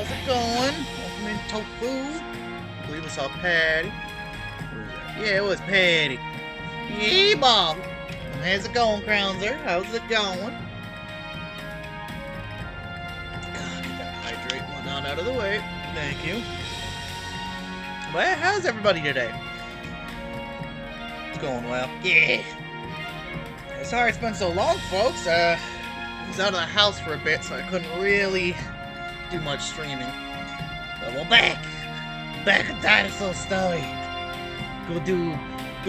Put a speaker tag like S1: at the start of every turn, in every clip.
S1: how's it going? Welcome in Tofu. I believe I saw Patty. Who was that? Yeah, it was Patty. Hey, Bob. How's it going, Crownser? How's it going? God, get that hydrate and whatnot out of the way. Thank you. Well, how's everybody today? It's going well. Yeah. Sorry it's been so long, folks. I was out of the house for a bit, so I couldn't really do much streaming. But we're back. Back at Dinosaur Story. Go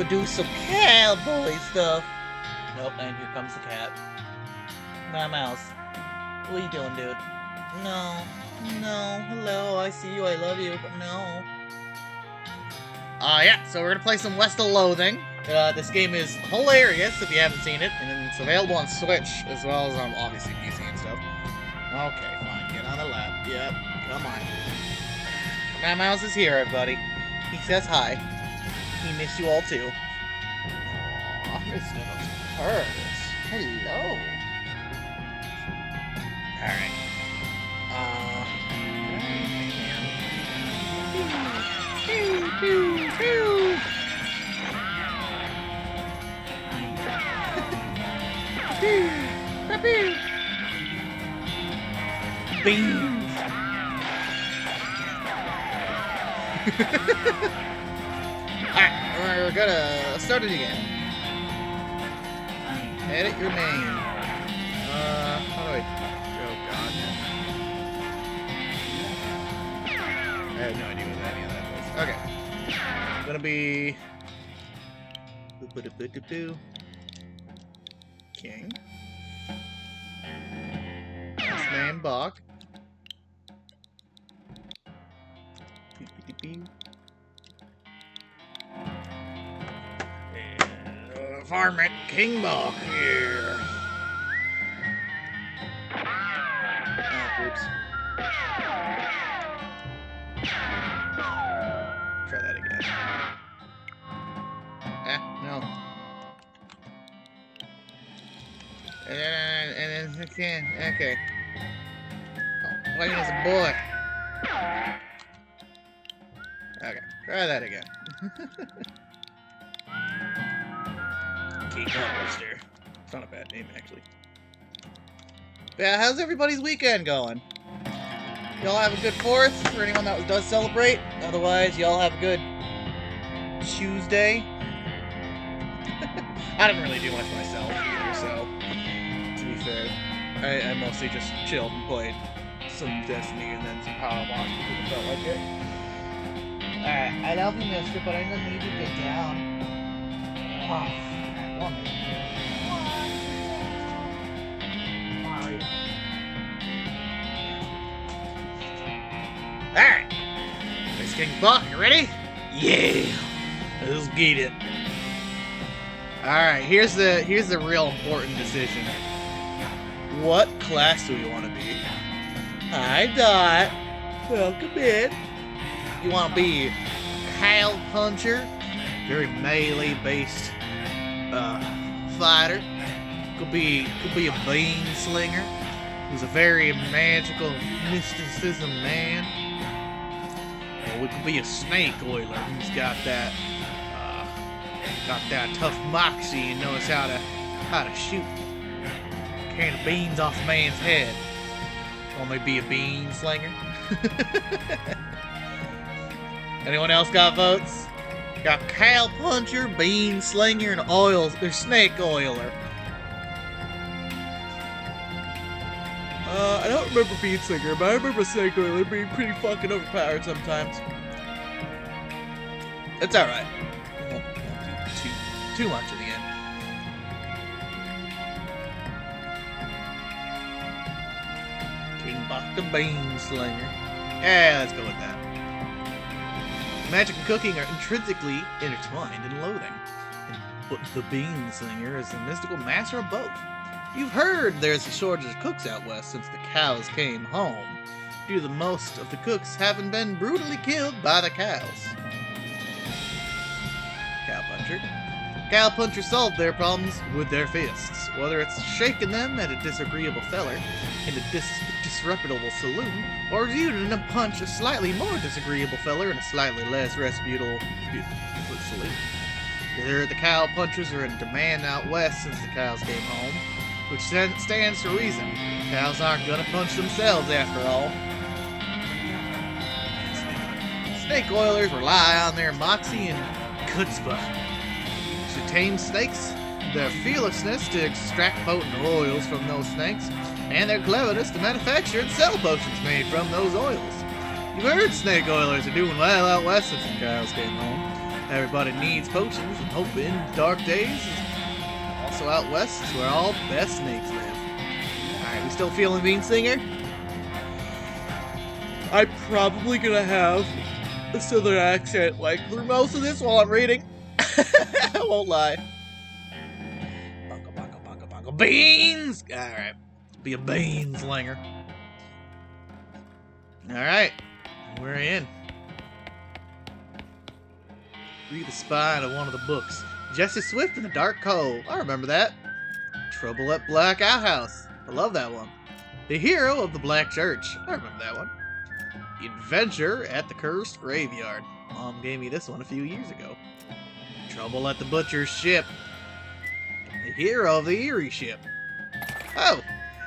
S1: do some cowboy stuff. Nope, and here comes the cat. My mouse. What are you doing, dude? No. Hello, I see you, I love you, but no. Yeah, so we're gonna play some West of Loathing. This game is hilarious if you haven't seen it, and it's available on Switch as well as on obviously PC and stuff. Okay, fine, get on the lap. Yep, come on. My mouse is here, everybody. He says hi. He missed you all too. Aw, Mr. Purse. Hello. Alright. Beans. Alright, we're gonna start it again. Edit your name. How do I... Oh, God. I have no idea what any of that was. Okay. I'm gonna be... King. Last name, Bach. And varmint King Bach here. Oh, oops. Try that again. No. And then again. Okay. Oh, playing as a boy. Okay, try that again. King Harvester. It's not a bad name, actually. Yeah, how's everybody's weekend going? Y'all have a good 4th for anyone that does celebrate. Otherwise, y'all have a good Tuesday. I didn't really do much myself either, so to be fair, I mostly just chilled and played some Destiny and then some Power Walk because it felt like it. Alright, I love you, mister, but I'm gonna need you to get down. Oh, one minute. Alright! This King Buck, you ready? Yeah! Let's get it. Alright, here's the real important decision. What class do we want to be? Hi, Dot. Welcome in. You want to be Cow Puncher, very melee-based fighter. Could be a Bean Slinger, who's a very magical mysticism man. Or we could be a Snake Oiler, who's got that tough moxie and knows how to shoot a can of beans off a man's head. Only be a Bean Slinger. Anyone else got votes? Got Cow Puncher, Bean Slinger, and Snake Oiler. I don't remember Bean Slinger, but I remember Snake Oiler being pretty fucking overpowered sometimes. It's alright. Won't do too much at the end. King Buck the Bean Slinger. Yeah, let's go with that. Magic and cooking are intrinsically intertwined in Loathing, but the Bean Slinger is the mystical master of both. You've heard there's a shortage of cooks out west since the cows came home, due to the most of the cooks having been brutally killed by the cows. Cowpuncher. Cowpunchers solve their problems with their fists, whether it's shaking them at a disagreeable feller in a disreputable saloon, or using them to punch a slightly more disagreeable feller in a slightly less reputable saloon. The cowpunchers are in demand out west since the cows came home, which stands to reason. Cows aren't gonna punch themselves after all. Snake oilers rely on their moxie and chutzpah to tame snakes, their fearlessness to extract potent oils from those snakes, and their cleverness to manufacture and sell potions made from those oils. You've heard snake oilers are doing well out west since the cows came home. Everybody needs potions, and hope in dark days. Also out west is where all the best snakes live. Alright, we still feeling Bean Singer? I'm probably gonna have a southern accent like through most of this while I'm reading. I won't lie. Bunko, bunko, bunko, bunko. Beans! Alright. Be a bean slinger. Alright. We're in. Read the spine of one of the books. Jesse Swift in the Dark Cove. I remember that. Trouble at Black Outhouse. I love that one. The Hero of the Black Church. I remember that one. Adventure at the Cursed Graveyard. Mom gave me this one a few years ago. Trouble at the Butcher's Ship. The Hero of the Eerie Ship. Oh,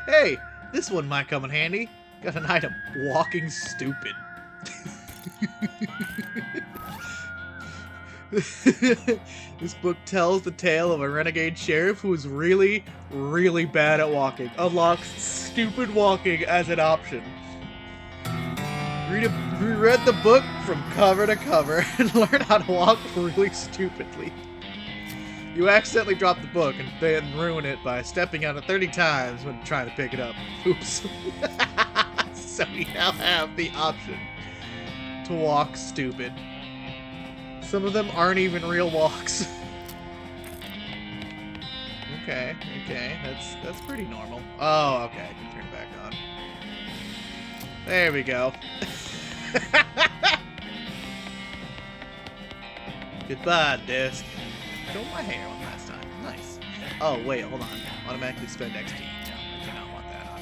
S1: hey, this one might come in handy. Got an item. Walking Stupid. This book tells the tale of a renegade sheriff who is really, really bad at walking. Unlocks stupid walking as an option. Reread the book from cover to cover and learn how to walk really stupidly. You accidentally drop the book and then ruin it by stepping on it 30 times when trying to pick it up. Oops. So you now have the option to walk stupid. Some of them aren't even real walks. Okay, that's pretty normal. Oh, okay, I can turn it back on. There we go. Goodbye, desk. Got my hair on last time. Nice. Oh, wait, hold on. Automatically spend XP. No, I do not want that on.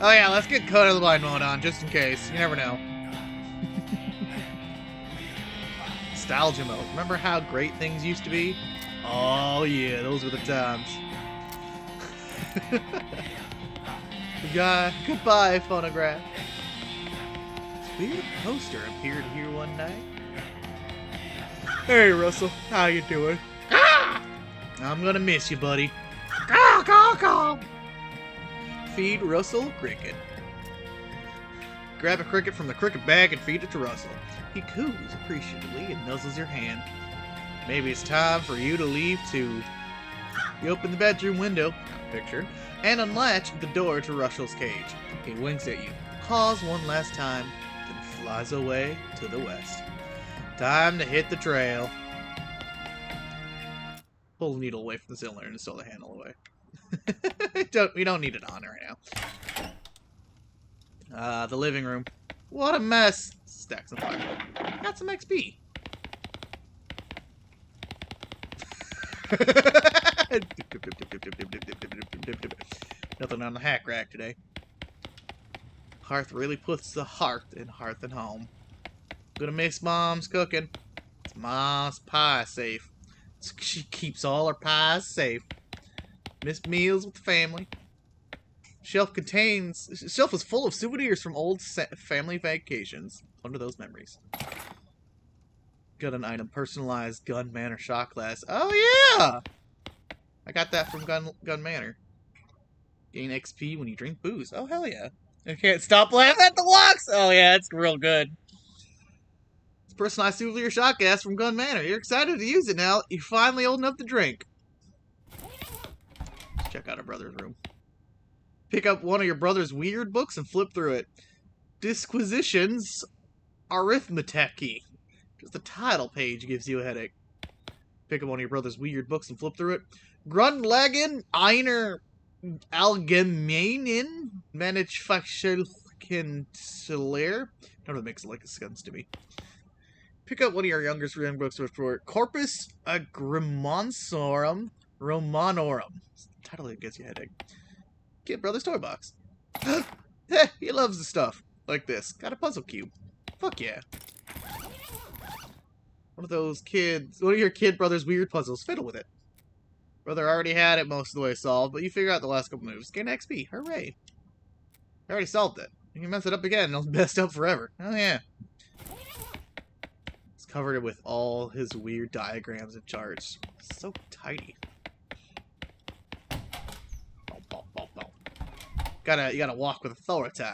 S1: Oh yeah, let's get Code of the Blind mode on, just in case. You never know. Nostalgia mode. Remember how great things used to be? Oh yeah, those were the times. Goodbye, phonograph. Weird poster appeared here one night. Hey, Russell, how you doing? I'm gonna miss you, buddy. Feed Russell cricket. Grab a cricket from the cricket bag and feed it to Russell. He coos appreciatively and nuzzles your hand. Maybe it's time for you to leave too. You open the bedroom window, picture, and unlatch the door to Russell's cage. He winks at you, caws one last time, then flies away to the west. Time to hit the trail. Pull the needle away from the cylinder and stow the handle away. We don't need it on right now. The living room. What a mess. Stacks of fire. Got some XP. Nothing on the hack rack today. Hearth really puts the heart in Hearth and Home. Gonna miss Mom's cooking. It's Mom's pie safe. She keeps all her pies safe. Miss meals with the family. Shelf is full of souvenirs from old family vacations. Under those memories. Got an item. Personalized gun manor shot glass. Oh yeah! I got that from Gun Manor. Gain XP when you drink booze. Oh hell yeah. I can't stop laughing at the locks! Oh yeah, it's real good. It's personalized souvenir shot glass from Gun Manor. You're excited to use it now. You're finally old enough to drink. Let's check out our brother's room. Pick up one of your brother's weird books and flip through it. Disquisitions Arithmetic. Just the title page gives you a headache. Pick up one of your brother's weird books and flip through it. Grundlagen einer Allgemeinen Manufacturkenslehre. None of it makes like sense to me. Pick up one of your youngest reading books for Corpus Agrimonsorum Romanorum. Title that gets you a headache. Kid Brother's Toy Box. He loves the stuff like this. Got a puzzle cube. Fuck yeah. One of your kid brother's weird puzzles. Fiddle with it. Brother already had it most of the way solved, but you figure out the last couple moves. Gain XP. Hooray. I already solved it. You can mess it up again and it'll mess up forever. Oh yeah. It's covered with all his weird diagrams and charts. So tidy. You gotta walk with authority.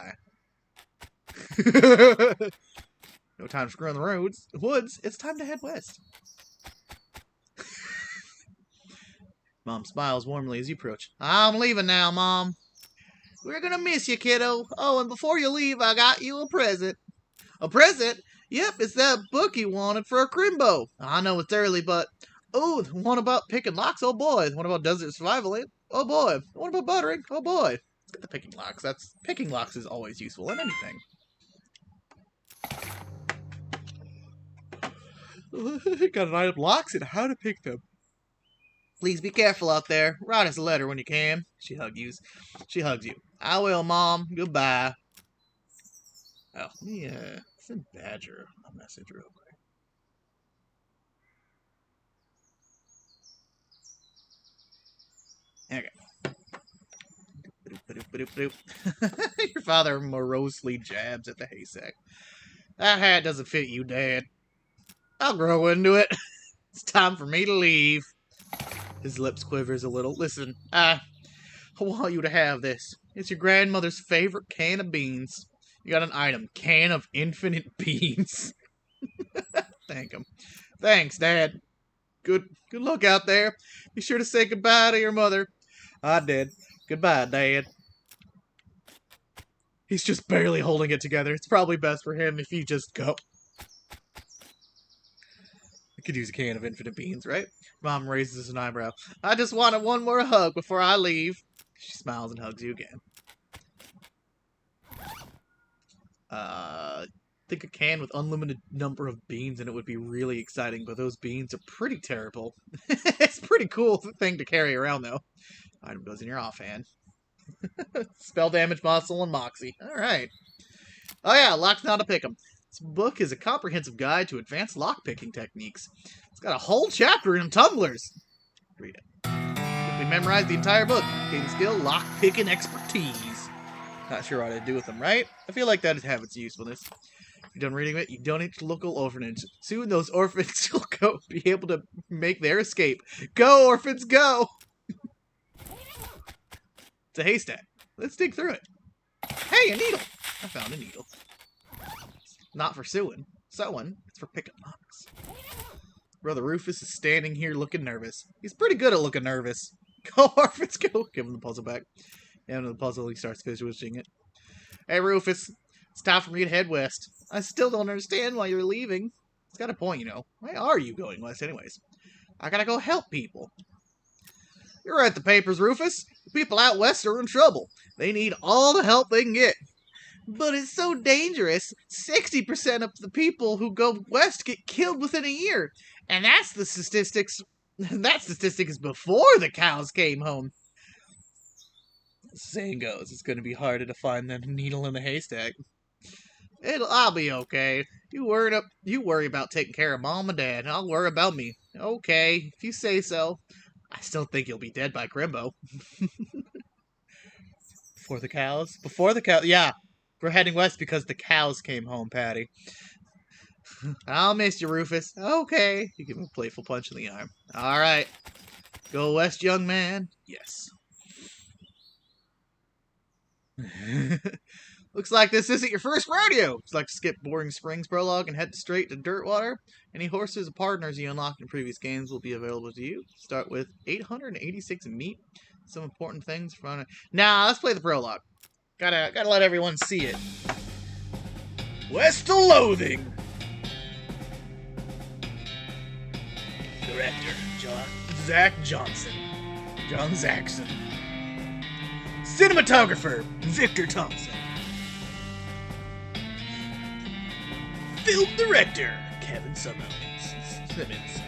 S1: No time to screw on the woods. It's time to head west. Mom smiles warmly as you approach. I'm leaving now, Mom. We're gonna miss you, kiddo. Oh, and before you leave, I got you a present. A present? Yep, it's that book you wanted for a crimbo. I know it's early, but... Oh, the one about picking locks? Oh, boy. The one about desert survival? Oh, boy. The one about buttering? Oh, boy. Let's get the picking locks. Picking locks is always useful in anything. Got an item locks and how to pick them. Please be careful out there. Write us a letter when you can. She hugs you. I will, Mom. Goodbye. Oh, yeah. Send Badger a message real quick. Okay. Your father morosely jabs at the haystack. That hat doesn't fit you, Dad. I'll grow into it. It's time for me to leave. His lips quivers a little. Listen, I want you to have this. It's your grandmother's favorite can of beans. You got an item. Can of infinite beans. Thank him. Thanks, Dad. Good luck out there. Be sure to say goodbye to your mother. I did. Goodbye, Dad. He's just barely holding it together. It's probably best for him if you just go. I could use a can of infinite beans, right? Mom raises an eyebrow. I just wanted one more hug before I leave. She smiles and hugs you again. I think a can with unlimited number of beans in it would be really exciting, but those beans are pretty terrible. It's a pretty cool thing to carry around, though. Item goes in your offhand. Spell damage, muscle, and moxie. Alright. Oh yeah, locks now to pick 'em. This book is a comprehensive guide to advanced lock-picking techniques. It's got a whole chapter in tumblers. Read it. Quickly memorize the entire book. Gain skill, lock-picking expertise. Not sure what to do with them, right? I feel like that'd have its usefulness. If you're done reading it, you donate to local orphanage. Soon those orphans will be able to make their escape. Go, orphans, go! It's a haystack. Let's dig through it. Hey, a needle! I found a needle. Not for sewing. It's for picking locks. Brother Rufus is standing here looking nervous. He's pretty good at looking nervous. Go, orphans, go! Give him the puzzle back. Hand him the puzzle, he starts finishing it. Hey, Rufus. It's time for me to head west. I still don't understand why you're leaving. It's got a point, you know. Why are you going west anyways? I gotta go help people. You're right, the papers, Rufus. The people out west are in trouble. They need all the help they can get. But it's so dangerous. 60% of the people who go west get killed within a year. And that's the statistics. That statistic is before the cows came home. The saying goes, it's going to be harder to find the needle in the haystack. I'll be okay. You worry about taking care of Mom and Dad. I'll worry about me. Okay, if you say so. I still think you'll be dead by Grimbo. Before the cows? Before the cows? Yeah. We're heading west because the cows came home, Patty. I'll miss you, Rufus. Okay. You give him a playful punch in the arm. Alright. Go west, young man. Yes. Looks like this isn't your first rodeo. Would you like to skip Boring Springs prologue and head straight to Dirtwater? Any horses or partners you unlocked in previous games will be available to you. Start with 886 meat. Some important things from... Nah, let's play the prologue. Gotta let everyone see it. West to Loathing. Director, Zach Johnson. John Zaxxon. Cinematographer, Victor Thompson. Film director, Kevin Simmons.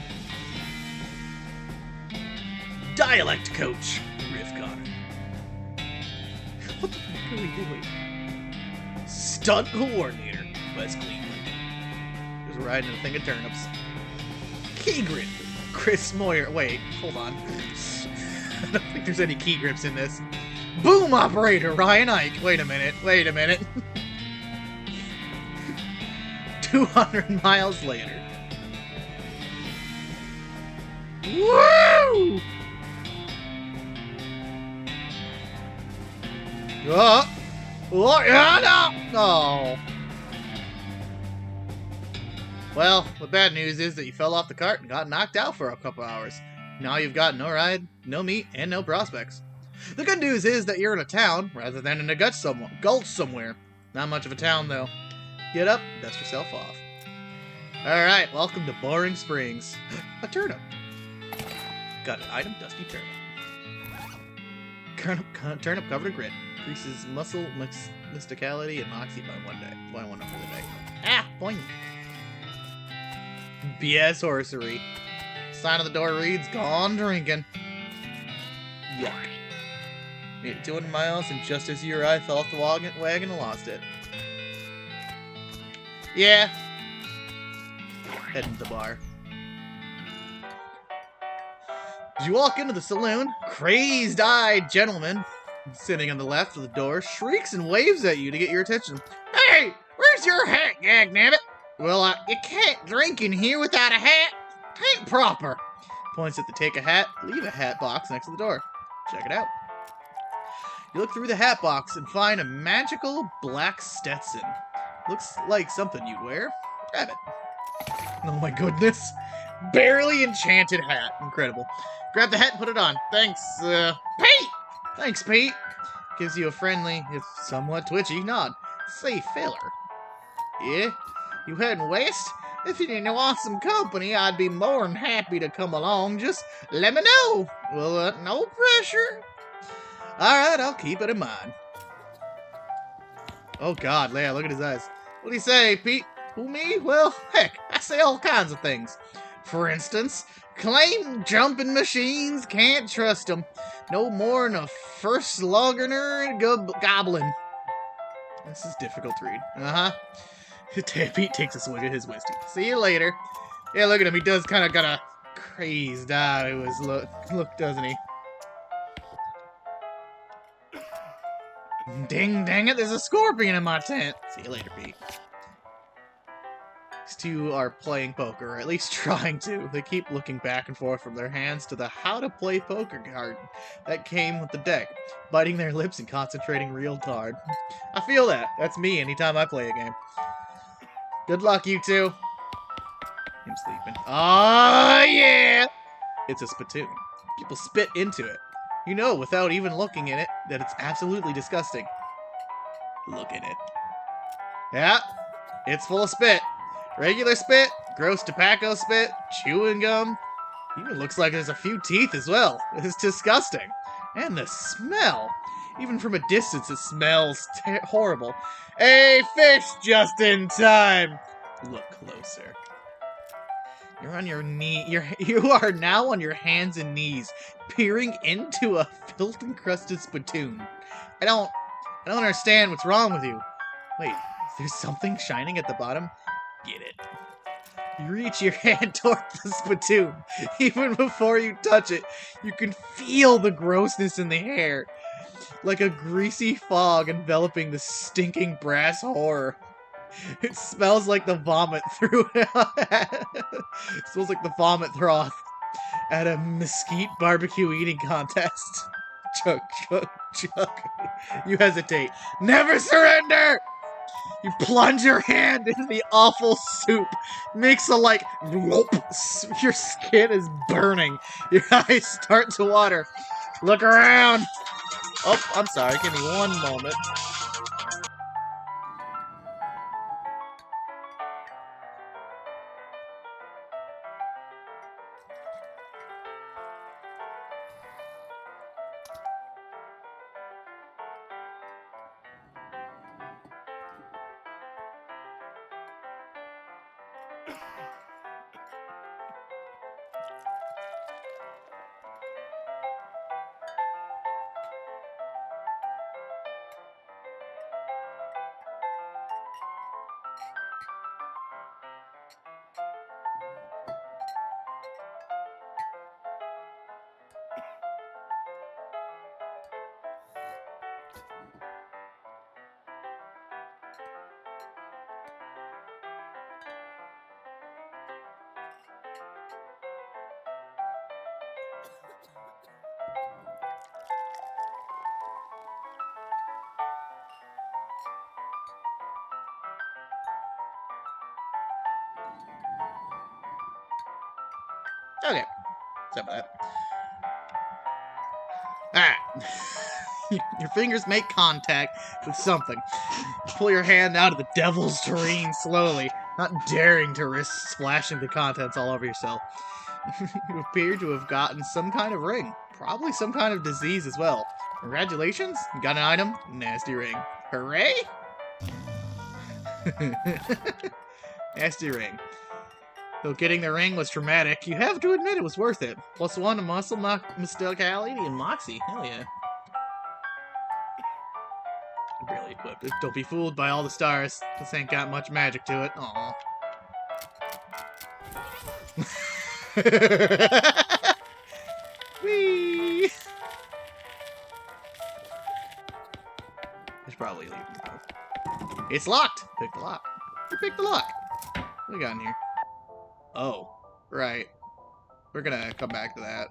S1: Dialect coach, Riff Connor. What the fuck are we doing? Stunt coordinator, Wes Cleveland. Just riding a thing of turnips. Key grip, Chris Moyer. Wait, hold on. I don't think there's any key grips in this. Boom operator, Ryan Ike. Wait a minute. 200 miles later. Woo! Oh. Well, the bad news is that you fell off the cart and got knocked out for a couple hours. Now you've got no ride, no meat, and no prospects. The good news is that you're in a town rather than in a gulch somewhere. Not much of a town, though. Get up, dust yourself off. Alright, welcome to Boring Springs. A turnip. Got an item, dusty turnip. Turnip covered in grit. Increases muscle, mysticality, and moxie by one up for the day. Ah! Boing! BS sorcery. Sign on the door reads, gone drinking. Yuck. Made it 200 miles, and just as your eye fell off the wagon and lost it. Yeah. Heading to the bar. As you walk into the saloon, crazed-eyed gentleman sitting on the left of the door shrieks and waves at you to get your attention. Hey! Where's your hat, gagnabbit? Well, you can't drink in here without a hat. Ain't proper. Points at the take a hat, leave a hat box next to the door. Check it out. You look through the hat box and find a magical black Stetson. Looks like something you'd wear. Grab it. Oh my goodness. Barely enchanted hat. Incredible. Grab the hat and put it on. Thanks, Pete! Thanks, Pete. Gives you a friendly, if somewhat twitchy, nod. Say, feller. Yeah? You heading west? If you didn't want some company, I'd be more than happy to come along. Just let me know. Well, no pressure. Alright, I'll keep it in mind. Oh god, Leia, look at his eyes. What do you say, Pete? Who, me? Well, heck, I say all kinds of things. For instance, claim jumping machines, can't trust them. No more than a first logger goblin. This is difficult to read. Pete takes a swig of his whiskey. See you later. Yeah, look at him. He does kind of got a crazed eye to his look, doesn't he? Ding, dang it, there's a scorpion in my tent. See you later, Pete. These two are playing poker, or at least trying to. They keep looking back and forth from their hands to the how to play poker card that came with the deck, biting their lips and concentrating real hard. I feel that. That's me anytime I play a game. Good luck, you two. Him sleeping. Oh, yeah! It's a spittoon. People spit into it. You know, without even looking in it, that it's absolutely disgusting. Look in it. Yeah, it's full of spit. Regular spit, gross tobacco spit, chewing gum. Even looks like there's a few teeth as well. It's disgusting. And the smell. Even from a distance, it smells horrible. Hey, fish, just in time. Look closer. You're on your knee. You are now on your hands and knees, peering into a filth-encrusted spittoon. I don't understand what's wrong with you. Wait, there's something shining at the bottom? Get it. You reach your hand toward the spittoon. Even before you touch it, you can feel the grossness in the air. Like a greasy fog enveloping the stinking brass horror. It smells like the vomit through it smells like the vomit broth at a mesquite barbecue eating contest. Chug, chug, chug. You hesitate. Never surrender! You plunge your hand into the awful soup. Makes a like, whoop. Your skin is burning. Your eyes start to water. Look around. Oh, I'm sorry. Give me one moment. Okay. Stop that. Alright. Your fingers make contact with something. Pull your hand out of the devil's terrain slowly, not daring to risk splashing the contents all over yourself. You appear to have gotten some kind of ring. Probably some kind of disease as well. Congratulations, you got an item. Nasty ring. Hooray! Nasty ring. Though getting the ring was traumatic, you have to admit it was worth it. +1 to muscle, mysticality, and moxie. Hell yeah. Barely equipped. Don't be fooled by all the stars. This ain't got much magic to it. Aww. Whee! I should probably leave it though. It's locked! Pick the lock. You picked the lock. What do we got in here? Oh, right. We're gonna come back to that.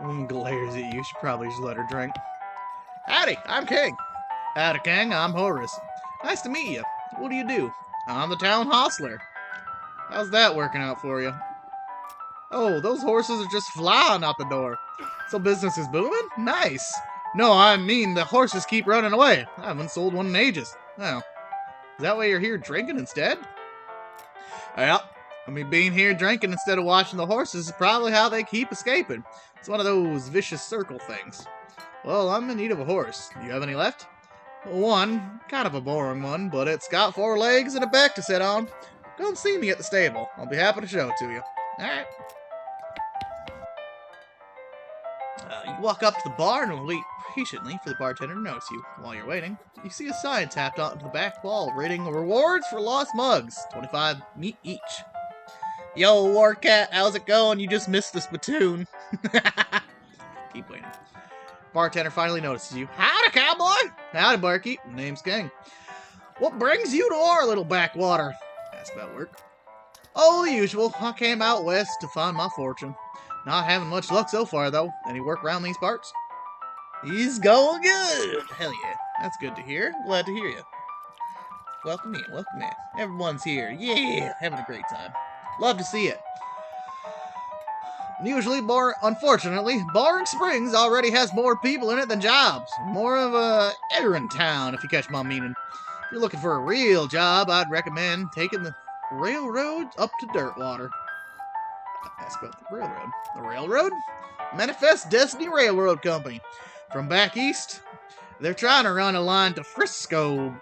S1: Woman glares at you. You should probably just let her drink. Howdy, I'm King. Howdy, King. I'm Horace. Nice to meet you. What do you do? I'm the town hostler. How's that working out for you? Oh, those horses are just flying out the door. So business is booming? Nice. No, I mean the horses keep running away. I haven't sold one in ages. Oh. Is that why you're here drinking instead? Well, I mean, being here drinking instead of watching the horses is probably how they keep escaping. It's one of those vicious circle things. Well, I'm in need of a horse. Do you have any left? One. Kind of a boring one, but it's got 4 legs and a back to sit on. Come see me at the stable. I'll be happy to show it to you. Alright. You walk up to the bar and wait patiently for the bartender to notice you. While you're waiting, you see a sign tapped onto the back wall rating rewards for lost mugs. 25 meat each. Yo, Warcat, how's it going? You just missed the spittoon. Keep waiting. Bartender finally notices you. Howdy, cowboy! Howdy, barkeep. Name's King. What brings you to our little backwater? Ask about work. Oh, the usual. I came out west to find my fortune. Not having much luck so far, though. Any work around these parts? He's going good! Hell yeah. That's good to hear. Glad to hear you. Welcome in, welcome in. Everyone's here. Yeah! Having a great time. Love to see it. Usually, unfortunately, Boring Springs already has more people in it than jobs. More of a errand town, if you catch my meaning. If you're looking for a real job, I'd recommend taking the railroad up to Dirtwater. Ask about the railroad. The railroad? Manifest Destiny Railroad Company. From back east, they're trying to run a line to Frisco.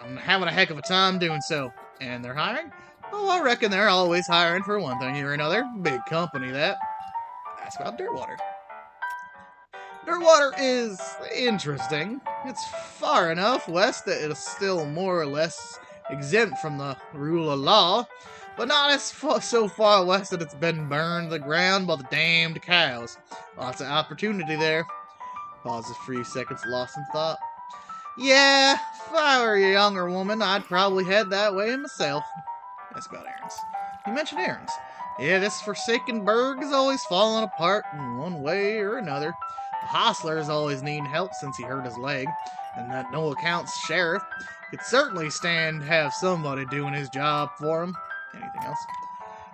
S1: I'm having a heck of a time doing so. And they're hiring? Oh, I reckon they're always hiring for one thing or another. Big company, that. Ask about Dirtwater. Dirtwater is interesting. It's far enough west that it's still more or less exempt from the rule of law, but not so far west that it's been burned to the ground by the damned cows. Lots of opportunity there. Pauses for a few seconds, lost in thought. Yeah, if I were a younger woman, I'd probably head that way myself. Ask about errands. You mentioned errands. Yeah, this forsaken burg is always falling apart in one way or another. The hostler is always needing help since he hurt his leg, and that no-accounts sheriff could certainly stand to have somebody doing his job for him. Anything else?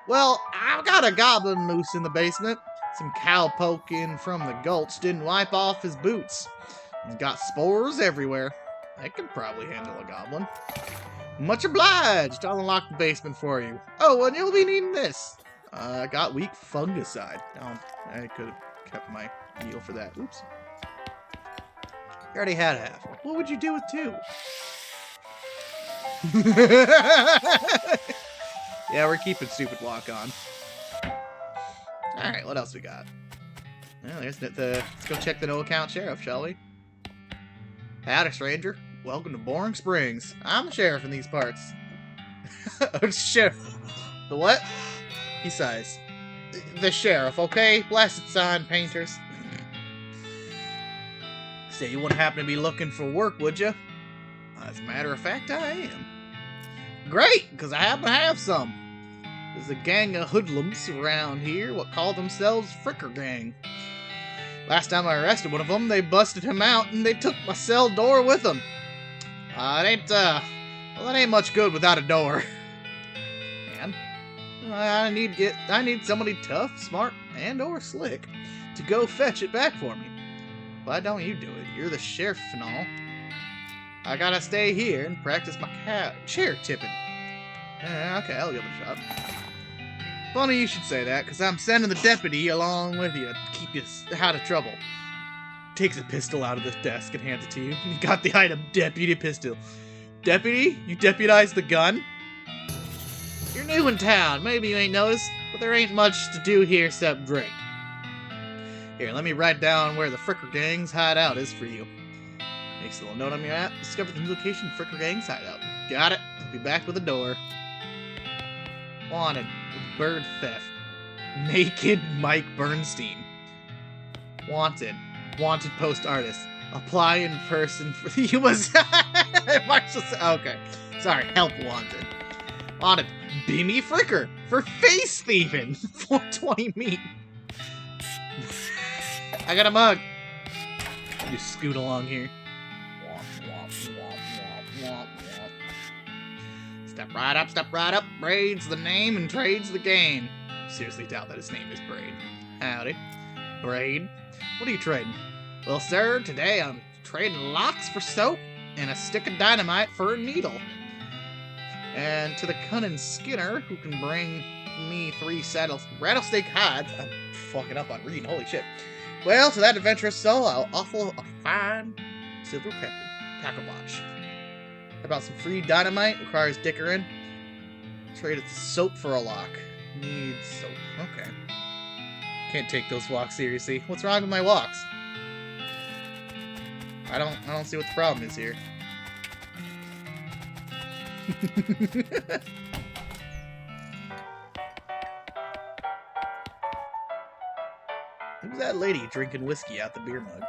S1: Well, I've got a goblin loose in the basement. Some cow poking from the gulch didn't wipe off his boots. He's got spores everywhere. I could probably handle a goblin. Much obliged. I'll unlock the basement for you. Oh, and you'll be needing this. I got weak fungicide. Oh, I could have kept my meal for that. Oops. You already had half. What would you do with 2? Yeah, we're keeping stupid walk on. Alright, what else we got? Well, there's let's go check the no-account sheriff, shall we? Howdy, stranger. Welcome to Boring Springs. I'm the sheriff in these parts. Sheriff. The what? He sighs. The sheriff, okay? Blasted sign painters. Say, you wouldn't happen to be looking for work, would you? As a matter of fact, I am. Great, because I happen to have some. There's a gang of hoodlums around here what call themselves Fricker Gang. Last time I arrested one of them, they busted him out and they took my cell door with them. Well, that ain't much good without a door. Man, I need somebody tough, smart, and/or slick to go fetch it back for me. Why don't you do it? You're the sheriff and all. I gotta stay here and practice my chair tipping. Okay, I'll give it a shot. Funny you should say that, because I'm sending the deputy along with you to keep you out of trouble. Takes a pistol out of the desk and hands it to you. You got the item, deputy pistol. Deputy, you deputized the gun? You're new in town. Maybe you ain't noticed, but there ain't much to do here except drink. Here, let me write down where the Fricker Gang's hideout is for you. Makes a little note on your app. Discover the new location, Fricker Gang's hideout. Got it. I'll be back with the door. Wanted. Bird theft. Naked Mike Bernstein. Wanted. Wanted post artist. Apply in person for you was Marshall. Okay. Sorry, help wanted. Wanted. Beamy Fricker for face thieving. 420 meat. I got a mug. Just scoot along here. Step right up. Braid's the name and trade's the game. Seriously doubt that his name is Braid. Howdy. Braid. What are you trading? Well, sir, today I'm trading locks for soap and a stick of dynamite for a needle. And to the cunning Skinner, who can bring me 3 rattlesnake hides. I'm fucking up on reading, holy shit. Well, to that adventurous soul, I'll offer a fine silver tackle watch. How about some free dynamite? Requires dickering. Trade it to soap for a lock. Needs soap. Okay. Can't take those walks seriously. What's wrong with my walks? I don't see what the problem is here. Who's that lady drinking whiskey out the beer mug?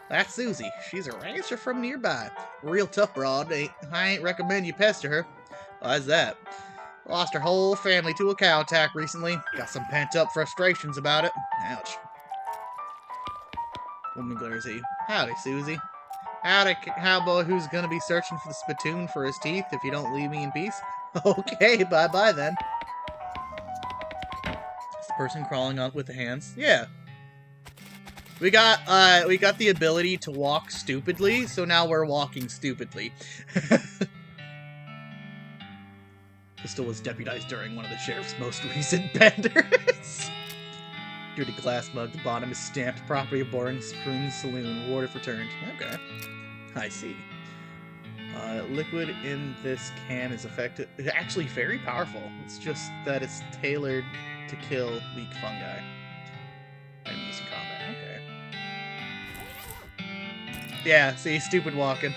S1: That's Susie. She's a rancher from nearby. Real tough broad. I ain't recommend you pester her. Why's that? Lost her whole family to a cow attack recently. Got some pent-up frustrations about it. Ouch. Woman glares at you. Howdy, Susie. Howdy, cowboy who's gonna be searching for the spittoon for his teeth if you don't leave me in peace. Okay, bye-bye then. Is the person crawling on with the hands? Yeah. We got the ability to walk stupidly, so now we're walking stupidly. Pistol was deputized during one of the sheriff's most recent benders. Dirty glass mug, the bottom is stamped property of Boring Springs Saloon, reward if returned. Okay. I see. Liquid in this can is actually very powerful. It's just that it's tailored to kill weak fungi. Enemies in combat. Okay. Yeah, see, stupid walking.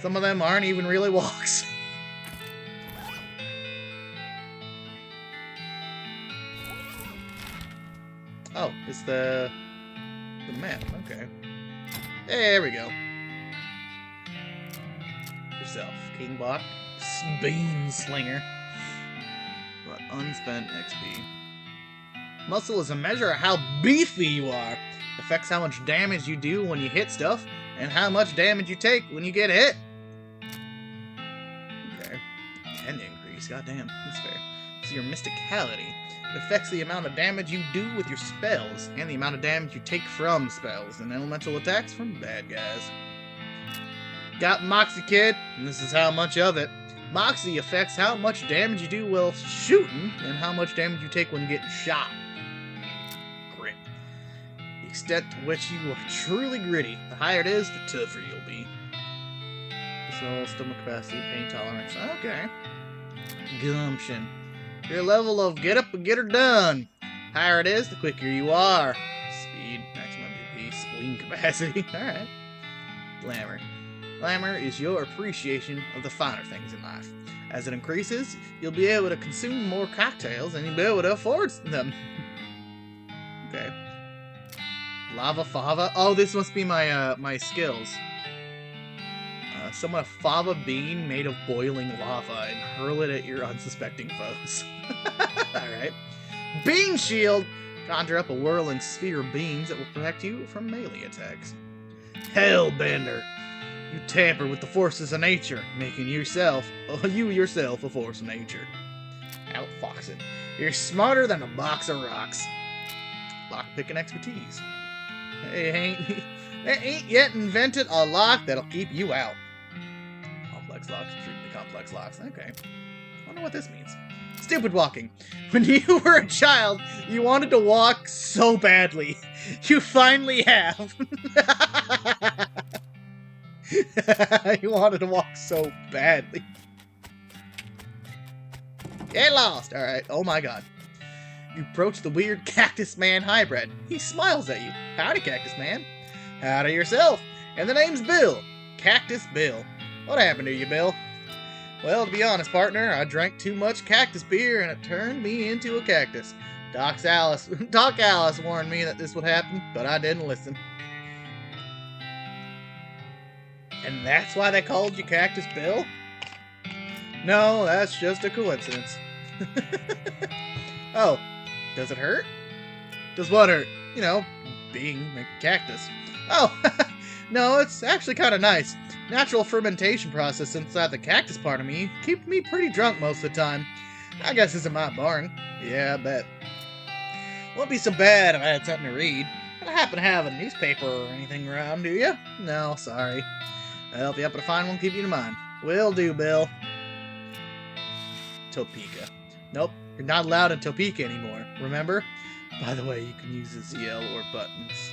S1: Some of them aren't even really walks. Oh, it's the map. Okay. There we go. Yourself, Kingbot, Bean Slinger. But unspent XP. Muscle is a measure of how beefy you are. Affects how much damage you do when you hit stuff, and how much damage you take when you get hit. Okay. 10 increase. Goddamn, that's fair. So your mysticality. It affects the amount of damage you do with your spells, and the amount of damage you take from spells, and elemental attacks from bad guys. Got Moxie, kid, and this is how much of it. Moxie affects how much damage you do while shooting, and how much damage you take when getting shot. Grit. The extent to which you are truly gritty, the higher it is, the tougher you'll be. So, stomach capacity, pain tolerance. Okay. Gumption. Your level of get up and get her done. Higher it is, the quicker you are. Speed, maximum BP, spleen capacity. Alright. Glamour. Glamour is your appreciation of the finer things in life. As it increases, you'll be able to consume more cocktails and you'll be able to afford them. Okay. Lava fava. Oh, this must be my my skills. Summon a fava bean made of boiling lava and hurl it at your unsuspecting foes. Alright. Bean Shield! Conjure up a whirling sphere of beans that will protect you from melee attacks. Hellbender! You tamper with the forces of nature, making you yourself a force of nature. Outfoxing. You're smarter than a box of rocks. Lockpicking expertise. They ain't yet invented a lock that'll keep you out. Complex locks, extremely complex locks. Okay. I wonder what this means. Stupid walking. When you were a child, you wanted to walk so badly. You finally have. You wanted to walk so badly. Get lost! Alright, oh my god. You approach the weird Cactus Man hybrid. He smiles at you. Howdy, Cactus Man. Howdy yourself. And the name's Bill. Cactus Bill. What happened to you, Bill? Well, to be honest, partner, I drank too much cactus beer and it turned me into a cactus. Doc Alice warned me that this would happen, but I didn't listen. And that's why they called you Cactus Bill? No, that's just a coincidence. Oh, does it hurt? Does what hurt? You know, being a cactus. Oh, no, it's actually kind of nice. Natural fermentation process inside the cactus part of me keeps me pretty drunk most of the time. I guess isn't my boring. Yeah, I bet. Won't be so bad if I had something to read. I don't happen to have a newspaper or anything around, do you? No, sorry. Well, if you happen to find one, keep it in mind. Will do, Bill. Topeka. Nope, you're not allowed in Topeka anymore, remember? By the way, you can use the ZL or buttons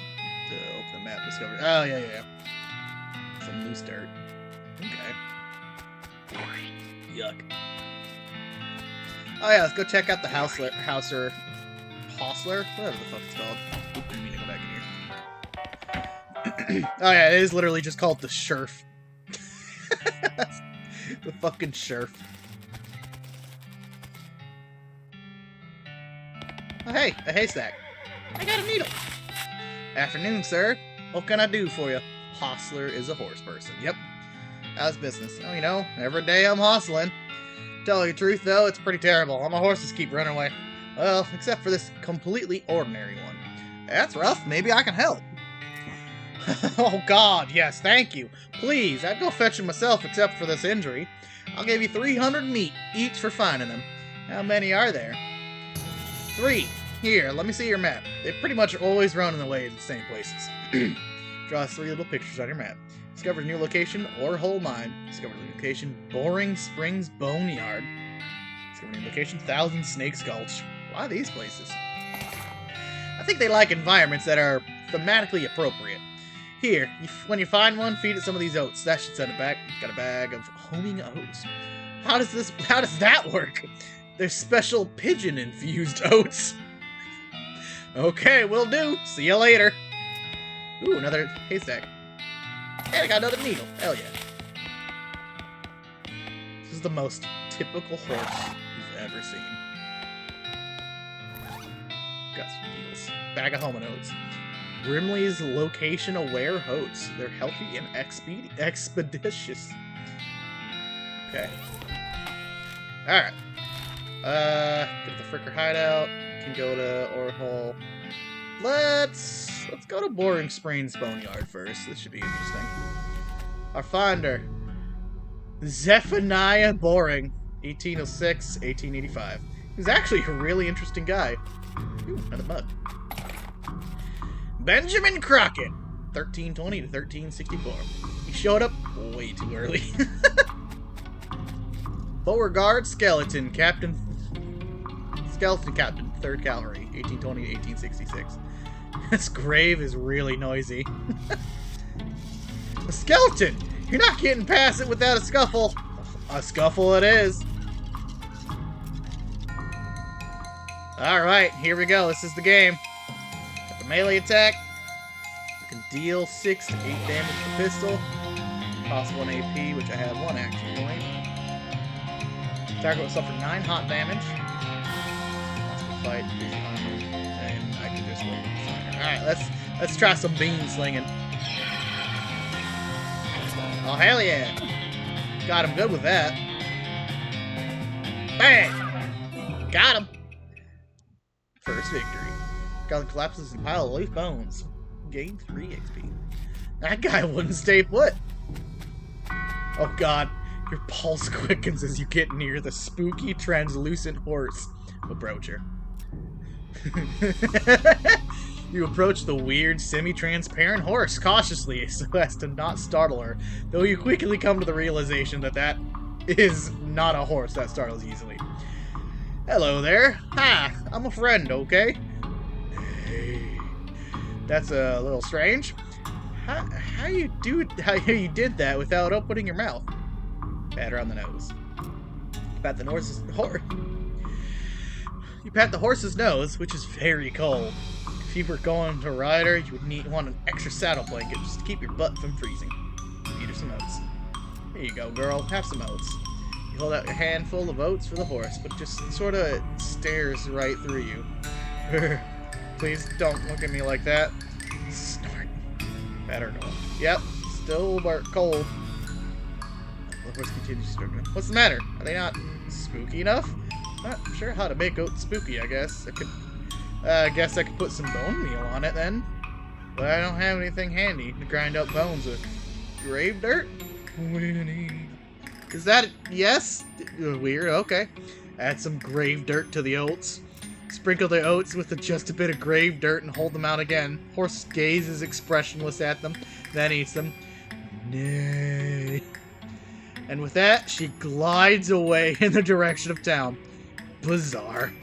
S1: to open the map discovery. Oh, yeah. Some loose dirt. Okay. Yuck. Oh yeah, let's go check out the Hostler, whatever the fuck it's called. Oop, I didn't mean to go back in here. Oh yeah, it is literally just called the Scherf. The fucking Scherf. Oh hey, a haystack. I got a needle. Afternoon, sir. What can I do for you? Hostler is a horse person. Yep. How's business? Oh, you know, every day I'm hostling. Tell you the truth, though, it's pretty terrible. All my horses keep running away. Well, except for this completely ordinary one. That's rough. Maybe I can help. Oh, God, yes, thank you. Please, I'd go fetch them myself except for this injury. I'll give you 300 meat each for finding them. How many are there? 3. Here, let me see your map. They pretty much always run in the way to the same places. Draw 3 little pictures on your map. Discover a new location, Ore Hole Mine. Discover a new location, Boring Springs Boneyard. Discover a new location, Thousand Snakes Gulch. Why these places? I think they like environments that are thematically appropriate. Here, when you find one, feed it some of these oats. That should send it back. Got a bag of homing oats. How does that work? They're special pigeon-infused oats. Okay, will do. See you later. Ooh, another haystack. And I got another needle. Hell yeah. This is the most typical horse you've ever seen. Got some needles. Bag of homing oats. Brimley's location-aware oats. They're healthy and expeditious. Okay. Alright. Go to the Fricker hideout. Can go to Ore Hole. Let's go to Boring Springs Boneyard first. This should be interesting. Our finder, Zephaniah Boring, 1806, 1885. He's actually a really interesting guy. Ooh, another mug. Benjamin Crockett, 1320 to 1364. He showed up way too early. Beauregard Skeleton Captain, 3rd Cavalry, 1820 to 1866. This grave is really noisy. A skeleton! You're not getting past it without a scuffle. A scuffle it is. Alright, here we go. This is the game. Got the melee attack. You can deal 6 to 8 damage with the pistol. Cost 1 AP, which I have 1 action point. Target will suffer 9 hot damage. Possible fight, and I can just win. Alright, let's try some bean slinging. Oh hell yeah! Got him good with that. Bang! Got him! First victory. Goblin collapses in a pile of loose bones. Gain 3 XP. That guy wouldn't stay put. Oh god. Your pulse quickens as you get near the spooky, translucent horse. Approach her. You approach the weird, semi-transparent horse cautiously so as to not startle her, though you quickly come to the realization that that is not a horse that startles easily. Hello there. Hi, I'm a friend, okay? Hey. That's a little strange. How you did that without opening your mouth? Pat her on the nose. Pat the You pat the horse's nose, which is very cold. If you were going to ride her, you would want an extra saddle blanket just to keep your butt from freezing. Feed her some oats. Here you go, girl. Have some oats. You hold out your handful of oats for the horse, but just sort of stares right through you. Please don't look at me like that. Snort. Pat her nose. Yep, still cold. The horse continues struggling. What's the matter? Are they not spooky enough? Not sure how to make oats spooky, I guess. I guess I could put some bone meal on it then. But I don't have anything handy to grind up bones with. Grave dirt? Winnie. Is that yes? Weird, okay. Add some grave dirt to the oats. Sprinkle the oats with just a bit of grave dirt and hold them out again. Horse gazes expressionless at them, then eats them. Nay. And with that, she glides away in the direction of town. Bizarre.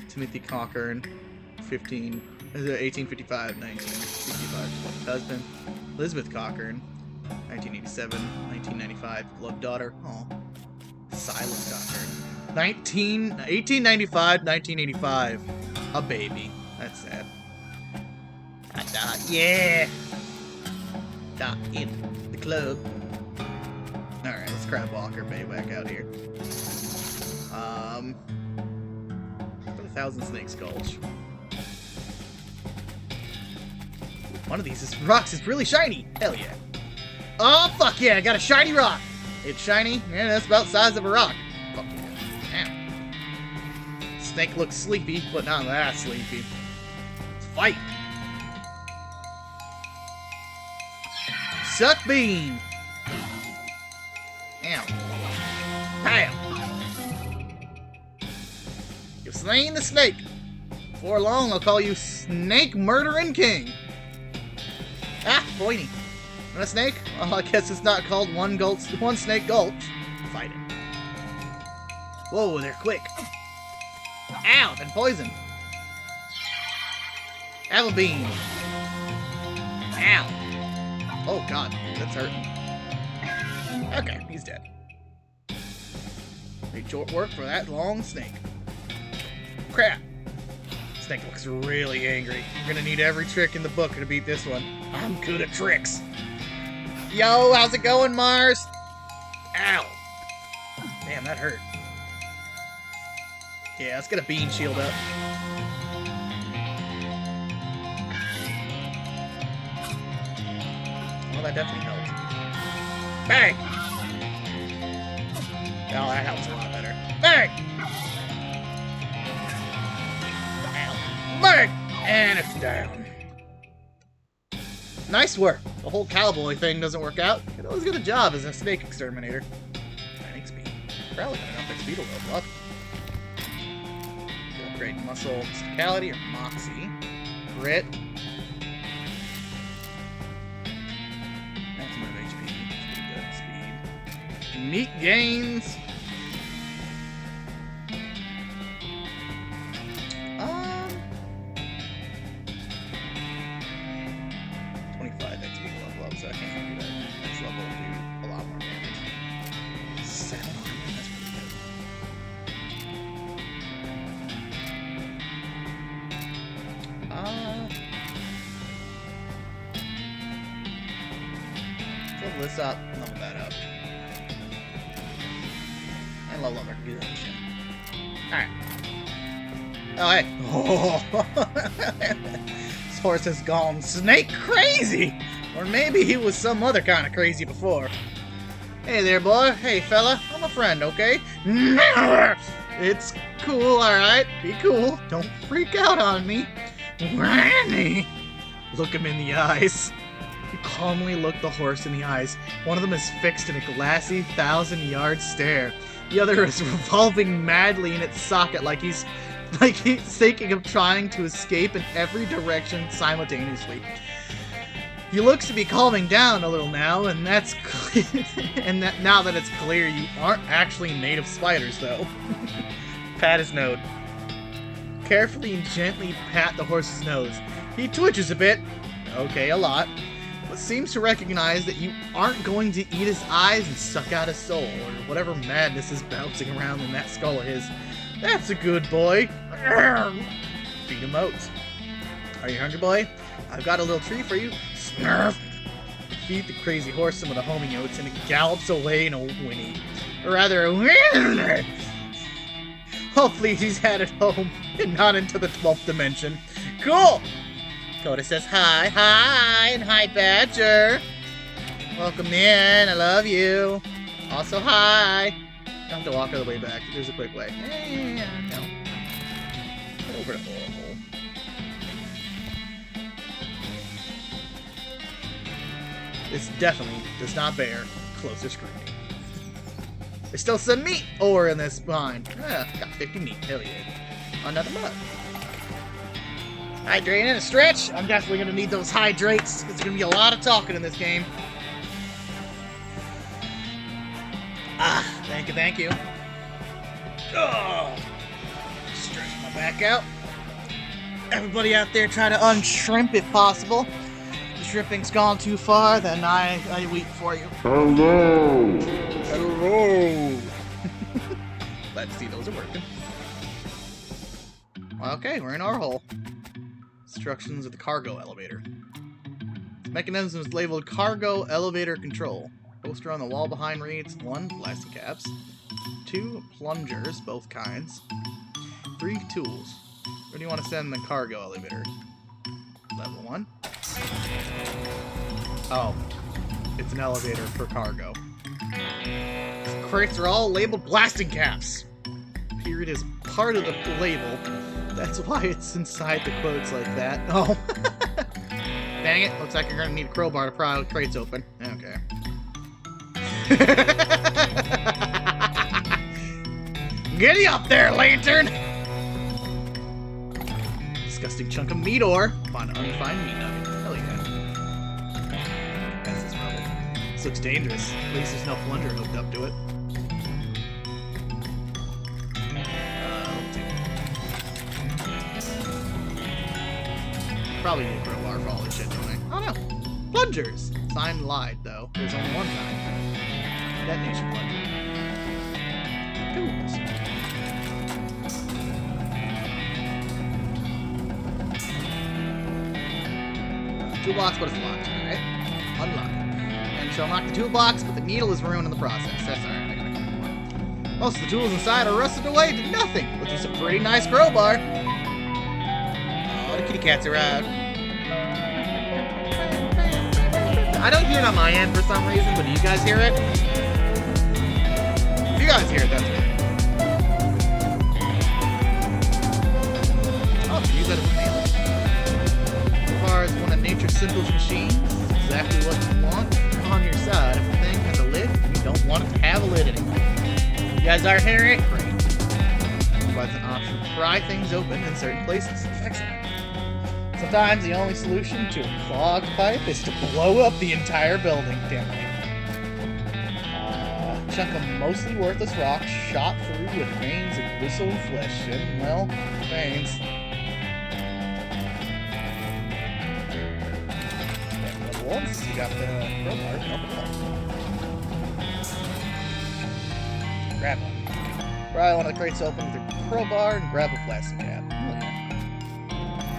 S1: Timothy Cochran, 1855, 1965. Husband, Elizabeth Cochran, 1987, 1995. Love daughter, oh, Silas Cochran. 1895, 1985. A baby. That's sad. Yeah! Not in the club. Alright, let's grab Walker Bay back out here. Put 1,000 Snakes Gulch. One of these rocks is really shiny. Hell yeah. Oh, fuck yeah, I got a shiny rock. It's shiny. Yeah, that's about the size of a rock. Fuck yeah. Damn. Snake looks sleepy, but not that sleepy. Let's fight. Suck bean. Ow. Bam. You've slain the snake. Before long, I'll call you Snake Murdering King. Ah, pointy. Want a snake? Well, I guess it's not called One Snake Gulch. Fight it. Whoa, they're quick. Ow, been poisoned. Apple bean. Ow. Oh god, that's hurting. Okay, he's dead. Made short work for that long snake. Crap. Snake looks really angry. You're gonna need every trick in the book to beat this one. I'm good at tricks. Yo, how's it going, Mars? Ow. Damn, that hurt. Yeah, let's get a bean shield up. Oh, that definitely helped. Bang! Oh, that helps a lot better. Bang! Ow. Bang! And it's down. Nice work. The whole cowboy thing doesn't work out. You can always get a job as a snake exterminator. Thanks, speed. Probably got enough XP to level up. Upgrade muscle, mysticality, or moxie. Grit. Maximum HP. Pretty good. Speed. Unique gains. 25 XP to level up, so I can't do that. Next level will do a lot more damage. 7 armor, that's pretty good. Level this up, level that up. And level up our good shit. Alright. Oh, hey. This horse has gone snake crazy! Or maybe he was some other kind of crazy before. Hey there, boy. Hey, fella. I'm a friend, okay? It's cool, alright? Be cool. Don't freak out on me. Randy! Look him in the eyes. You calmly look the horse in the eyes. One of them is fixed in a glassy, 1,000-yard stare. The other is revolving madly in its socket like he's thinking of trying to escape in every direction simultaneously. He looks to be calming down a little now, and that's clear. Now that it's clear you aren't actually native spiders, though. Pat his nose. Carefully and gently pat the horse's nose. He twitches a bit, okay, a lot, but seems to recognize that you aren't going to eat his eyes and suck out his soul, or whatever madness is bouncing around in that skull of his. That's a good boy. Feed him oats. Are you hungry, boy? I've got a little treat for you. Snarf! Feed the crazy horse some of the homing oats, and it gallops away in a whinny. Or rather, a whinny. Hopefully he's headed home and not into the 12th dimension. Cool! Coda says hi, hi, and hi, Badger. Welcome in, I love you. Also, hi. Don't have to walk all the way back. There's a quick way. No. Get over to the hole. This definitely does not bear closer scrutiny. There's still some meat ore in this spine. Got 50 meat. Hell yeah. Another mug. Hydrate and a stretch. I'm definitely going to need those hydrates. There's going to be a lot of talking in this game. Thank you, thank you. Oh, stretch my back out. Everybody out there try to unshrimp if possible. If the shrimping's gone too far, then I weep for you.
S2: Hello!
S1: Hello! Glad to see those are working. Okay, we're in our hole. Instructions of the cargo elevator. Mechanism is labeled Cargo Elevator Control. Poster on the wall behind reads 1. Blasting caps. 2. Plungers, both kinds. 3. Tools. Where do you want to send the cargo elevator? Level 1. Oh. It's an elevator for cargo. The crates are all labeled blasting caps. Period is part of the label. That's why it's inside the quotes like that. Oh. Dang it. Looks like you're going to need a crowbar to pry the crates open. Okay. Giddy up there, Lantern! Disgusting chunk of meat ore. Find an unrefined meat nugget. Hell yeah. That's this rubble. This looks dangerous. At least there's no plunger hooked up to it. Probably need a crowbar for all this shit, don't I? Oh no. Plungers! Sign lied, though. There's only one kind. Detonation plunger. Tools. Toolbox, but it's locked. Alright. Unlock it. And shall unlock the toolbox, but the needle is ruined in the process. That's alright, I gotta collect more. Most of the tools inside are rusted away to nothing, which is a pretty nice crowbar. Oh, the kitty cats are out. I don't hear it on my end for some reason, but do you guys hear it? If you guys hear it, that's good. Oh, use that as a nail. As far as one of nature's simplest machines, exactly what you want on your side. If the thing has a lid, you don't want it to have a lid anymore. You guys are hearing it? Great. Provides an option to pry things open in certain places. Excellent. Sometimes the only solution to a clogged pipe is to blow up the entire building. Damn right. A chunk of mostly worthless rock shot through with veins of gristle and flesh. And, well, veins. Once you got the crowbar, open it up. Grab one. Pry one of the crates open with your crowbar and grab a plastic cap.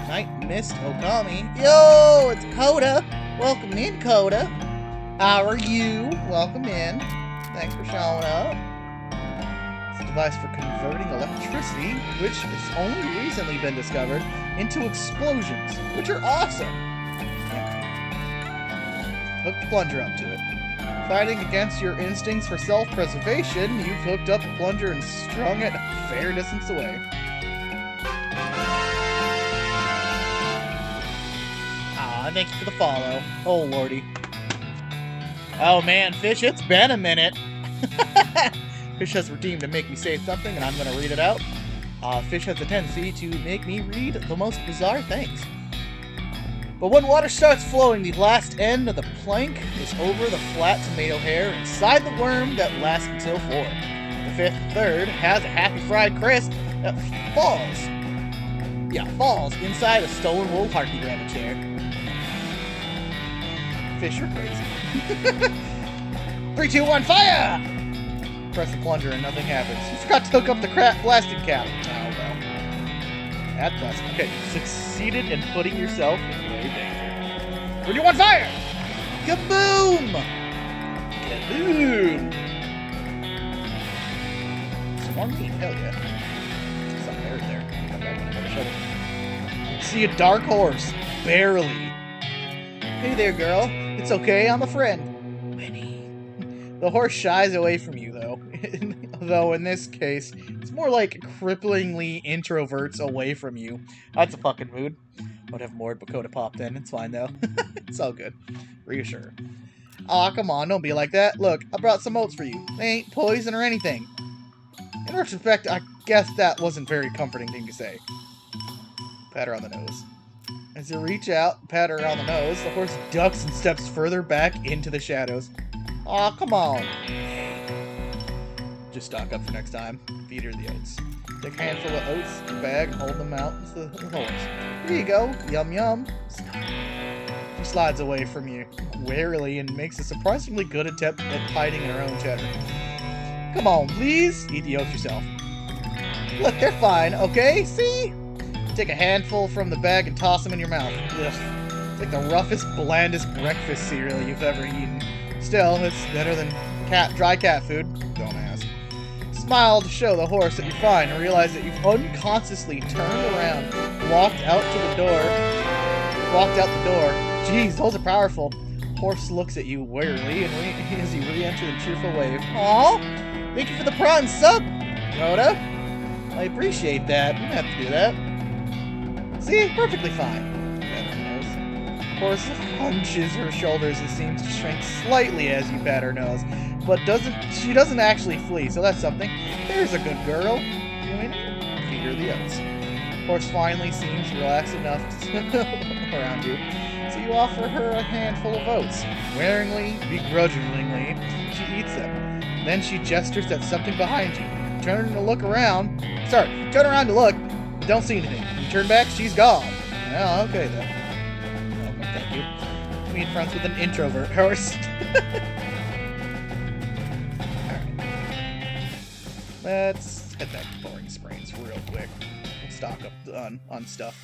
S1: Night Mist Okami. Yo, it's Coda. Welcome in, Coda. How are you? Welcome in. Thanks for showing up. It's a device for converting electricity, which has only recently been discovered, into explosions, which are awesome. Hook the plunger up to it. Fighting against your instincts for self-preservation, you've hooked up the plunger and strung it a fair distance away. I thank you for the follow. Oh, lordy. Oh, man, Fish, it's been a minute. Fish has redeemed to make me say something, and I'm going to read it out. Fish has a tendency to make me read the most bizarre things. But when water starts flowing, the last end of the plank is over the flat tomato hair inside the worm that lasts until 4. The fifth third has a happy fried crisp that falls inside a stolen wool harpy rabbit chair. Fish, you're crazy. 3, 2, 1, fire! Press the plunger and nothing happens. You forgot to hook up the plastic cap. Oh, well. Add plastic. Okay, you succeeded in putting yourself in grave danger. 3, 2, 1, fire! Kaboom! Kaboom! Some more meat. Hell yeah. Something buried there. Come back when I have a shovel. See a dark horse. Barely. Hey there, girl. It's okay, I'm a friend. Winnie. The horse shies away from you, though. Though in this case, it's more like cripplingly introverts away from you. That's a fucking mood. Would have more Bakota popped in. It's fine, though. It's all good. Reassure. Aw, come on, don't be like that. Look, I brought some oats for you. They ain't poison or anything. In retrospect, I guess that wasn't a very comforting thing to say. Pat her on the nose. As you reach out, pat her on the nose, the horse ducks and steps further back into the shadows. Aw, come on. Just stock up for next time. Feed her the oats. Take a handful of oats in the bag and hold them out to the horse. Here you go. Yum yum. She slides away from you warily and makes a surprisingly good attempt at hiding in her own cheddar. Come on, please. Eat the oats yourself. Look, they're fine, okay? See? Take a handful from the bag and toss them in your mouth. Ugh. It's like the roughest, blandest breakfast cereal you've ever eaten. Still, it's better than dry cat food. Don't ask. Smile to show the horse that you're fine and realize that you've unconsciously turned around, walked out the door. Jeez, those are powerful. Horse looks at you warily and as you re-enter the cheerful wave. Aw, thank you for the prawn sub, Rhoda. I appreciate that. You don't have to do that. See? Perfectly fine. Horse hunches her shoulders and seems to shrink slightly as you pat her nose. But she doesn't actually flee, so that's something. There's a good girl. Feed her the oats. Horse finally seems relaxed enough around you, so you offer her a handful of oats. Begrudgingly, she eats them. Then she gestures at something behind you. Turn around to look, but don't see anything. You turn back, she's gone. Oh, okay then. Oh, thank you. Being friends with an introvert horse. Let's head back to Boring Springs real quick. We'll stock up on stuff.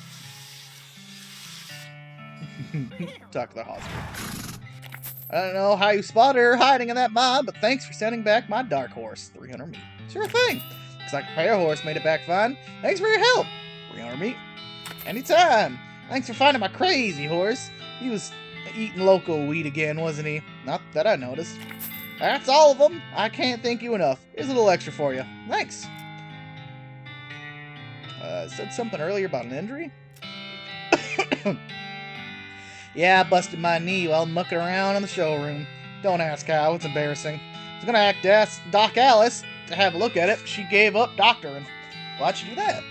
S1: Talk to the hospital. I don't know how you spotted her hiding in that mob, but thanks for sending back my dark horse. 300 meat. Sure thing. Looks like the pale horse made it back fine. Thanks for your help. 300 meat. Anytime. Thanks for finding my crazy horse. He was eating local weed again, wasn't he? Not that I noticed. That's all of them. I can't thank you enough. Here's a little extra for you. Thanks. Said something earlier about an injury? Yeah, I busted my knee while mucking around in the showroom. Don't ask how, it's embarrassing. I was gonna ask Doc Alice to have a look at it, but she gave up doctoring. Why'd she do that?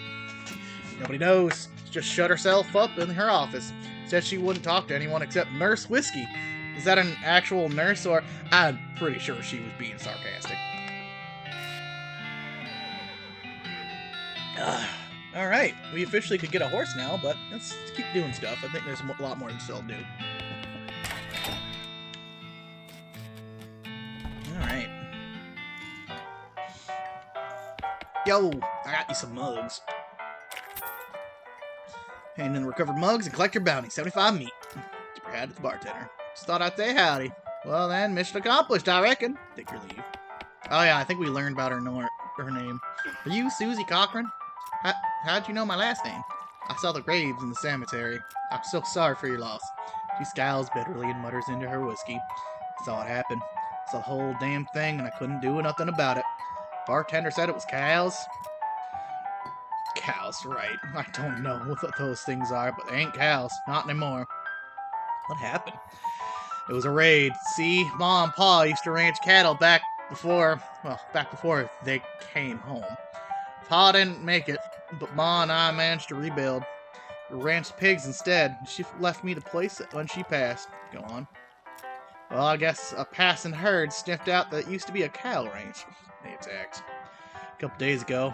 S1: Nobody knows. She just shut herself up in her office. Said she wouldn't talk to anyone except Nurse Whiskey. Is that an actual nurse, or... I'm pretty sure she was being sarcastic. Alright, we officially could get a horse now, but let's keep doing stuff. I think there's a lot more to still do. Alright. Yo, I got you some mugs. Hand in the recovered mugs and collect your bounty. 75 meat. Tip your hat at the bartender. Just thought I'd say howdy. Well then, mission accomplished, I reckon. Take your leave. Oh yeah, I think we learned about her name. Are you Susie Cochran? How'd you know my last name? I saw the graves in the cemetery. I'm so sorry for your loss. She scowls bitterly and mutters into her whiskey. I saw it happen. It's the whole damn thing and I couldn't do nothing about it. Bartender said it was cows. Cows, right. I don't know what those things are, but they ain't cows. Not anymore. What happened? It was a raid. See, Ma and Pa used to ranch cattle back before they came home. Pa didn't make it, but Ma and I managed to rebuild. We ranched pigs instead. She left me the place when she passed. Go on. Well, I guess a passing herd sniffed out that it used to be a cattle ranch. They attacked. A couple days ago.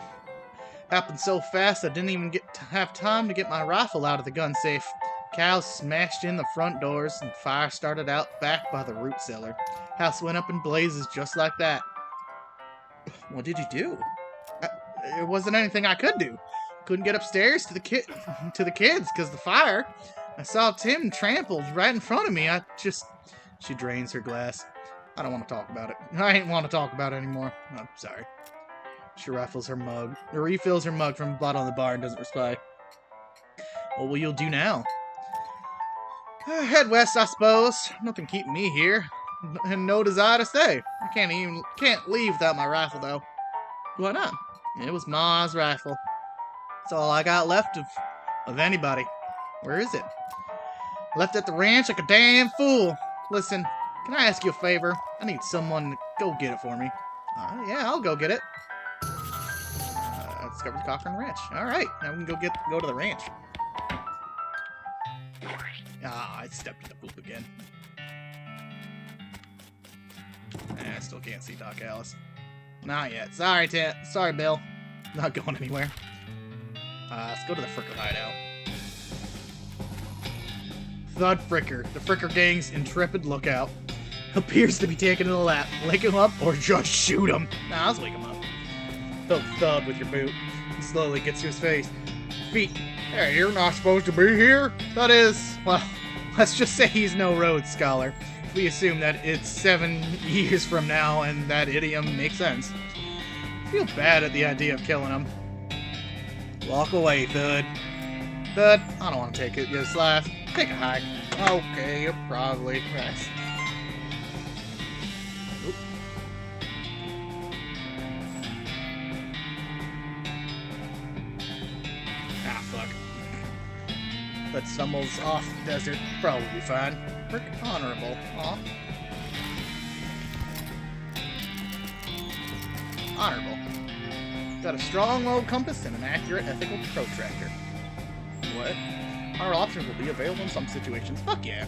S1: Happened so fast I didn't even have time to get my rifle out of the gun safe. Cows smashed in the front doors and fire started out back by the root cellar. House went up in blazes just like that. What did you do? There wasn't anything I could do. Couldn't get upstairs to the kids because the fire. I saw Tim trampled right in front of me. She drains her glass. I don't want to talk about it. I ain't want to talk about it anymore. I'm sorry. She refills her mug from the bottom of the bar and doesn't reply. What will you do now? Head west, I suppose. Nothing keeping me here. And no desire to stay. I can't leave without my rifle, though. Why not? It was Ma's rifle. It's all I got left of anybody. Where is it? Left at the ranch like a damn fool. Listen, can I ask you a favor? I need someone to go get it for me. Yeah, I'll go get it. Discovered the Cochran Ranch. Alright, now we can go to the ranch. I stepped in the poop again. I still can't see Doc Alice. Not yet. Sorry, Sorry, Bill. Not going anywhere. Let's go to the Fricker hideout. Thud Fricker, the Fricker gang's intrepid lookout, appears to be taking a lap. Wake him up or just shoot him. Nah, let's wake him up. Poke Thud with your boot. He slowly gets to his face. Feet. Hey, you're not supposed to be here? That is, well, let's just say he's no Rhodes Scholar. We assume that it's 7 years from now, and that idiom makes sense. I feel bad at the idea of killing him. Walk away, Thud. Thud, I don't want to take it. Just laugh. Take a hike. Okay, you're probably right. Oop. Ah, fuck. Thud stumbles off the desert. Probably fine. Frick honorable. Aw. Honorable. Got a strong moral compass and an accurate ethical protractor. What? Our options will be available in some situations. Fuck yeah.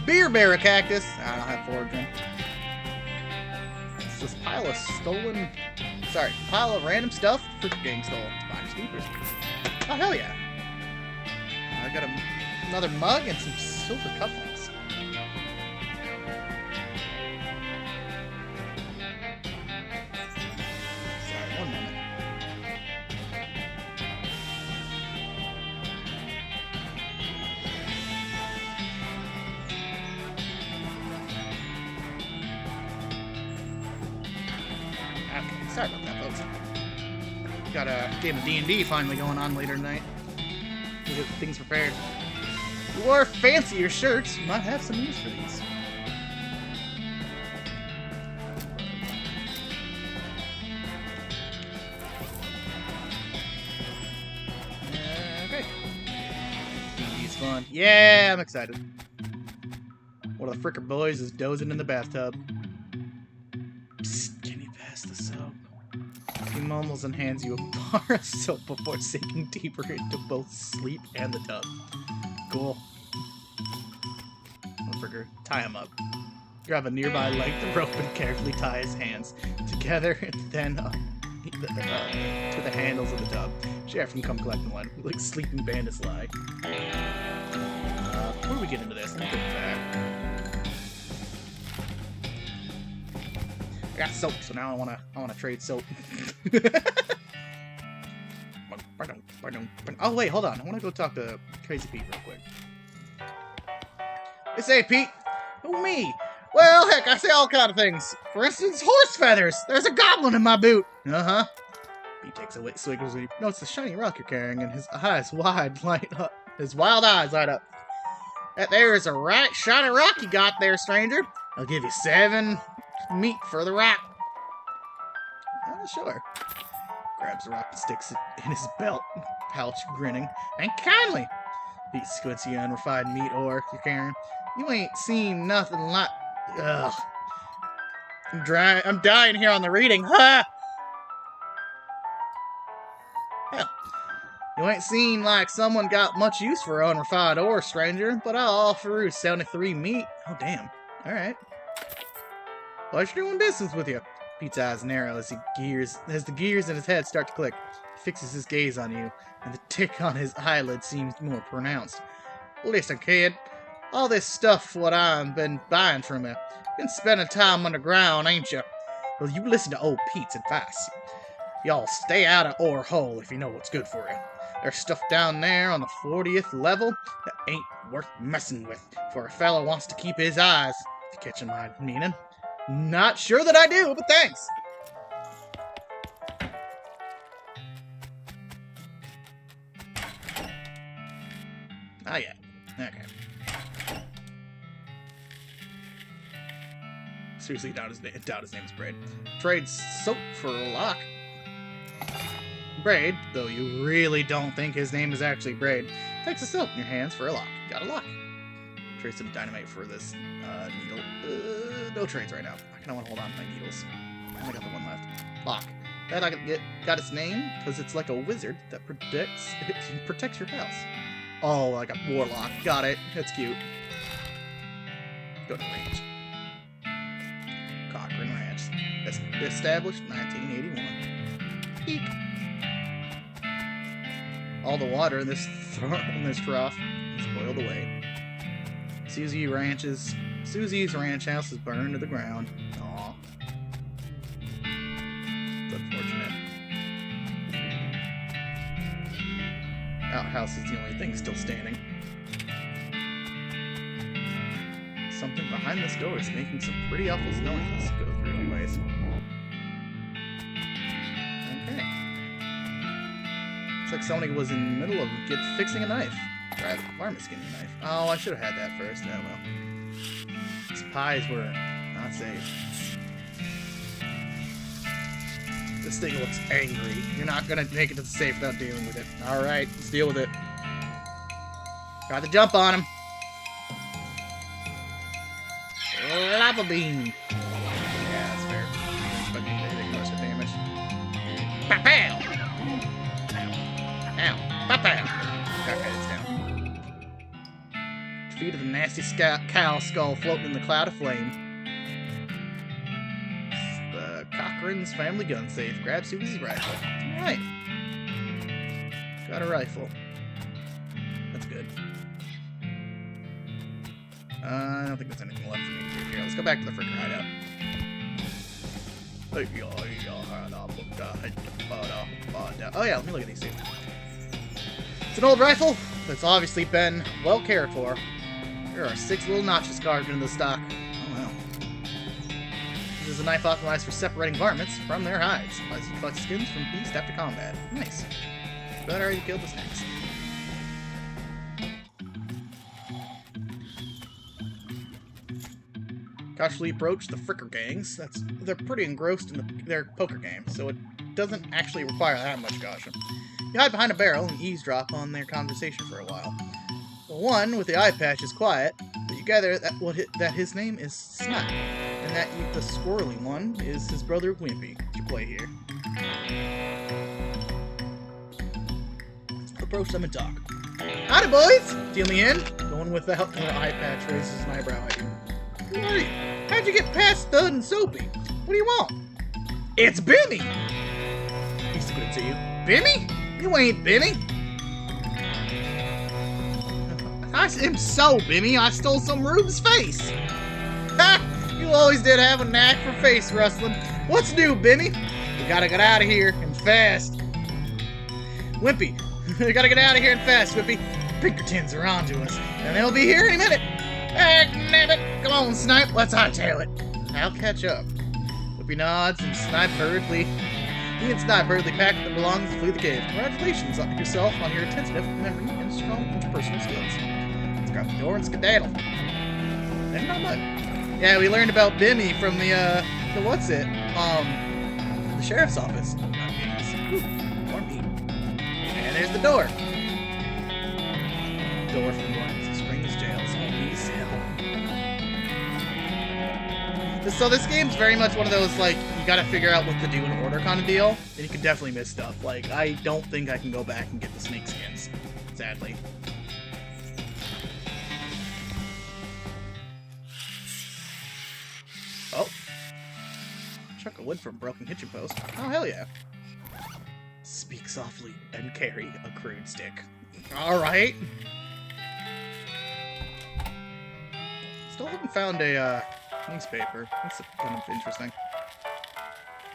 S1: Beer Bear Cactus. I don't have foraging. It's this pile of random stuff Fricker Gang stole. Fine scoopers. Oh, hell yeah. I got another mug and some silver cufflinks. Sorry, one moment. Okay, sorry about that, folks. Got a game of D&D finally going on later tonight. Get things prepared. You wore fancier shirts. You might have some use for these. Okay. D&D's fun. Yeah, I'm excited. One of the Fricker boys is dozing in the bathtub. Psst, can you pass the soap? He mumbles and hands you a bar of soap before sinking deeper into both sleep and the tub. Cool. Fricker, tie him up. Grab a nearby length of rope and carefully tie his hands together and then to the handles of the tub. Sheriff can come collect one, like sleeping bandits lie. Before we get into this, let me put it back. I got soap, so now I wanna trade soap. Oh wait, hold on. I wanna go talk to Crazy Pete real quick. They say, Pete. Who, me? Well, heck, I say all kind of things. For instance, horse feathers. There's a goblin in my boot. Uh-huh. Pete takes a swig as he notes the shiny rock you're carrying, and his eyes light up. His wild eyes light up. That there is a right shiny rock you got there, stranger. I'll give you 7 meat for the rock. Sure. Grabs the rock and sticks it in his belt pouch, grinning. Thank you kindly. Pete squints, you unrefined meat whore, you're carrying. You ain't seen nothing like... Ugh. I'm dying here on the reading. Ha! Hell. You ain't seen like someone got much use for unrefined ore, stranger, but I'll offer you 73 meat. Oh, damn. Alright. Pleasure doing business with you. Pete's eyes narrow as the gears in his head start to click. He fixes his gaze on you, and the tick on his eyelid seems more pronounced. Listen, kid. All this stuff what I've been buying from you. Been spending time underground, ain't you? Well, you listen to old Pete's advice. Y'all stay out of ore hole if you know what's good for you. There's stuff down there on the 40th level that ain't worth messing with, for a fella wants to keep his eyes, if you catch my meaning. Not sure that I do, but thanks. Oh, yeah. Okay. Seriously, doubt his name's Braid. Trades soap for a lock. Braid, though you really don't think his name is actually Braid, takes the soap in your hands for a lock. Got a lock. Trade some dynamite for this needle. No trades right now. I kind of want to hold on to my needles. I only got the one left. Lock. That I got its name because it's like a wizard that protects your house. Oh, like a warlock. Got it. That's cute. Go to the range. Cochrane Ranch. Established 1981. Eek. All the water in this trough is boiled away. Susie's ranch house is burned to the ground. Aw. It's unfortunate. Outhouse is the only thing still standing. Something behind this door is making some pretty awful noise. Let's go through anyways. Okay. Looks like somebody was in the middle of fixing a knife. Right, varmint's getting a knife. Oh, I should have had that first. Oh well. These pies were not safe. This thing looks angry. You're not gonna make it to the safe without dealing with it. Alright, let's deal with it. Got to jump on him. Lava beam. Yeah, that's fair. But anything much of damage. Pow! Ow. Pow! Okay, it's down. Feet of the nasty cow skull floating in the cloud of flame. The Cochrane's family gun safe. Grab Susie's rifle. Alright. Got a rifle. That's good. I don't think there's anything left for me to do here. Let's go back to the freaking hideout. Oh yeah, let me look at these two. It's an old rifle that's obviously been well cared for. There are 6 little notches carved into the stock. Oh wow. This is a knife optimized for separating varmints from their hides. Allows you to collect skins from beasts after combat. Nice. But I already killed the snakes. Cautiously approach the Fricker gangs. They're pretty engrossed in their poker game, so it doesn't actually require that much caution. You hide behind a barrel and eavesdrop on their conversation for a while. The one with the eye patch is quiet, but you gather that his name is Snipe, and that the squirrely one is his brother Wimpy. You play here. Approach them and talk. Howdy, boys! Deal me in? The one without the eye patch raises an eyebrow at you. Who are you? How'd you get past Stud and Soapy? What do you want? It's Bimmy! He squints at you. Bimmy? You ain't Bimmy! I am so Bimmy, I stole some Rube's face! Ha! You always did have a knack for face rustling. What's new, Bimmy? We gotta get out of here, and fast. Wimpy, we gotta get out of here and fast, Wimpy. Pinkertons are onto us, and they'll be here any minute. Damn it! Come on, Snipe, let's hightail it. I'll catch up. Wimpy nods, and Snipe hurriedly. He and Snipe hurriedly pack up their belongings and flee the cave. Congratulations on yourself on your attentive memory and strong interpersonal skills. Let's grab the door and skedaddle. And not much. Yeah, we learned about Bimmy from the sheriff's office. Ooh, more meat. And there's the door. door from Lawrence Springs jail's only cell. So this game's very much one of those, like, you gotta figure out what to do in order kind of deal, and you can definitely miss stuff. Like, I don't think I can go back and get the snake skins, sadly. Oh. Chunk of wood from a broken kitchen post. Oh, hell yeah. Speak softly and carry a crude stick. Alright. Still haven't found a, newspaper. That's kind of interesting.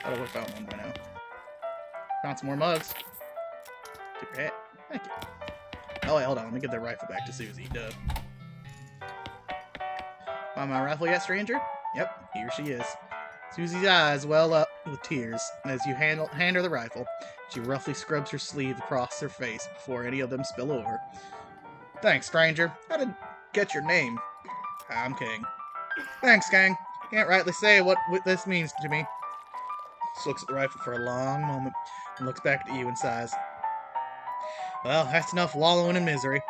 S1: I would have found one by now. Found some more mugs. Tip your hat. Thank you. Oh, wait, hold on. Let me get the rifle back to Susie. Duh. Find my rifle yet, stranger? Yep, here she is. Susie's eyes well up with tears, and as you hand her the rifle, she roughly scrubs her sleeve across her face before any of them spill over. Thanks, stranger. I didn't get your name. I'm King. Thanks, King. Can't rightly say what this means to me. She looks at the rifle for a long moment, and looks back at you and sighs. Well, that's enough wallowing in misery.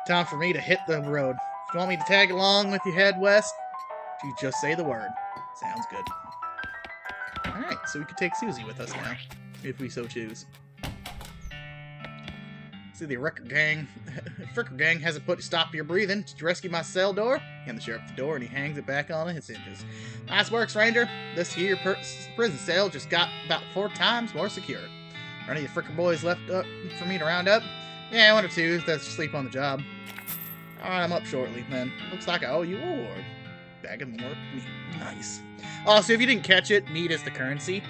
S1: Time for me to hit the road. If you want me to tag along with you head west, you just say the word. Sounds good. Alright, so we can take Susie with us now, if we so choose. See, the Fricker gang hasn't put a stop to your breathing. Did you rescue my cell door? Hand the sheriff the door, and he hangs it back on its hinges. Nice work, stranger. This here prison cell just got about 4 times more secure. Are any of the Fricker boys left up for me to round up? Yeah, 1 or 2 that's asleep on the job. Alright, I'm up shortly, then. Looks like I owe you a reward. Bag of more meat. Nice. Also, if you didn't catch it, meat is the currency.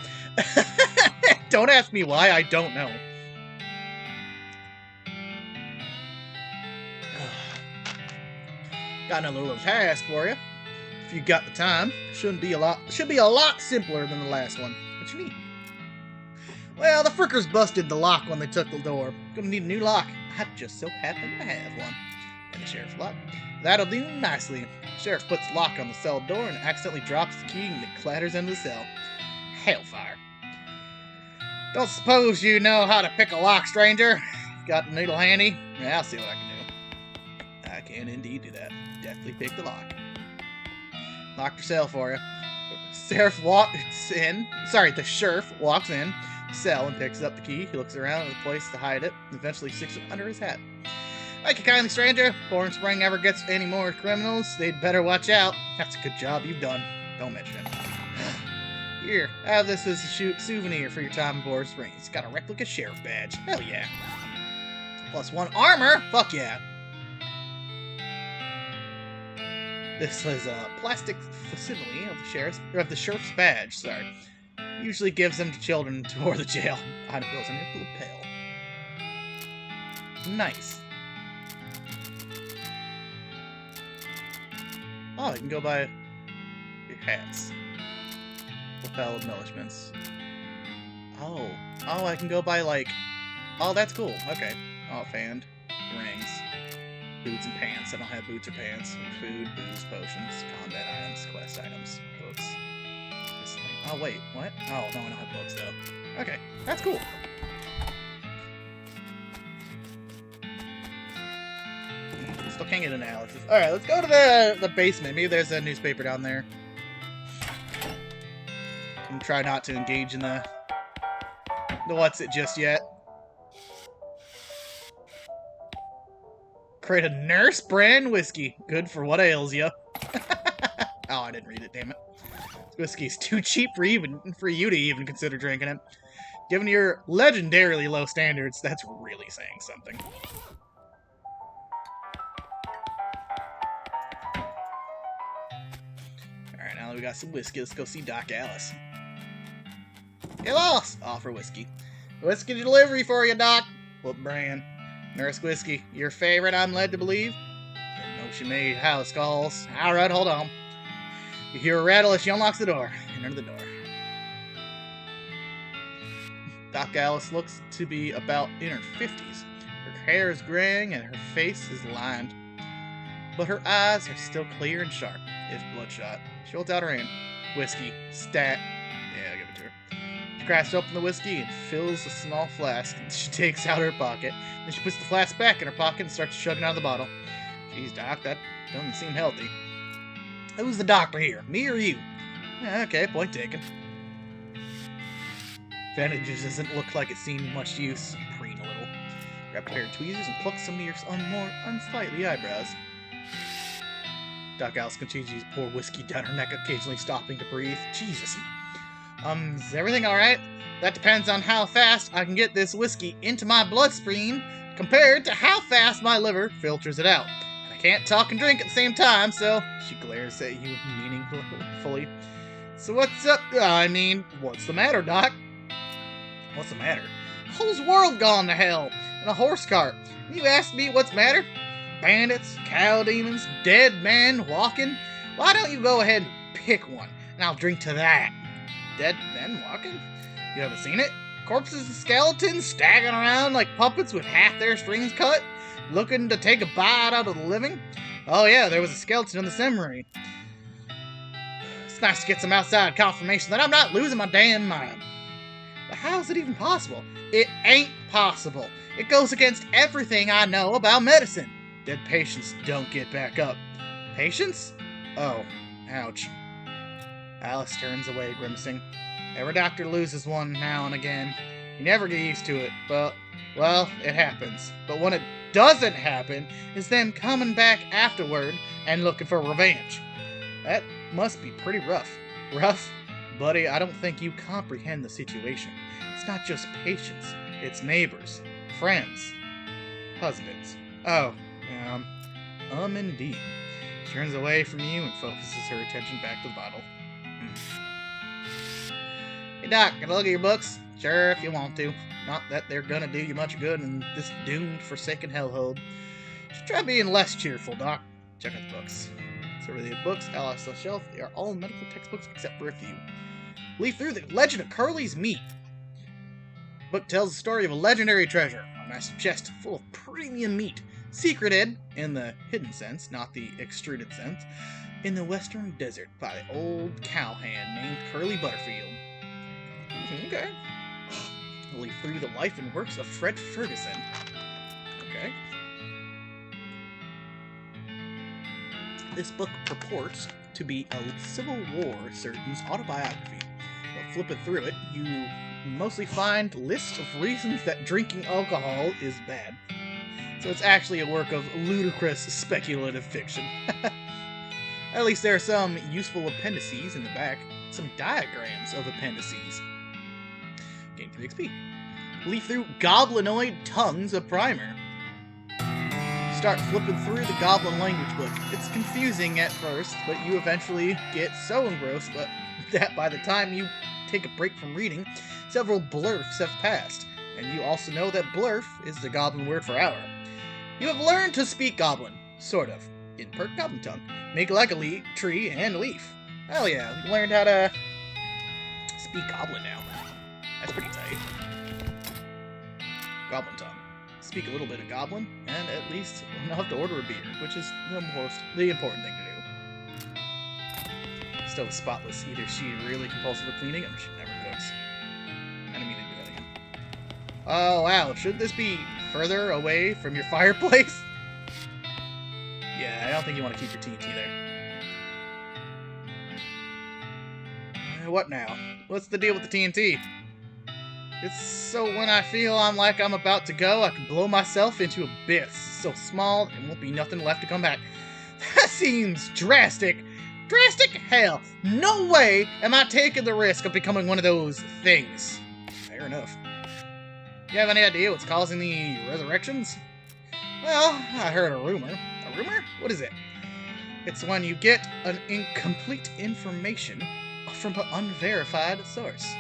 S1: Don't ask me why, I don't know. Got another little task for you. If you got the time, should be a lot simpler than the last one. What you need? Well, the Frickers busted the lock when they took the door. Gonna need a new lock. I just so happen to have one. And the sheriff's lock. That'll do nicely. The sheriff puts the lock on the cell door and accidentally drops the key and it clatters into the cell. Hellfire. Don't suppose you know how to pick a lock, stranger? Got the needle handy? Yeah, I'll see what I can do. I can indeed do that. Definitely pick the lock. Locked your cell for you. The sheriff walks in the cell and picks up the key. He looks around for a place to hide it and eventually sticks it under his hat. Thank you kindly, stranger. Before Spring ever gets any more criminals, they'd better watch out. That's a good job you've done. Don't mention it. Here, have this as a souvenir for your time in Boris Springs. It's got a replica sheriff badge. Hell yeah. +1 armor? Fuck yeah. This is a plastic facsimile of the sheriff's badge. Sorry. Usually gives them to children to tour the jail. Item goes on your lapel. Nice. Oh, you can go buy your hats. Lapel embellishments. Oh, I can go buy, like... Oh, that's cool. Okay. Oh, fan. Rings. Boots and pants. I don't have boots or pants. Food, booze, potions, combat items, quest items, books. Oh, wait. What? Oh, no, I don't have books, though. Okay. That's cool. Still can't get an analysis. Alright, let's go to the basement. Maybe there's a newspaper down there. And try not to engage in the what's it just yet. Create a nurse brand whiskey. Good for what ails ya. Oh, I didn't read it, damn it. This whiskey's too cheap for you to even consider drinking it. Given your legendarily low standards, that's really saying something. Alright, now that we got some whiskey, let's go see Doc Alice. Get lost! Offer whiskey. Whiskey delivery for you, Doc. What brand? Nurse whiskey. Your favorite, I'm led to believe? Didn't know she made house calls. Alright, hold on. You hear a rattle as she unlocks the door. Enter the door. Doc Alice looks to be about in her 50s. Her hair is graying and her face is lined. But her eyes are still clear and sharp, if bloodshot. She holds out her hand. Whiskey. Stat. Yeah, I'll give it to her. She cracks open the whiskey and fills a small flask. She takes out her pocket. Then she puts the flask back in her pocket and starts chugging out of the bottle. Jeez, Doc, that doesn't seem healthy. Who's the doctor here? Me or you? Yeah, okay, point taken. Bandages doesn't look like it's seen much use. Preen a little. Grab a pair of tweezers and pluck some of your more unsightly eyebrows. Doc Alice continues to pour whiskey down her neck, occasionally stopping to breathe. Jesus. Is everything alright? That depends on how fast I can get this whiskey into my bloodstream compared to how fast my liver filters it out. And I can't talk and drink at the same time, so she glares at you meaningfully. So what's up? I mean, what's the matter, Doc? What's the matter? The whole world gone to hell in a horse cart. And you ask me what's the matter? Bandits, cow demons, dead men walking? Why don't you go ahead and pick one, and I'll drink to that. Dead men walking? You haven't seen it? Corpses and skeletons staggering around like puppets with half their strings cut, looking to take a bite out of the living? Oh yeah, there was a skeleton in the cemetery. It's nice to get some outside confirmation that I'm not losing my damn mind. But how is it even possible? It ain't possible. It goes against everything I know about medicine. Dead patients don't get back up. Patients? Oh, ouch. Alice turns away, grimacing. Every doctor loses one now and again. You never get used to it, but, well, it happens. But when it doesn't happen, is them coming back afterward and looking for revenge. That must be pretty rough. Rough? Buddy, I don't think you comprehend the situation. It's not just patients. It's neighbors, friends, husbands. Oh, indeed. She turns away from you and focuses her attention back to the bottle. Hey, Doc, can I look at your books? Sure, if you want to. Not that they're gonna do you much good in this doomed, forsaken hellhole. Just try being less cheerful, Doc. Check out the books. So really, the books, Alice on the shelf, they are all medical textbooks except for a few. Leaf through the Legend of Curly's Meat. The book tells the story of a legendary treasure, a massive chest full of premium meat, secreted, in the hidden sense, not the extruded sense, in the western desert by the old cowhand named Curly Butterfield. Okay. Leaf through the life and works of Fred Ferguson. Okay. This book purports to be a Civil War surgeon's autobiography. But flipping through it, you mostly find lists of reasons that drinking alcohol is bad. So it's actually a work of ludicrous speculative fiction. At least there are some useful appendices in the back, some diagrams of appendices. Gain 3 XP. Leaf through Goblinoid Tongues, a primer. Start flipping through the Goblin language book. It's confusing at first, but you eventually get so engrossed that by the time you take a break from reading, several blurfs have passed. And you also know that blurf is the Goblin word for hour. You have learned to speak Goblin, sort of, in pert Goblin tongue. Make like a tree and leaf. Hell yeah, you learned how to speak Goblin now. That's pretty tight. Goblin tongue. Speak a little bit of Goblin, and at least enough to order a beer, which is the important thing to do. Still spotless. Either she really compulsive with cleaning, or she never cooks. I didn't mean to do that again. Oh wow, should this be further away from your fireplace? Yeah, I don't think you want to keep your TNT there. What now? What's the deal with the TNT? It's so when I feel I'm about to go, I can blow myself into abyss. So small, there won't be nothing left to come back. That seems drastic. Drastic? Hell, no way am I taking the risk of becoming one of those things. Fair enough. You have any idea what's causing the resurrections? Well, I heard a rumor. A rumor? What is it? It's when you get an incomplete information from an unverified source.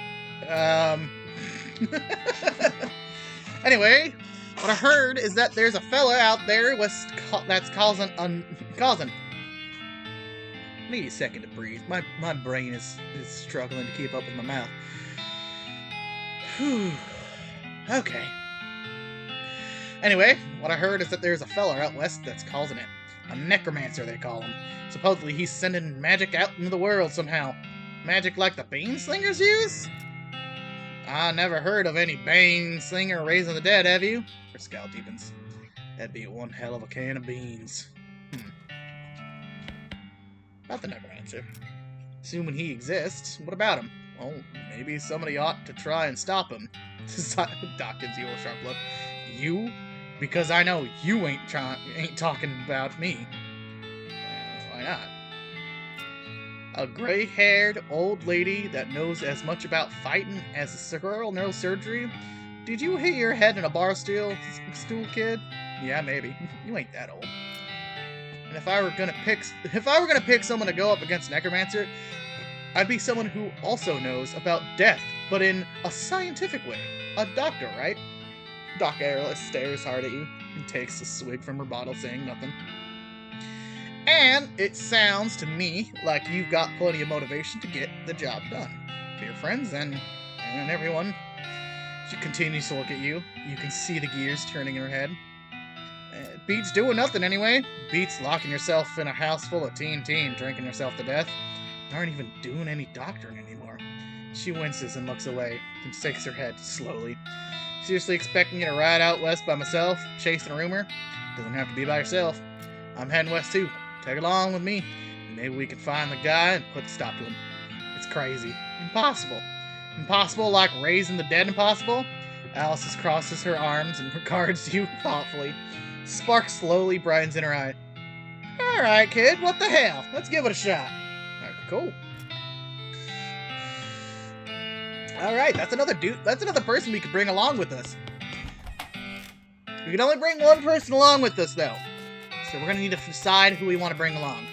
S1: Anyway, what I heard is that there's a fella out there that's causing. I need a second to breathe. My brain is struggling to keep up with my mouth. Whew. Okay. Anyway, what I heard is that there's a fella out west that's causing it. A necromancer, they call him. Supposedly he's sending magic out into the world somehow. Magic like the Beanslingers use? I never heard of any Bane Slinger raising the dead, have you? Her scowl deepens. That'd be one hell of a can of beans. About the Necromancer. Assuming he exists, what about him? Well, maybe somebody ought to try and stop him. Doc gives you a sharp look. You? Because I know you ain't talking about me. Why not? A gray-haired old lady that knows as much about fighting as a cerebral neurosurgery? Did you hit your head in a bar stool, kid? Yeah, maybe. You ain't that old. And if I were gonna pick someone to go up against Necromancer, I'd be someone who also knows about death, but in a scientific way. A doctor, right? Doc Airless stares hard at you and takes a swig from her bottle, saying nothing. And it sounds to me like you've got plenty of motivation to get the job done. For your friends and everyone. She continues to look at you. You can see the gears turning in her head. Beats doing nothing anyway. Beats locking yourself in a house full of TNT and drinking yourself to death. You aren't even doing any doctoring anymore. She winces and looks away, and shakes her head slowly. Seriously expecting you to ride out west by myself, chasing a rumor? Doesn't have to be by yourself. I'm heading west too. Tag along with me, and maybe we can find the guy and put a stop to him. It's crazy. Impossible. Impossible like raising the dead impossible? Alice crosses her arms and regards you thoughtfully. Spark slowly brightens in her eye. Alright, kid, what the hell? Let's give it a shot. Cool. Alright, that's another dude. That's another person we could bring along with us. We can only bring one person along with us, though. So we're going to need to decide who we want to bring along.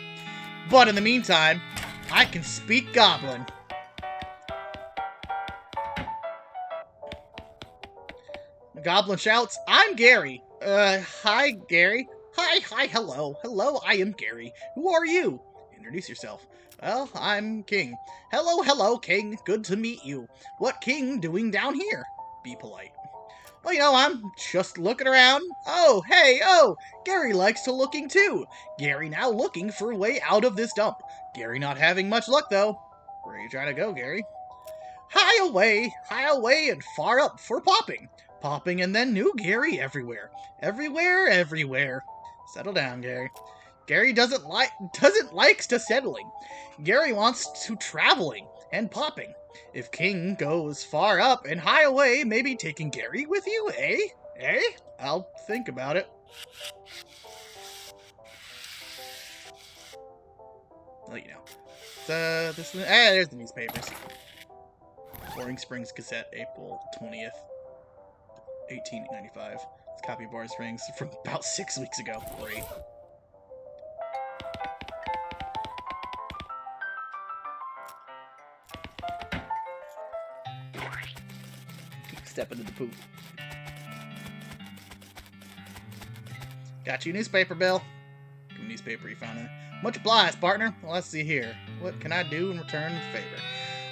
S1: But in the meantime, I can speak Goblin. The Goblin shouts, I'm Gary. Hi, Gary. Hi, hello. Hello, I am Gary. Who are you? Introduce yourself. Well, I'm King. Hello, King. Good to meet you. What King doing down here? Be polite. Well, you know, I'm just looking around. Oh, hey, Gary likes to looking too. Gary now looking for a way out of this dump. Gary not having much luck, though. Where are you trying to go, Gary? High away, and far up for popping. Popping and then new Gary everywhere. Everywhere. Settle down, Gary. Gary doesn't likes to settling. Gary wants to traveling and popping. If King goes far up and high away, maybe taking Gary with you, eh? Eh? I'll think about it. I'll let you know. There's the newspapers. Boring Springs Gazette, April 20th, 1895. It's a copy of Boring Springs from about 6 weeks ago. Great. Step into the poop. Got you a newspaper, Bill. Give me a newspaper you found there. Much obliged, partner. Well, let's see here. What can I do in return for favor?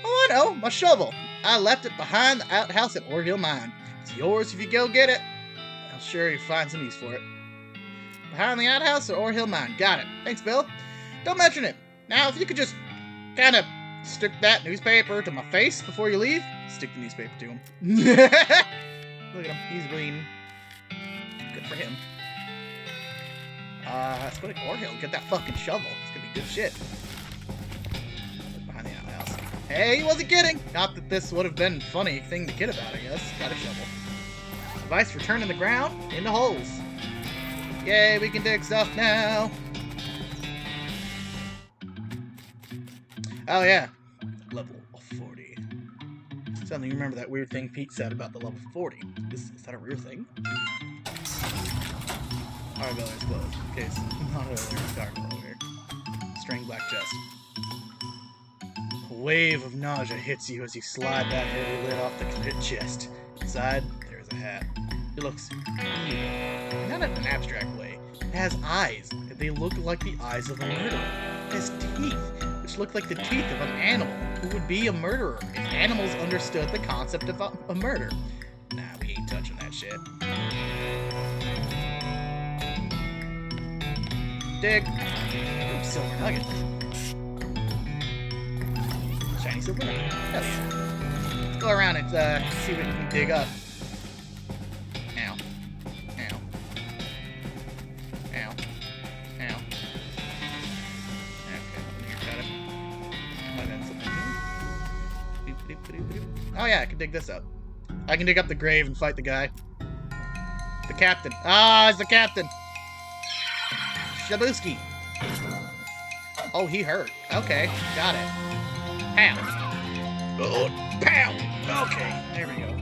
S1: Oh, I know. My shovel. I left it behind the outhouse at Orville Mine. It's yours if you go get it. I'm sure you'll find some use for it. Behind the outhouse at Orville Mine. Got it. Thanks, Bill. Don't mention it. Now, if you could just kind of stick that newspaper to my face before you leave. Stick the newspaper to him. Look at him. He's bleeding. Good for him. Let's go to Orhill and get that fucking shovel. It's gonna be good shit. Look behind the outhouse. Hey, he wasn't kidding! Not that this would have been a funny thing to kid about, I guess. Got a shovel. Device for turning the ground into holes. Yay, we can dig stuff now. Oh, yeah. Level 40. Suddenly remember that weird thing Pete said about the level 40. Is that a real thing? Alright, Beller's closed. Okay, so not earlier. Dark earlier. String black chest. A wave of nausea hits you as you slide that heavy lid off the chest. Inside, there's a hat. It looks evil. Not in an abstract way. It has eyes. They look like the eyes of a murderer. It has teeth, which look like the teeth of an animal who would be a murderer if animals understood the concept of a murder. Nah, we ain't touching that shit. Dig. Ooh, silver nugget. Shiny silver nugget. Hell yeah. Let's go around and see what you can dig up. Ow. Ow. Ow. Ow. Okay, got it. Might have something here. Oh yeah, I can dig this up. I can dig up the grave and fight the guy. The captain. Ah, it's the captain! Shabuski! Oh, he hurt. Okay, got it. Pow! Oh, pow! Okay, there we go.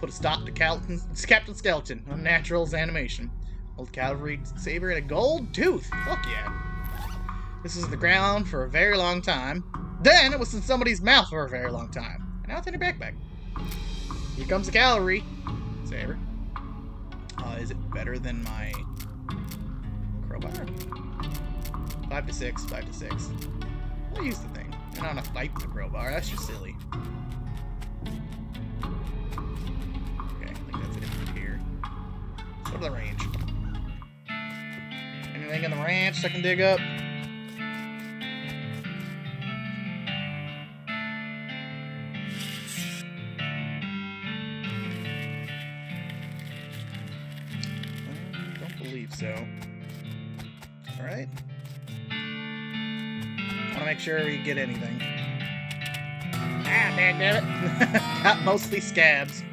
S1: Put a stop to Captain Skeleton. Unnatural's animation. Old cavalry saber and a gold tooth. Fuck yeah. This is the ground for a very long time. Then it was in somebody's mouth for a very long time. And now it's in your backpack. Here comes the cavalry saber. Is it better than my crowbar? 5 to 6, 5 to 6. I'll use the thing. I don't want to fight with the crowbar. That's just silly. Okay, I think that's it here. Let's go to the range. Anything in the ranch I can dig up? Don't believe so. Alright. Want to make sure we get anything. Ah, dammit. Got mostly scabs.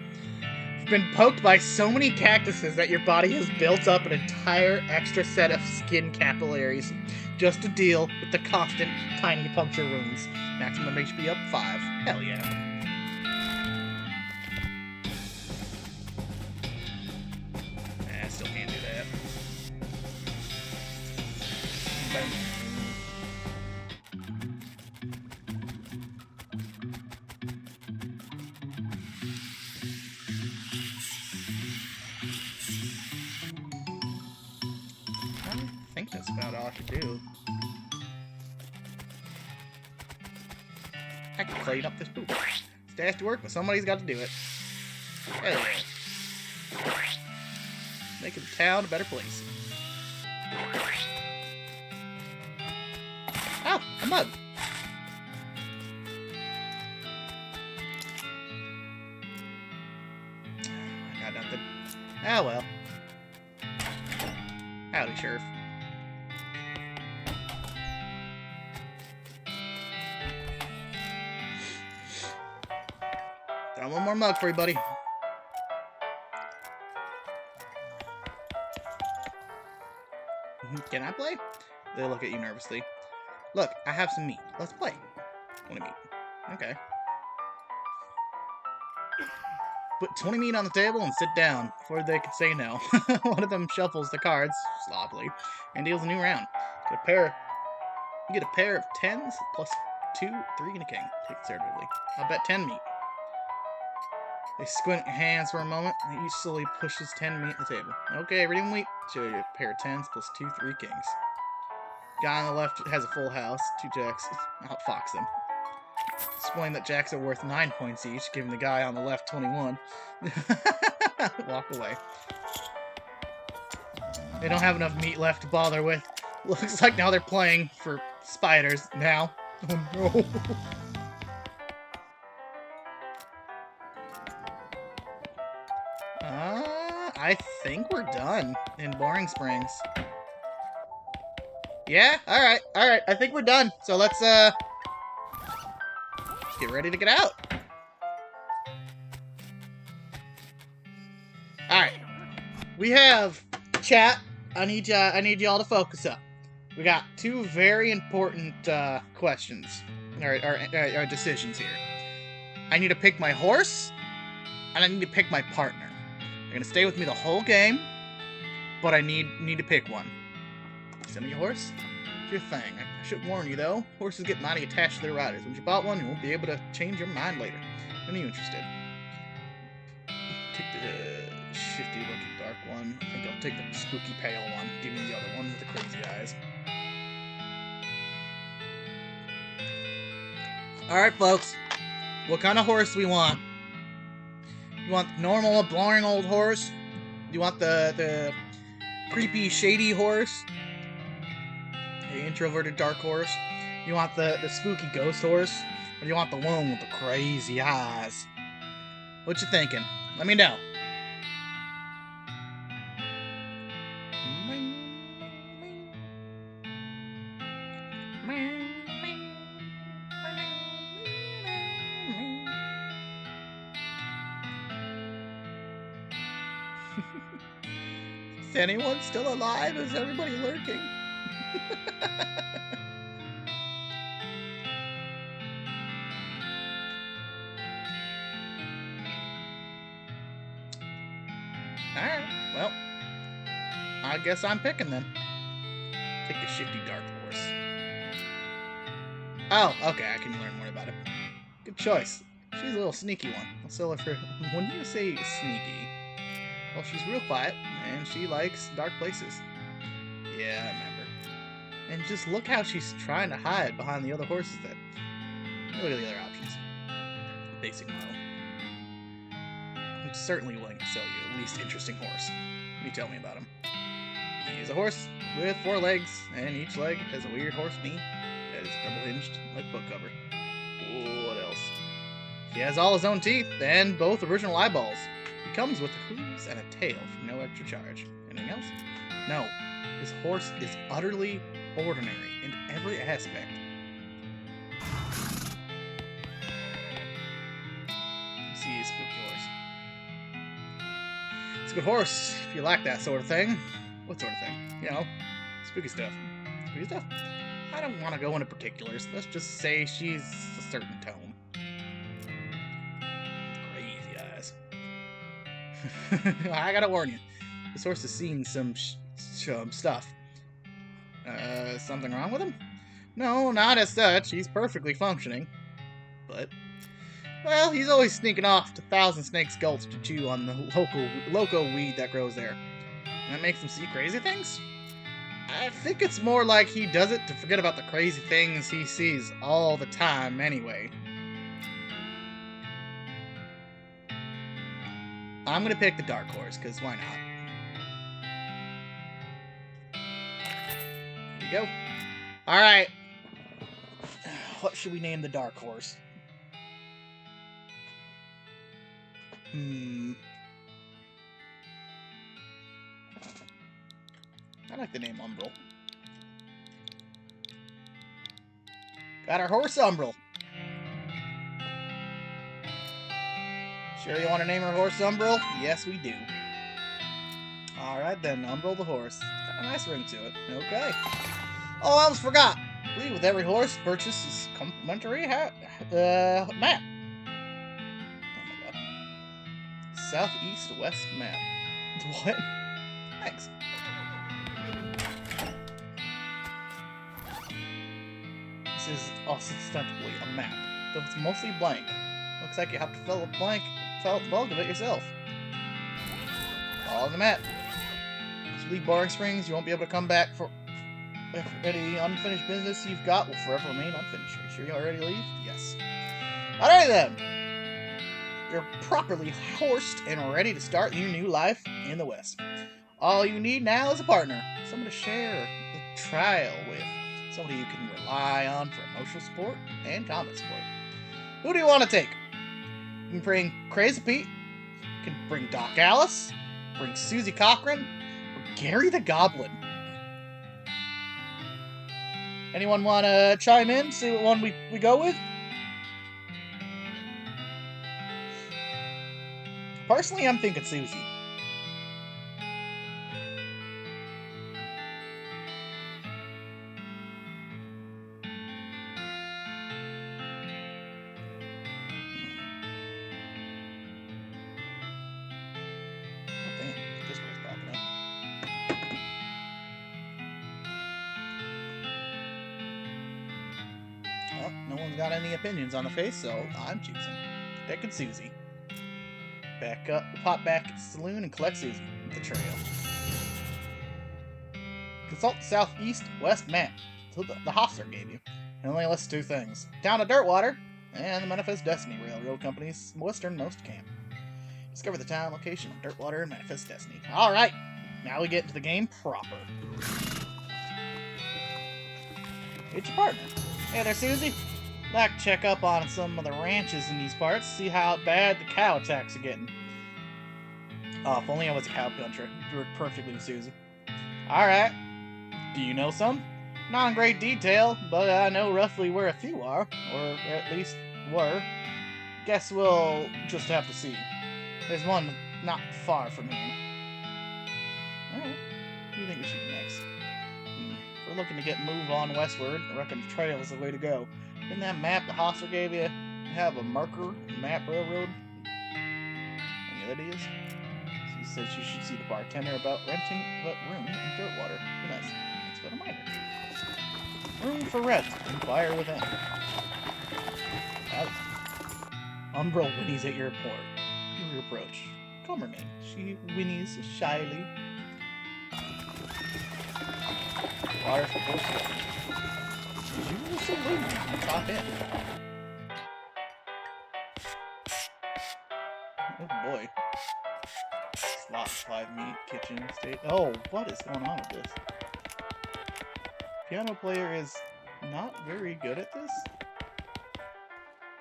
S1: You've been poked by so many cactuses that your body has built up an entire extra set of skin capillaries just to deal with the constant tiny puncture wounds. Maximum HP up 5. Hell yeah. I still can't do that. Bam. I think that's about all I could do. I can clean up this poop. Stash to work, but somebody's got to do it. Hey. Making the town a better place. Oh, a mug. I got nothing. Oh well. Howdy, Sheriff. Got one more mug for you, buddy. Can I play? They look at you nervously. Look, I have some meat. Let's play. Want meat? Okay. Put 20 meat on the table and sit down before they could say no. One of them shuffles the cards sloppily and deals a new round. You get a pair of 10s plus 2, 3, and a king. Take conservatively. I'll bet 10 meat. They squint at your hands for a moment, and each slowly pushes 10 meat at the table. Okay, ready and wait. Show you a pair of 10s plus 2, 3 kings. Guy on the left has a full house, 2 jacks. Outfox them. Explain that jacks are worth 9 points each, giving the guy on the left 21. Walk away. They don't have enough meat left to bother with. Looks like now they're playing for spiders now. Oh no. I think we're done in Boring Springs. Yeah? Alright, alright. I think we're done. So let's get ready to get out. Alright. We have chat. I need y'all to focus up. We got 2 very important questions. Or decisions here. I need to pick my horse, and I need to pick my partner. They're gonna stay with me the whole game, but I need to pick one. Send me your horse? It's your thing. I should warn you though, horses get mighty attached to their riders. Once you bought one, you won't be able to change your mind later. When are you interested? Take the shifty looking dark one. I think I'll take the spooky pale one. Give me the other one with the crazy eyes. Alright folks, what kind of horse do we want? You want normal, boring old horse? You want the creepy, shady horse? The introverted dark horse? You want the spooky ghost horse? Or do you want the one with the crazy eyes? What you thinking? Let me know. Is anyone still alive? Is everybody lurking? Alright, well, I guess I'm picking then. Take the shifty dark horse. Oh, okay, I can learn more about it. Good choice. She's a little sneaky one. I'll sell her for... When you say sneaky, well, she's real quiet, and she likes dark places. Yeah, I remember. And just look how she's trying to hide behind the other horses then. Look at the other options. Basic model. I'm certainly willing to sell you the least interesting horse. You tell me about him. He's a horse with 4 legs, and each leg has a weird horse knee that is double-hinged like book cover. What else? He has all his own teeth and both original eyeballs. He comes with hooves and a tail for no extra charge. Anything else? No. His horse is utterly ordinary in every aspect. You see a spooky horse. It's a good horse if you like that sort of thing. What sort of thing? You know, spooky stuff. Spooky stuff? I don't want to go into particulars. Let's just say she's a certain tone. Crazy eyes. I gotta warn you. This horse has seen some stuff. Something wrong with him? No, not as such. He's perfectly functioning. But, well, he's always sneaking off to Thousand Snakes Gulch to chew on the local weed that grows there. And that makes him see crazy things? I think it's more like he does it to forget about the crazy things he sees all the time anyway. I'm gonna pick the dark horse, because why not? Here you go. Alright. What should we name the dark horse? I like the name Umbral. Got our horse Umbral. Sure you want to name our horse Umbral? Yes, we do. Alright then, Umbral the horse. Got a nice ring to it. Okay. Oh, I almost forgot. Free with every horse purchase is complimentary map. Oh my god. Southeast-west map. What? Thanks. This is ostensibly a map, though it's mostly blank. Looks like you have to fill out the bulk of it yourself. All on the map. If you leave Boring Springs, you won't be able to come back for any unfinished business you've got will forever remain unfinished. Are you sure you already leave? Yes. Alright then! You're properly horsed and ready to start your new life in the West. All you need now is a partner. Someone to share the trial with. Somebody you can rely on for emotional support and combat support. Who do you want to take? You can bring Crazy Pete, you can bring Doc Alice, bring Susie Cochran, or Gary the Goblin. Anyone want to chime in, see what one we go with? Personally, I'm thinking Susie. Well, no one's got any opinions on the face, so I'm choosing. Picking Susie. Pop back at the saloon and collect Susie with the trail. Consult the southeast-west map the Hofstra gave you. It only lists 2 things. Town of Dirtwater and the Manifest Destiny Railroad Company's westernmost camp. Discover the town location of Dirtwater and Manifest Destiny. Alright, now we get into the game proper. It's your partner. Hey there, Susie. I'd like to check up on some of the ranches in these parts, see how bad the cow attacks are getting. Oh, if only I was a cow puncher. You worked perfectly with Susie. Alright. Do you know some? Not in great detail, but I know roughly where a few are. Or at least were. Guess we'll just have to see. There's one not far from here. Alright. What do you think we should do next? If we're looking to move on westward, I reckon the trail is the way to go. Didn't that map the Hostel gave you have a marker, map railroad? Any ideas? She says you should see the bartender about renting a room in Dirtwater. Be nice. That's what a minor. Room for rent. Inquire within. Umbral whinnies at your approach. Calm her name. She whinnies shyly. Water for horse. You saloon. Top in. Oh boy. Slot 5 meat, kitchen, state. Oh, what is going on with this? Piano player is not very good at this.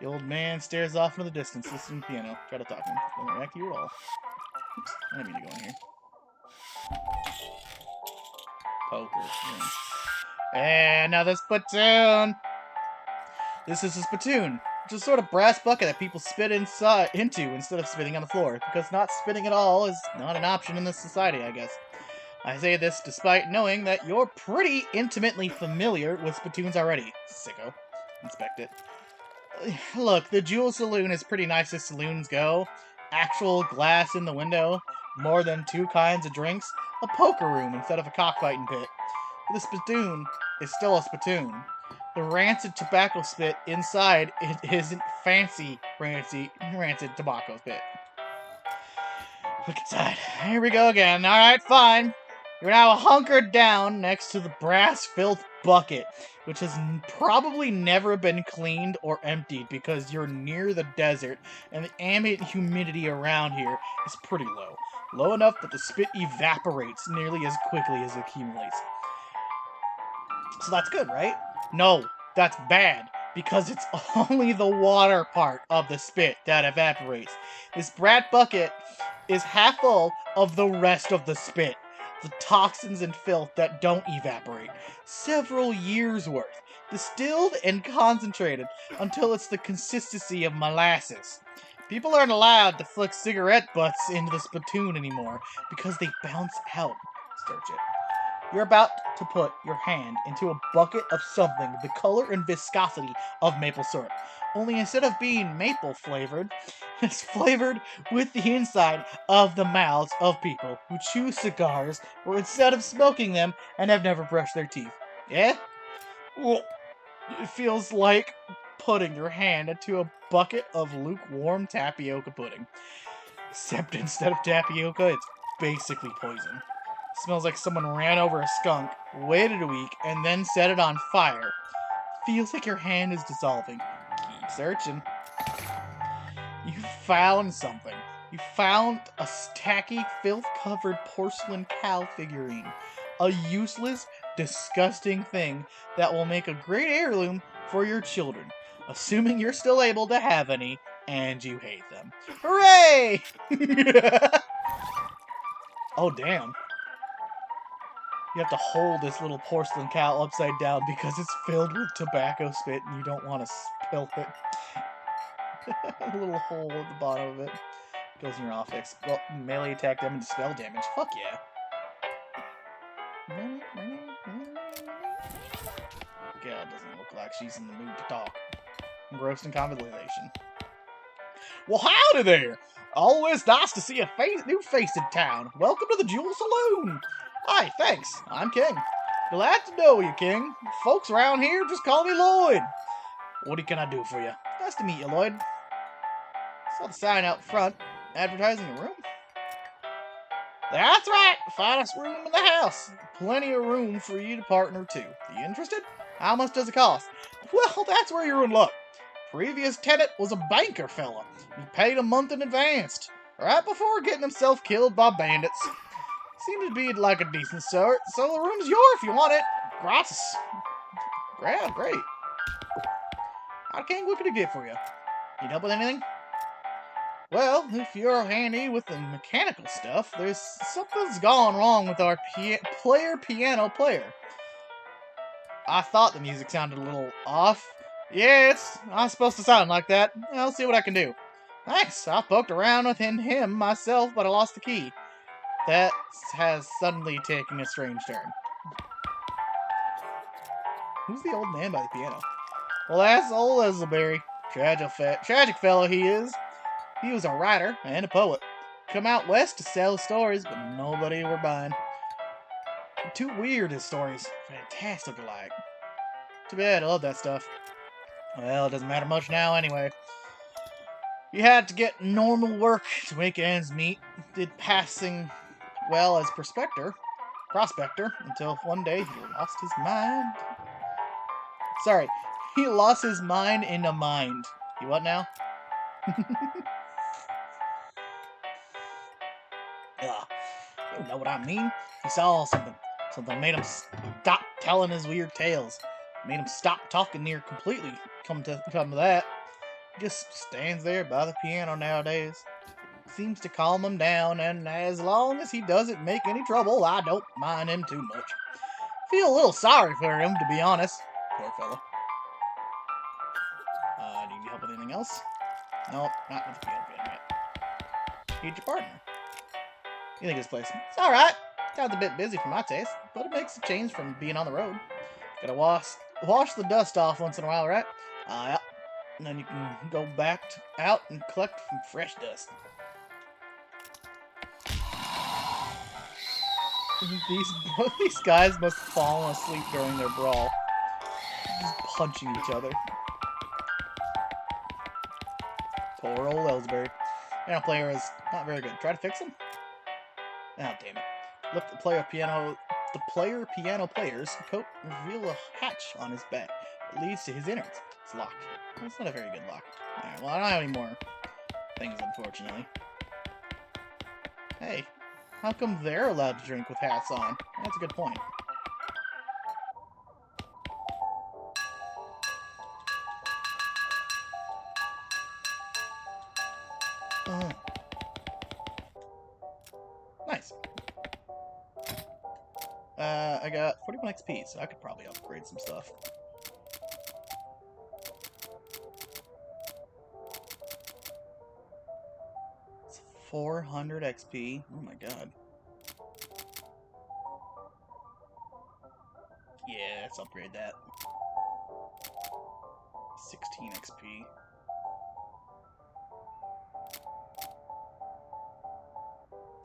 S1: The old man stares off into the distance, listening to the piano. Try to talk him. Don't react to you at all. Oops, I didn't mean to go in here. Poker. Yeah. And another spittoon! This is a spittoon, which is a sort of brass bucket that people spit into instead of spitting on the floor, because not spitting at all is not an option in this society, I guess. I say this despite knowing that you're pretty intimately familiar with spittoons already, sicko. Inspect it. Look, the Jewel Saloon is pretty nice as saloons go. Actual glass in the window, more than 2 kinds of drinks, a poker room instead of a cockfighting pit. But the spittoon is still a spittoon. The rancid tobacco spit inside it isn't fancy rancid tobacco spit. Look inside. Here we go again. Alright, fine. You're now hunkered down next to the brass filth bucket, which has probably never been cleaned or emptied because you're near the desert and the ambient humidity around here is pretty low. Low enough that the spit evaporates nearly as quickly as it accumulates. So that's good, right? No, that's bad, because it's only the water part of the spit that evaporates. This brat bucket is half full of the rest of the spit. The toxins and filth that don't evaporate. Several years worth. Distilled and concentrated until it's the consistency of molasses. People aren't allowed to flick cigarette butts into the spittoon anymore because they bounce out. Search it. You're about to put your hand into a bucket of something the color and viscosity of maple syrup. Only instead of being maple flavored, it's flavored with the inside of the mouths of people who chew cigars or instead of smoking them and have never brushed their teeth. Yeah? Well, it feels like putting your hand into a bucket of lukewarm tapioca pudding. Except instead of tapioca, it's basically poison. Smells like someone ran over a skunk, waited a week, and then set it on fire. Feels like your hand is dissolving. Keep searching. You found something. You found a tacky, filth-covered porcelain cow figurine. A useless, disgusting thing that will make a great heirloom for your children. Assuming you're still able to have any, and you hate them. Hooray! Oh, damn. You have to hold this little porcelain cow upside down because it's filled with tobacco spit and you don't want to spill it. A little hole at the bottom of it. Goes in your offix. Well, melee attack damage, spell damage. Fuck yeah. God, doesn't look like she's in the mood to talk. Engrossed in conversation. Well, howdy there! Always nice to see a new face in town. Welcome to the Jewel Saloon. Hi, thanks. I'm King. Glad to know you, King. Folks around here just call me Lloyd. What can I do for you? Nice to meet you, Lloyd. Saw the sign out front. Advertising a room? That's right. Finest room in the house. Plenty of room for you to partner too. You interested? How much does it cost? Well, that's where you're in luck. Previous tenant was a banker fella. He paid a month in advance, right before getting himself killed by bandits. Seems to be like a decent sort, so the room's yours if you want it. Gratis. Yeah, great. Okay, what can I get for you? Need help with anything? Well, if you're handy with the mechanical stuff, there's something's gone wrong with our piano player. I thought the music sounded a little off. Yeah, it's not supposed to sound like that. I'll see what I can do. Thanks. I poked around within him myself, but I lost the key. That has suddenly taken a strange turn. Who's the old man by the piano? Well, that's old Ezzelberry. Tragic fellow he is. He was a writer and a poet. Come out west to sell stories, but nobody were buying. Too weird, his stories. Fantastic alike. Too bad, I love that stuff. Well, it doesn't matter much now anyway. He had to get normal work to make ends meet. Did passing well as prospector, until one day he lost his mind. Sorry, he lost his mind in a mind. You what now? Ugh, you don't know what I mean. He saw something. Something made him stop telling his weird tales. Made him stop talking near completely. Come to that. He just stands there by the piano nowadays. Seems to calm him down, and as long as he doesn't make any trouble, I don't mind him too much. Feel a little sorry for him, to be honest. Poor fella. Need you help with anything else? Nope, not with the piano yet. Need your partner. You think this place? It's alright. Sounds a bit busy for my taste, but it makes a change from being on the road. Gotta wash the dust off once in a while, right? Yeah. And then you can go back out and collect some fresh dust. These guys must have fallen asleep during their brawl. Just punching each other. Poor old Ellsbury. Piano player is not very good. Try to fix him? Oh, damn it. Lift the player piano player's coat reveal a hatch on his back. It leads to his innards. It's locked. That's not a very good lock. Alright, well, I don't have any more things, unfortunately. Hey, how come they're allowed to drink with hats on? That's a good point. Nice. I got 41 XP, so I could probably upgrade some stuff. It's 400 XP. Oh my god. Yeah, let's upgrade that. 16 XP.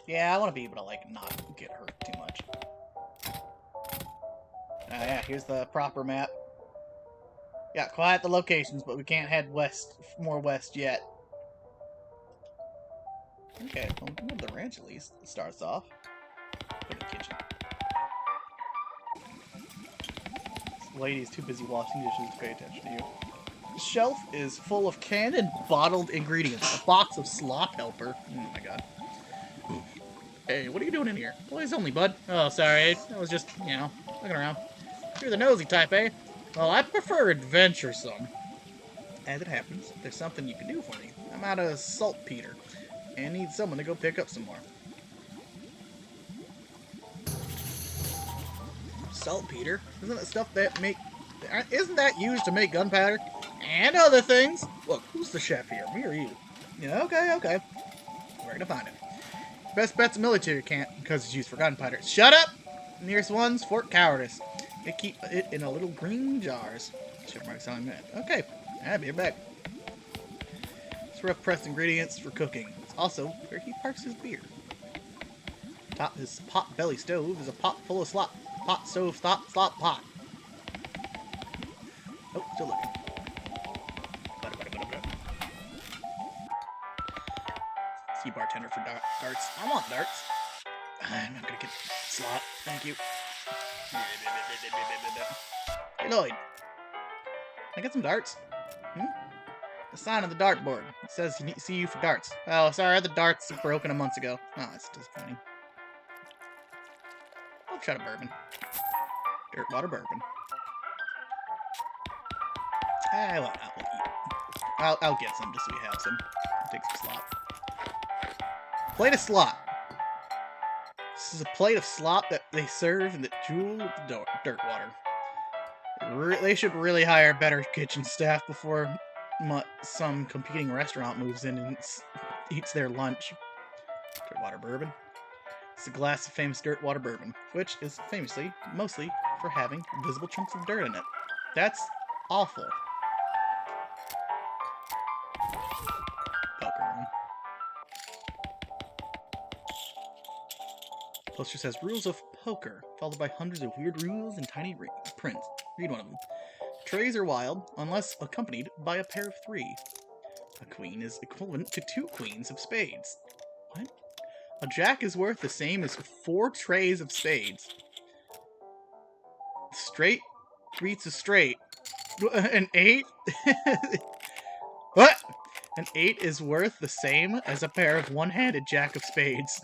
S1: Yeah, I want to be able to, like, not get hurt too much. Yeah, here's the proper map. Yeah, quite the locations, but we can't head more west yet. Okay, well, we can go to the ranch at least. It starts off. Go to the kitchen. This lady's too busy washing dishes to pay attention to you. The shelf is full of canned and bottled ingredients. A box of slop helper. Oh my god. Hey, what are you doing in here? Boys only, bud. Oh, sorry. I was just, looking around. You're the nosy type, eh? Well, I prefer adventuresome. As it happens, there's something you can do for me. I'm out of saltpeter, and need someone to go pick up some more. Saltpeter? Isn't that stuff that isn't that used to make gunpowder? And other things? Look, who's the chef here? Me or you? Yeah, okay. Where to find it? Best bet's a military camp, because it's used for gunpowder. Shut up! Nearest one's Fort Cowardice. They keep it in a little green jars. Chef marks on that. Okay, I'll be back. It's rough pressed ingredients for cooking. It's also where he parks his beer. Top his pot belly stove is a pot full of slop. Pot stove slop pot. Oh, still looking. See bartender for darts. I want darts. I'm not gonna get slot. Thank you. Hey Lloyd. Can I get some darts? The sign on the dartboard. It says see you for darts. Oh, sorry, the darts broken a month ago. Oh, that's disappointing. I'll try a bourbon. Dirt water bourbon. Why not? We'll eat. I'll get some just so we have some. I'll take some slop. Plate of slop. This is a plate of slop that they serve in the Jewel with the dirt water. They should really hire better kitchen staff before some competing restaurant moves in and eats their lunch. Dirt water bourbon. It's a glass of famous dirt water bourbon, which is famously mostly for having visible chunks of dirt in it. That's awful. Poker room. Poster says rules of poker, followed by hundreds of weird rules and tiny prints. Read one of them. Trays are wild, unless accompanied by a pair of 3. A queen is equivalent to 2 queens of spades. What? A jack is worth the same as 4 trays of spades. Straight beats a straight. An 8? What? An 8 is worth the same as a pair of one-handed jack of spades.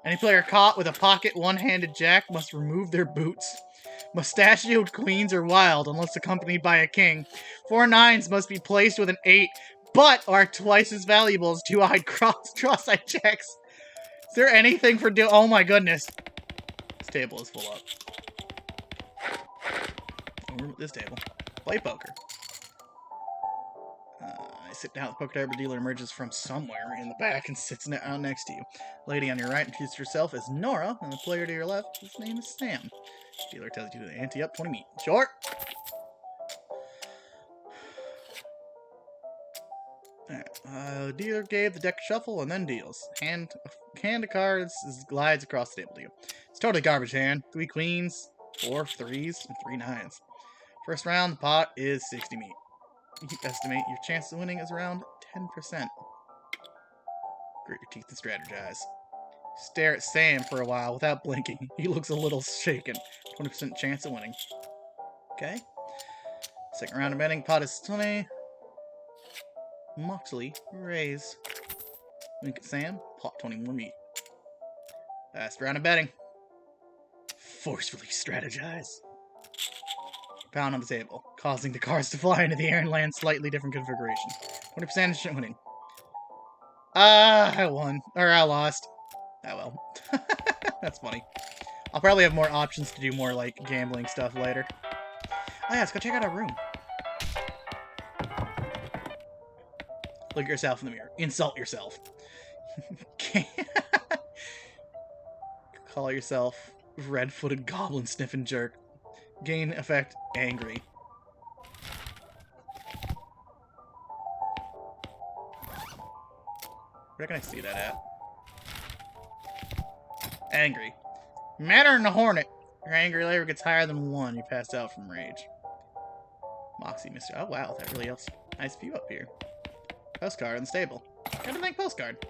S1: Any player caught with a pocket one-handed jack must remove their boots. Mustachioed queens are wild unless accompanied by a king. 4 9s must be placed with an 8, but are twice as valuable as 2-eyed cross-eyed jacks. Is there anything for oh my goodness. This table is full up. This table. Play poker. I sit down. The poker table dealer emerges from somewhere in the back and sits down next to you. Lady on your right introduces herself as Nora, and the player to your left, his name is Sam. The dealer tells you to ante up 20 meat. Short! Alright, dealer gave the deck a shuffle and then deals. Hand of cards glides across the table to you. It's totally garbage hand. 3 queens, 4 3s, and 3 9s. First round, the pot is 60 meat. You estimate your chance of winning is around 10%. Grit your teeth and strategize. Stare at Sam for a while without blinking. He looks a little shaken. 20% chance of winning. Okay. Second round of betting. Pot is 20. Moxley, raise. Wink at Sam. Pot 20 more meat. Last round of betting. Forcefully strategize. Pound on the table, causing the cards to fly into the air and land slightly different configuration. 20% winning. I won. Or I lost. Oh well. That's funny. I'll probably have more options to do more, like, gambling stuff later. Oh yeah, let's go check out our room. Look at yourself in the mirror. Insult yourself. Call yourself red-footed goblin sniffing jerk. Gain effect angry. Where can I see that at? Angry. Madder than a hornet. Your angry layer gets higher than 1. You passed out from rage. Moxie, Mr. Oh wow, that really helps. Nice view up here. Postcard in the stable. Got a blank postcard.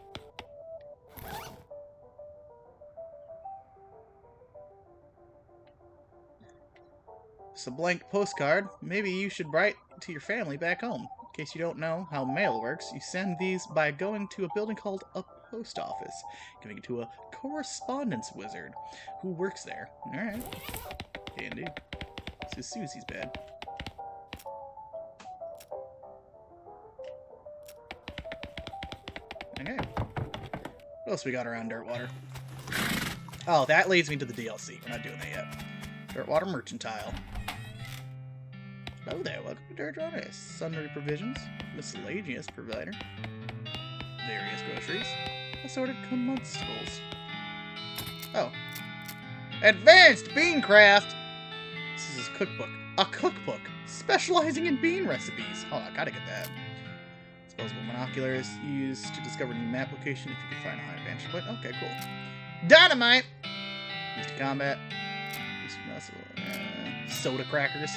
S1: It's a blank postcard. Maybe you should write to your family back home. In case you don't know how mail works, you send these by going to a building called a post office, giving it to a correspondence wizard who works there. Alright. Handy. This is Susie's bed. Okay. What else we got around Dirtwater? Oh, that leads me to the DLC. We're not doing that yet. Dirtwater Mercantile. Hello there, welcome to Dirtwater. Sundry provisions, miscellaneous provider, various groceries, assorted combustibles. Oh. Advanced Beancraft! This is a cookbook. A cookbook specializing in bean recipes. Oh, I gotta get that. Disposable binoculars used to discover new map location if you can find a high vantage point. Okay, cool. Dynamite! Used to combat. Used to muscle. Soda crackers.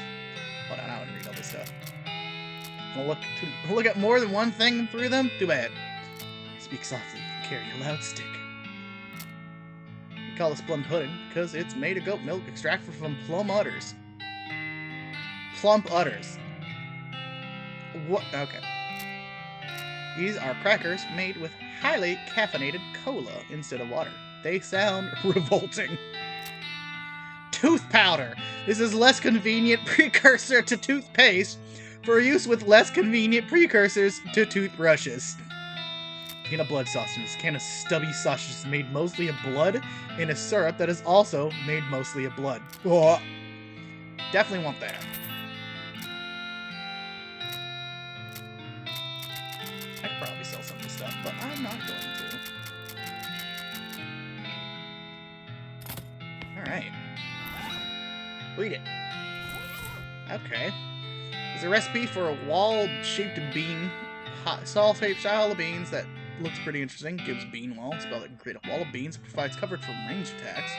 S1: Hold on, I want to read all this stuff. I'll look at more than one thing through them? Too bad. Speak softly, carry a loud stick. We call this plum pudding because it's made of goat milk extracted from plum udders. Plump udders. What? Okay. These are crackers made with highly caffeinated cola instead of water. They sound revolting. Tooth powder. This is less convenient precursor to toothpaste for use with less convenient precursors to toothbrushes. Peanut blood sausages. A can of stubby sausages made mostly of blood in a syrup that is also made mostly of blood. Oh, definitely want that. I could probably sell some of this stuff, but I'm not going to. Alright. Read it. Okay. There's a recipe for a wall-shaped bean, saw-shaped style of beans that looks pretty interesting. Gives bean wall. Spell that can create a wall of beans. Provides cover from ranged attacks.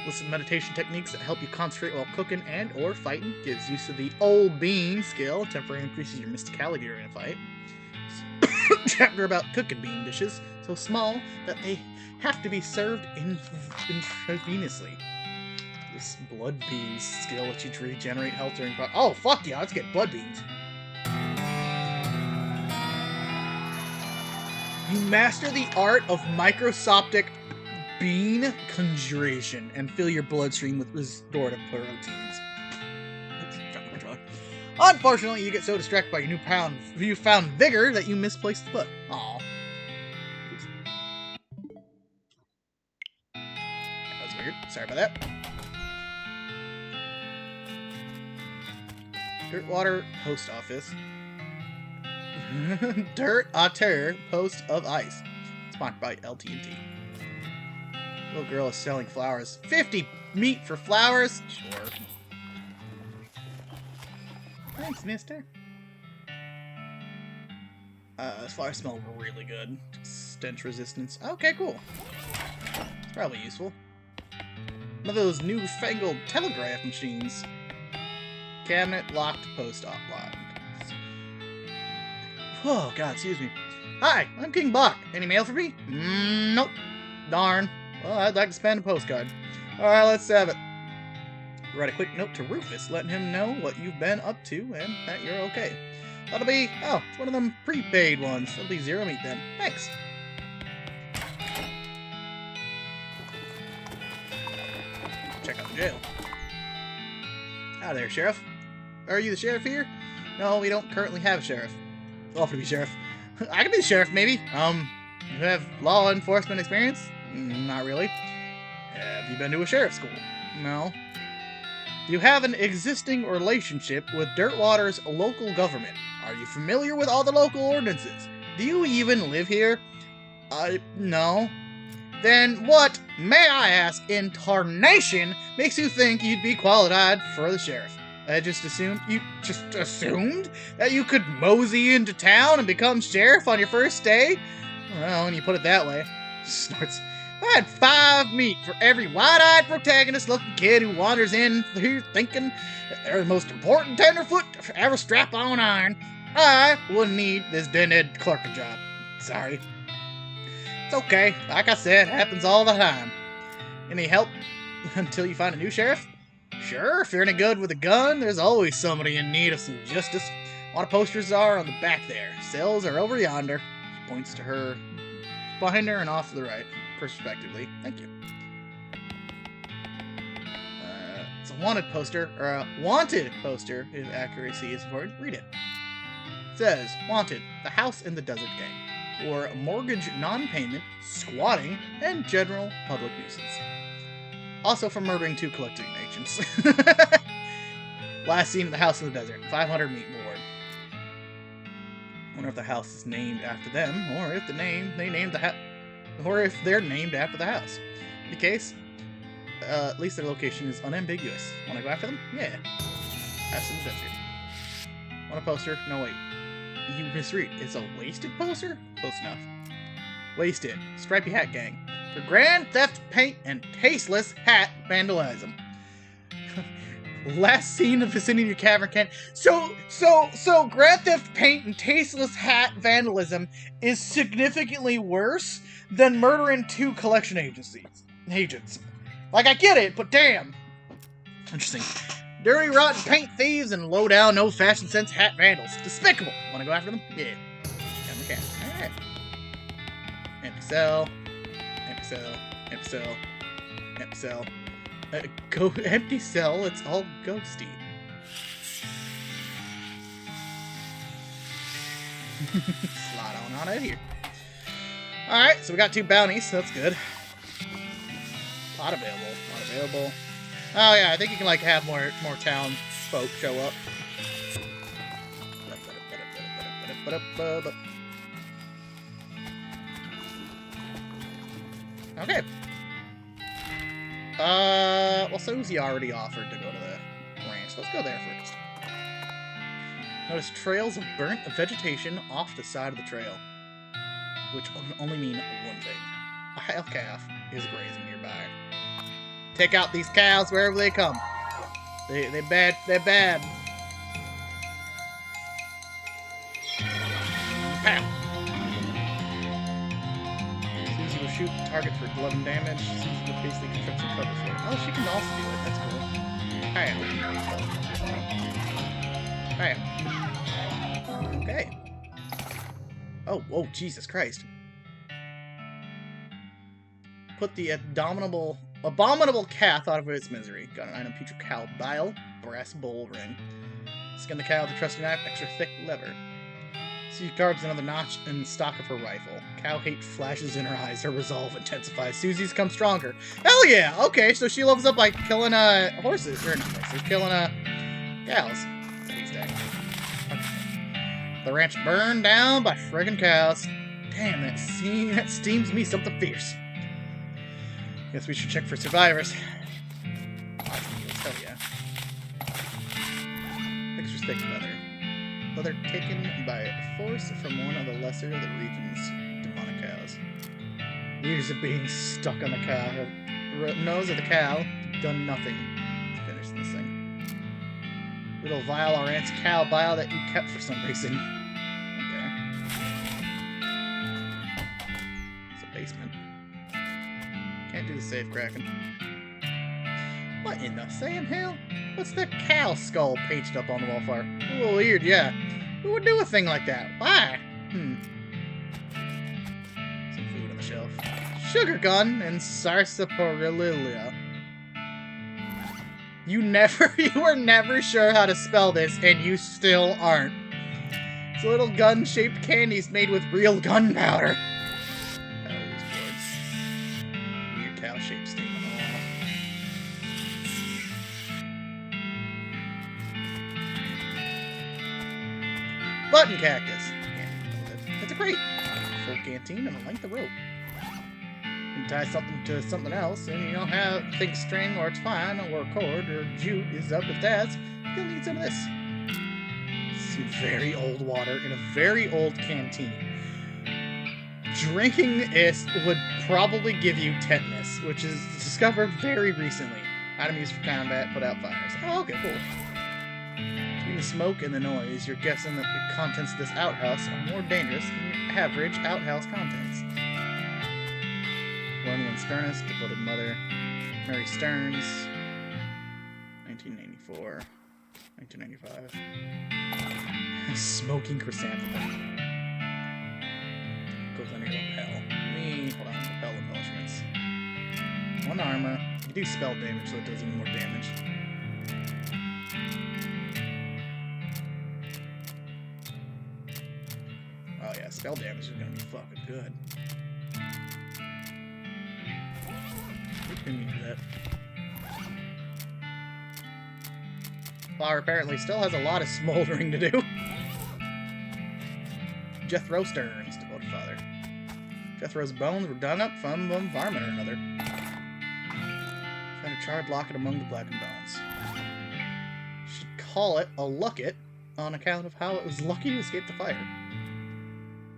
S1: Lists of meditation techniques that help you concentrate while cooking and or fighting. Gives use of the old bean skill. Temporarily increases your mysticality during a fight. Chapter about cooking bean dishes. So small that they have to be served intravenously. This blood beans skill lets you regenerate health during fight. Oh, fuck yeah, let's get blood beans. You master the art of microscopic bean conjuration and fill your bloodstream with restorative proteins. Unfortunately, you get so distracted by your newfound vigor that you misplace the book. Aww. That was weird. Sorry about that. Dirtwater Post Office. Dirt Otter Post of Ice. Sponsored by LT&T. Little girl is selling flowers. 50 meat for flowers? Sure. Thanks, mister. This flower smells really good. Stench resistance. Okay, cool. It's probably useful. One of those newfangled telegraph machines. Cabinet locked, post op locked. Oh, God, excuse me. Hi, I'm King Bach. Any mail for me? Nope. Darn. Well, I'd like to spend a postcard. Alright, let's have it. Write a quick note to Rufus, letting him know what you've been up to and that you're okay. That'll be... Oh, it's one of them prepaid ones. That'll be 0 meat then. Thanks. Check out the jail. Hi there, Sheriff. Are you the sheriff here? No, we don't currently have a sheriff. Offer to be sheriff. I can be the sheriff, maybe. You have law enforcement experience? Not really. Have you been to a sheriff's school? No. Do you have an existing relationship with Dirtwater's local government? Are you familiar with all the local ordinances? Do you even live here? No. Then what, may I ask, in tarnation makes you think you'd be qualified for the sheriff? You just assumed that you could mosey into town and become sheriff on your first day? Well, when you put it that way. Snorts. I had 5 meat for every wide-eyed protagonist-looking kid who wanders in here thinking that they're the most important tenderfoot to ever strap on iron. I wouldn't need this dead clerking job. Sorry. It's okay. Like I said, happens all the time. Any help until you find a new sheriff? Sure, if you're any good with a gun, there's always somebody in need of some justice. A lot of posters are on the back there. Cells are over yonder. She points to her behind her and off to the right, respectively. Thank you. It's a wanted poster, or a wanted poster, if accuracy is important. Read it. It says, wanted, the house in the desert gang, or mortgage non-payment, squatting, and general public nuisance. Also for murdering 2 collecting agents. Last seen at the house in the desert. 500 meat board. Wonder if the house is named after them, or if they're named after the house. In the case, at least their location is unambiguous. Want to go after them? Yeah. House in the desert. Want a poster? No, wait. You misread. It's a wasted poster? Close enough. Wasted. Stripy Hat Gang. For grand theft, paint, and tasteless hat vandalism. Last seen in the vicinity of your cavern can. So grand theft, paint, and tasteless hat vandalism is significantly worse than murdering 2 collection agents. Like, I get it, but damn. Interesting. Dirty, rotten paint thieves and low-down, no-fashion sense hat vandals. Despicable. Want to go after them? Yeah. Down the cat. Alright. Empty cell. Empty cell. Empty cell. Empty cell. Go empty cell. It's all ghosty. Slide on out of here. Alright, so we got 2 bounties, so that's good. Pot available. Pot available. Oh yeah, I think you can like have more townsfolk show up. Okay. Well, Susie already offered to go to the ranch. Let's go there first. Notice trails of burnt vegetation off the side of the trail, which only mean one thing. A half calf is grazing nearby. Take out these cows wherever they come. They're bad. They're bad. Pow! Susie will shoot the target for 11 damage. Susie will basically construct some cover for it. Oh, she can also do it. That's cool. Pow! Pow! Okay. Oh, whoa, Jesus Christ. Put the abominable calf out of its misery. Got an item, putrid cow bile, brass bowl ring. Skin the cow with a trusty knife, extra thick leather. She carves another notch in the stock of her rifle. Cow hate flashes in her eyes. Her resolve intensifies. Susie's come stronger. Hell yeah! Okay, so she levels up by killing horses. Or not horses, killing cows. Okay. The ranch burned down by friggin' cows. Damn, that steams me something fierce. Guess we should check for survivors. Hell yeah. Extra thick leather. Leather taken by force from one of the lesser of the region's demonic cows. Years of being stuck on the cow. The nose of the cow done nothing to finish this thing. Little vial or aunt's cow bile that you kept for some reason. Okay. It's a basement. Can't do the safe cracking. What in the Sam hell? What's the cow skull painted up on the wall for? A little weird, yeah. Who would do a thing like that? Why? Some food on the shelf. Sugar gun and sarsaparilla. You were never sure how to spell this, and you still aren't. It's little gun-shaped candies made with real gunpowder. Weird cow-shaped statement. Button cactus. It's a crate. Full canteen and a length of rope. You can tie something to something else, and you don't think string or twine or cord or jute is up if that's. You'll need some of this. Some very old water in a very old canteen. Drinking this would probably give you tetanus, which is discovered very recently. Item used for combat, put out fires. Oh, okay, cool. Between the smoke and the noise, you're guessing that the contents of this outhouse are more dangerous than your average outhouse contents. One Sternest, devoted mother. Mary Stearns. 1994. 1995. Smoking chrysanthemum. Goes under your lapel. Hold on, lapel embellishments. 1 armor. You do spell damage, so it does even more damage. Oh yeah, spell damage is gonna be fucking good. Didn't mean to do that. Flower apparently still has a lot of smoldering to do. Jethro Stearns, devoted father. Jethro's bones were done up from one varmint or another. Found a charred locket among the blackened bones. Should call it a locket on account of how it was lucky to escape the fire.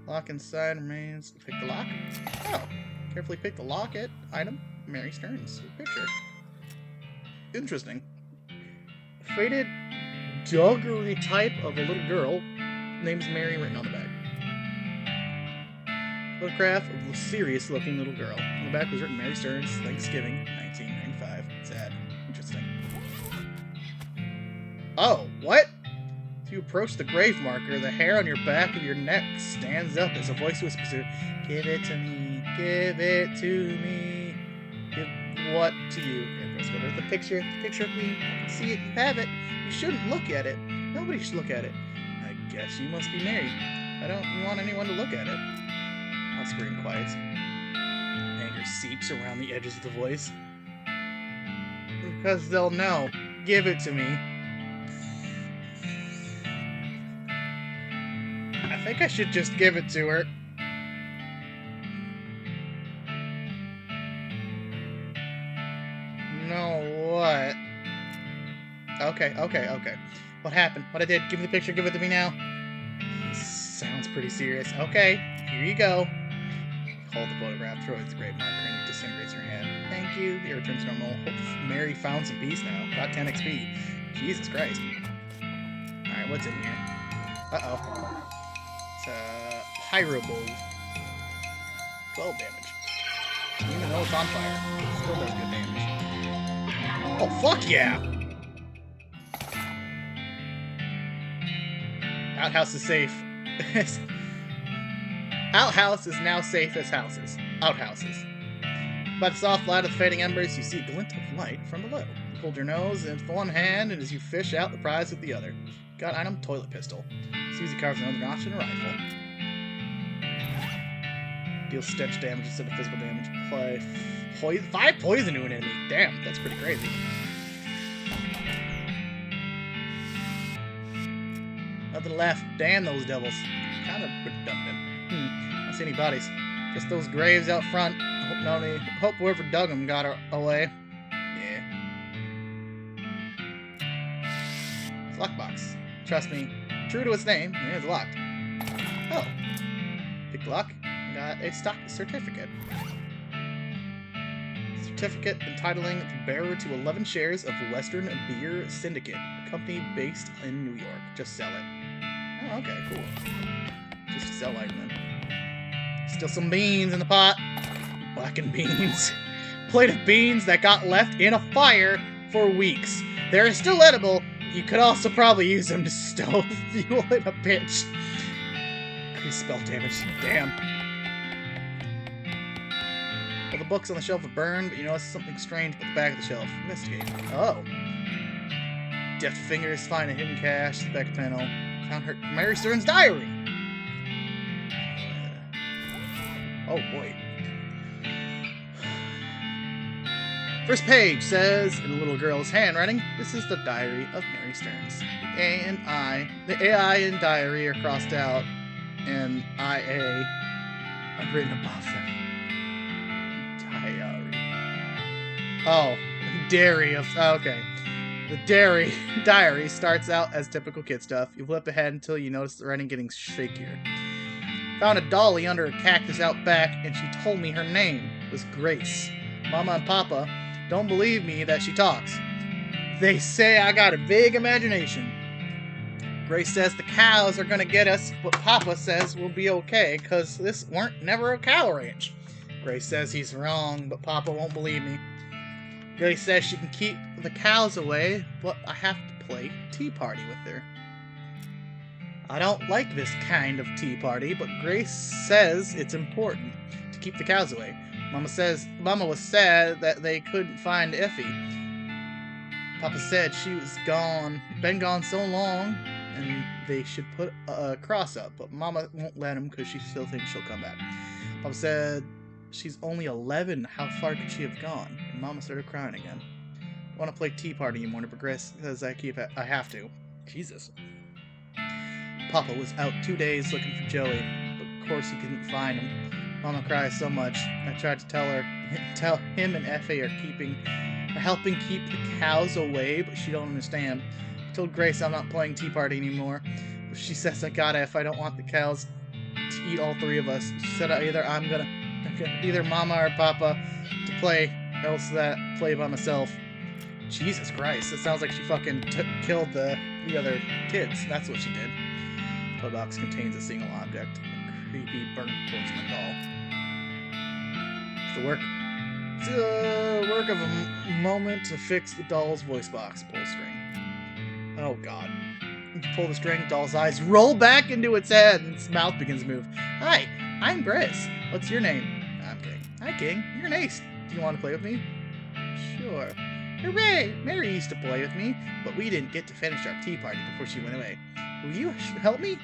S1: Lock inside remains. Pick the lock. Oh, carefully pick the locket. Item. Mary Stearns. Picture. Interesting. Faded doggery type of a little girl. Name's Mary written on the back. Photograph of a serious looking little girl. On the back was written Mary Stearns, Thanksgiving, 1995. Sad. Interesting. Oh, what? As you approach the grave marker, the hair on your back of your neck stands up as a voice whispers, "Give it to me, give it to me." Give what to you? Here goes. There's the picture. The picture of me. I can see it. You have it. You shouldn't look at it. Nobody should look at it. I guess you must be married. I don't want anyone to look at it. I'll scream quiet. Anger seeps around the edges of the voice. Because they'll know. Give it to me. I think I should just give it to her. No, what? Okay. What happened? What I did? Give me the picture, give it to me now. This sounds pretty serious. Okay, here you go. Hold the photograph, throw it at the grave marker, and it disintegrates your hand. Thank you. It returns to normal. Hope Mary found some peace now. Got 10 XP. Jesus Christ. Alright, what's in here? Uh-oh. It's a Pyro Bulb. 12 damage. Even though it's on fire, it still does good damage. Oh, fuck yeah! Outhouse is safe. Outhouse is now safe as houses. Outhouses. By the soft light of the fading embers, you see a glint of light from below. You hold your nose with one hand, and as you fish out the prize with the other. Got item, toilet pistol. Susie carves another notch and a rifle. Deals stench damage instead of physical damage. Apply 5 poison to an enemy. Damn, that's pretty crazy. Nothing left. Damn those devils. Kind of redundant. I don't see any bodies. Just those graves out front. Hope whoever dug them got away. Yeah. It's a lockbox. Trust me. True to its name, it is locked. Oh. Pick the lock. Got a stock certificate. Certificate entitling the bearer to 11 shares of Western Beer Syndicate, a company based in New York. Just sell it. Oh, okay, cool. Just sell item then. Still some beans in the pot. Blackened beans. Plate of beans that got left in a fire for weeks. They're still edible. You could also probably use them to stove fuel in a pitch. Increased spell damage. Damn. Well, the books on the shelf have burned, but you notice something strange at the back of the shelf. Investigate. Oh. Deft fingers find a hidden cache. The back panel. Found her Mary Stern's diary. Oh boy. First page says, in a little girl's handwriting, this is the diary of Mary Stearns. The AI in diary are crossed out, and IA are written above them. Diary. Oh, dairy of. Oh, okay. The diary starts out as typical kid stuff. You flip ahead until you notice the writing getting shakier. Found a dolly under a cactus out back, and she told me her name was Grace. Mama and Papa don't believe me that she talks. They say I got a big imagination. Grace says the cows are gonna get us, but Papa says we'll be okay, cause this weren't never a cow ranch. Grace says he's wrong, but Papa won't believe me. Grace says she can keep the cows away, but I have to play tea party with her. I don't like this kind of tea party, but Grace says it's important to keep the cows away. Mama was sad that they couldn't find Effie. Papa said she was been gone so long, and they should put a cross up, but Mama won't let him because she still thinks she'll come back. Papa said she's only 11. How far could she have gone? And Mama started crying again. I want to play tea party anymore to progress because I have to. Jesus. Papa was out 2 days looking for Joey, but of course he couldn't find him. Mama cries so much. I tried to tell him and Effie are helping keep the cows away, but she don't understand. I told Grace I'm not playing tea party anymore, but she says I gotta if I don't want the cows to eat all 3 of us. She said either Mama or Papa to play, else that play by myself. Jesus Christ, it sounds like she fucking killed the other kids. That's what she did. The box contains a single object. A creepy burnt porcelain doll. It's the work of a moment to fix the doll's voice box. Pull string. Oh god. You pull the string, doll's eyes roll back into its head, and its mouth begins to move. Hi, I'm Briss. What's your name? I'm King. Hi, King. You're an ace. Do you want to play with me? Sure. Hooray! Mary used to play with me, but we didn't get to finish our tea party before she went away. Will you help me?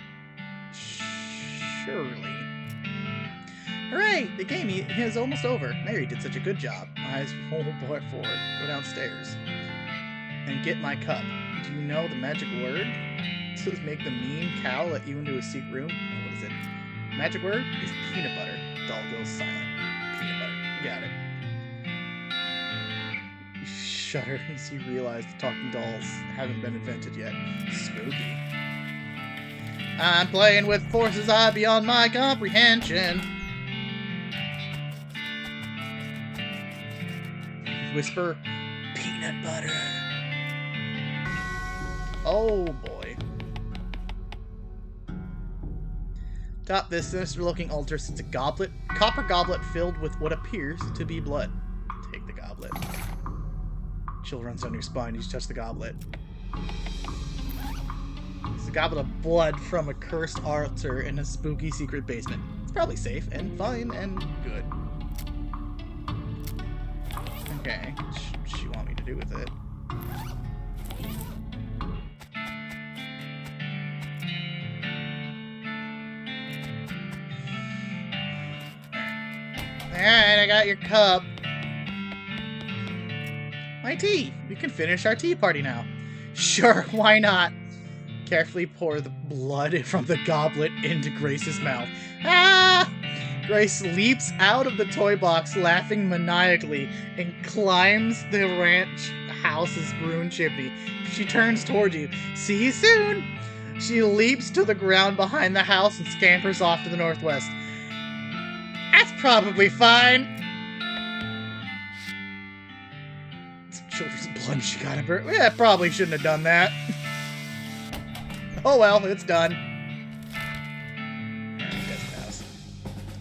S1: Surely. Hooray! The game is almost over. Mary did such a good job. Eyes roll forward. Go downstairs. And get my cup. Do you know the magic word? This would make the mean cow let you into a secret room. Oh, what is it? Magic word is peanut butter. Doll goes silent. Peanut butter. You got it. You shudder as you realize the talking dolls haven't been invented yet. Spooky. I'm playing with forces beyond my comprehension. Whisper, peanut butter. Oh boy. Atop this sinister-looking altar sits a copper goblet filled with what appears to be blood. Take the goblet. Chill runs down your spine as you touch the goblet. It's a goblet of blood from a cursed altar in a spooky secret basement. It's probably safe and fine and good. Okay, what does she want me to do with it? Alright, I got your cup. My tea! We can finish our tea party now. Sure, why not? Carefully pour the blood from the goblet into Grace's mouth. Ah! Grace leaps out of the toy box, laughing maniacally, and climbs the ranch house's ruined chimney. She turns toward you. See you soon! She leaps to the ground behind the house and scampers off to the northwest. That's probably fine. Some children's blood she got in her. Yeah, probably shouldn't have done that. Oh well, it's done.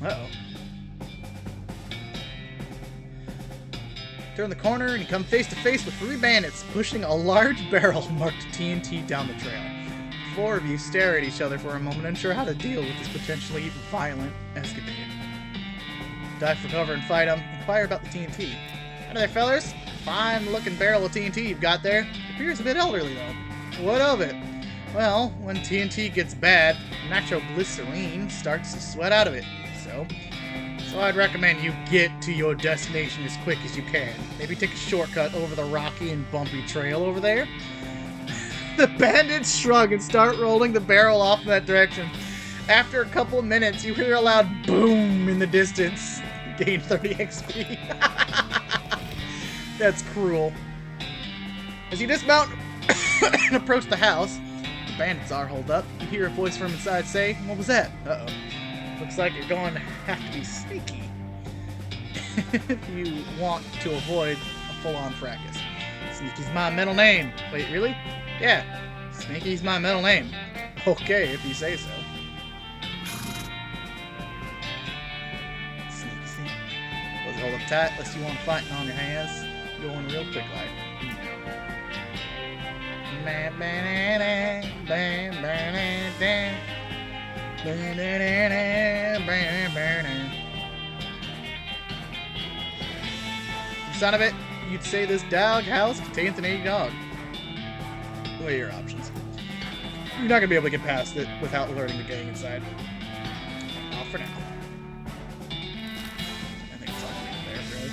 S1: Uh-oh. Turn the corner and you come face to face with 3 bandits pushing a large barrel marked TNT down the trail. The 4 of you stare at each other for a moment, unsure how to deal with this potentially violent escapade. Dive for cover and fight them. Inquire about the TNT. Hi there, fellers. Fine-looking barrel of TNT you've got there. Appears a bit elderly, though. What of it? Well, when TNT gets bad, nitroglycerine starts to sweat out of it. So I'd recommend you get to your destination as quick as you can. Maybe take a shortcut over the rocky and bumpy trail over there. The bandits shrug and start rolling the barrel off in that direction. After a couple of minutes, you hear a loud boom in the distance. Gain 30 XP. That's cruel. As you dismount and approach the house, the bandits are holed up. You hear a voice from inside say, "What was that?" Uh-oh. Looks like you're going to have to be sneaky if you want to avoid a full-on fracas. Sneaky's my middle name. Wait, really? Yeah, Sneaky's my middle name. Okay, if you say so. Sneaky. Let's hold up tight, unless you want fighting on your hands. Going real quick like. The sound of it, you'd say this dog house contains an 80 dog. What are your options? You're not going to be able to get past it without alerting the gang inside. Off for now. I think it's all there, really.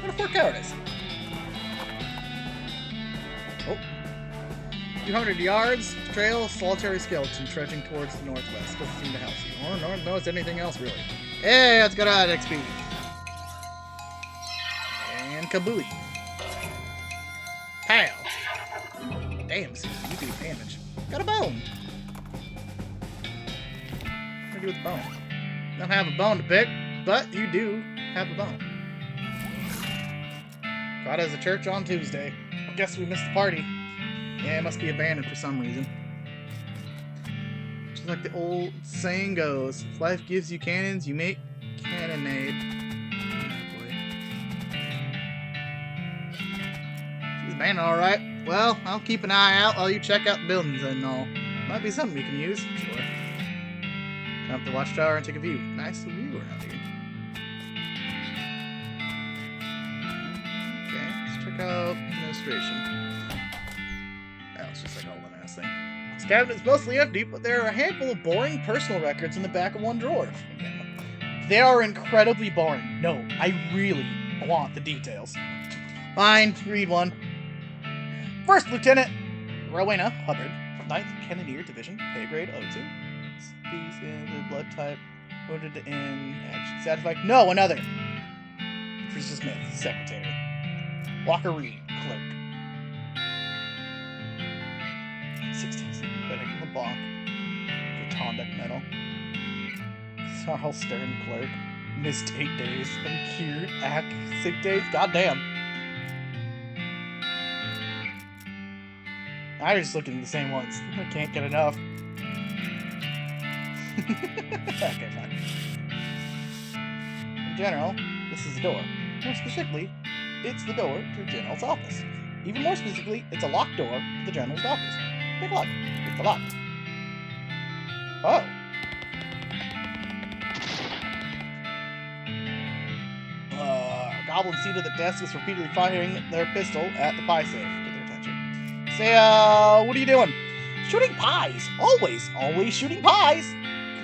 S1: What a 4 cowardice. Oh. 200 yards, trail, solitary skeleton trudging towards the northwest. Doesn't seem to help you. Or nor knows anything else, really. Hey, let's get out of XP. And kabooey. Pow. Damn, Susie, you do damage. Got a bone. What do you do with the bone? You don't have a bone to pick, but you do have a bone. Got as a church on Tuesday. Guess we missed the party. Yeah, it must be abandoned for some reason. Just like the old saying goes, if life gives you cannons, you make cannonade. Oh boy. She's abandoned, alright. Well, I'll keep an eye out while you check out the buildings and all. Might be something we can use. Sure. Come up the watchtower and take a view. Nice view around here. Okay, let's check out administration. It's just like a whole ass thing. cabinet is mostly empty, but there are a handful of boring personal records in the back of one drawer. They are incredibly boring. No, I really want the details. Fine, read one. First Lieutenant Rowena Hubbard, 9th Cannoneer Division, pay grade O2. Species in blood type, wounded in action. Satisfied? No, another. Patricia Smith, secretary. Walker Reed, clerk. 16th Benedict LeBlanc, for conduct medal. Charles Stern, clerk. Missed 8 days. Uncured, act, sick days. Goddamn. I was just looking at the same ones. I can't get enough. Okay, fine. In general, this is the door. More specifically, it's the door to the general's office. Even more specifically, it's a locked door to the general's office. Take a look. It's a lock. Oh. Goblin seated at the desk is repeatedly firing their pistol at the pie safe. Get their attention. Say, what are you doing? Shooting pies. Always shooting pies.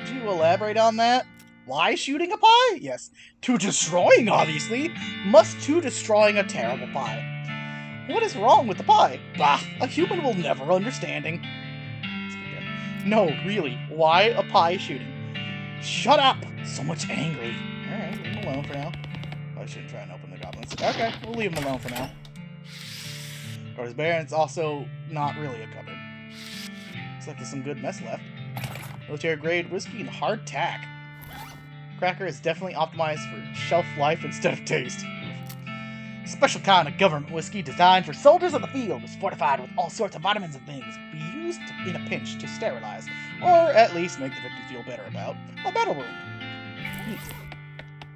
S1: Could you elaborate on that? Why shooting a pie? Yes. To destroying, obviously. Must to destroying a terrible pie. What is wrong with the pie? Bah, a human will never understanding. No, really. Why a pie shooting? Shut up. So much angry. Alright, leave him alone for now. I shouldn't try and open the goblins. Okay, we'll leave him alone for now. Door's bare, and it's also not really a cupboard. Looks like there's some good mess left. Military grade whiskey and hard tack. Cracker is definitely optimized for shelf life instead of taste. Special kind of government whiskey designed for soldiers of the field is fortified with all sorts of vitamins and things. Be used in a pinch to sterilize, or at least make the victim feel better about a battle wound. Neat.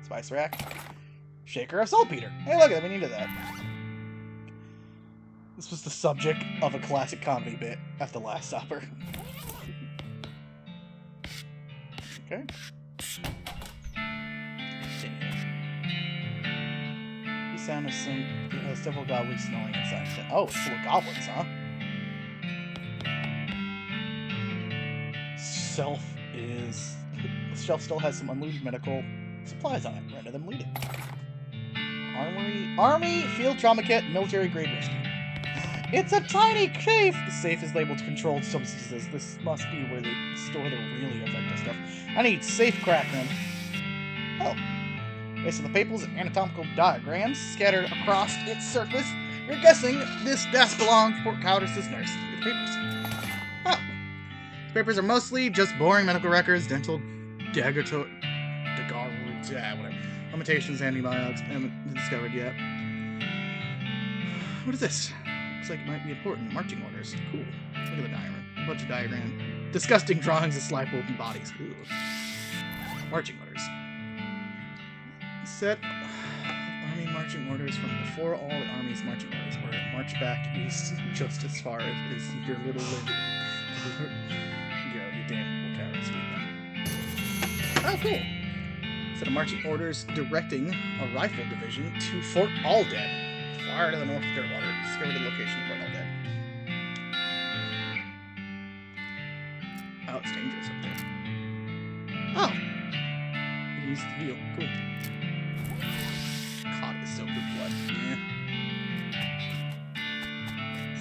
S1: Spice rack. Shaker of saltpeter. Hey, look at that. We needed that. This was the subject of a classic comedy bit at the Last Supper. Okay. The sound of several goblins snarling inside. Oh, it's full of goblins, huh? The shelf still has some unlooted medical supplies on it. Render them looted. Army field trauma kit, military grade whiskey. It's a tiny safe. The safe is labeled controlled substances. This must be where they store the really effective stuff. I need safe cracker. Oh. Based on the papers and anatomical diagrams scattered across its surface, you're guessing this desk belonged to Port Cowardice's nurse. Read the papers. Oh. The papers are mostly just boring medical records, dental whatever. Limitations, antibiotics, haven't been discovered yet. What is this? Looks like it might be important. Marching orders. Cool. Look at the diagram. A bunch of diagrams. Disgusting drawings of slide open bodies. Ooh. Marching orders. Set army marching orders from before all the army's marching orders were. March back east just as far as your little limb. Go, you damn cowards. Oh, cool. Set of marching orders directing a rifle division to Fort Alden, far to the north of Dirtwater. Discover the location of Fort Alden. Oh, it's dangerous up there. Oh! You can use the wheel. Cool. God, it's so good blood. Yeah.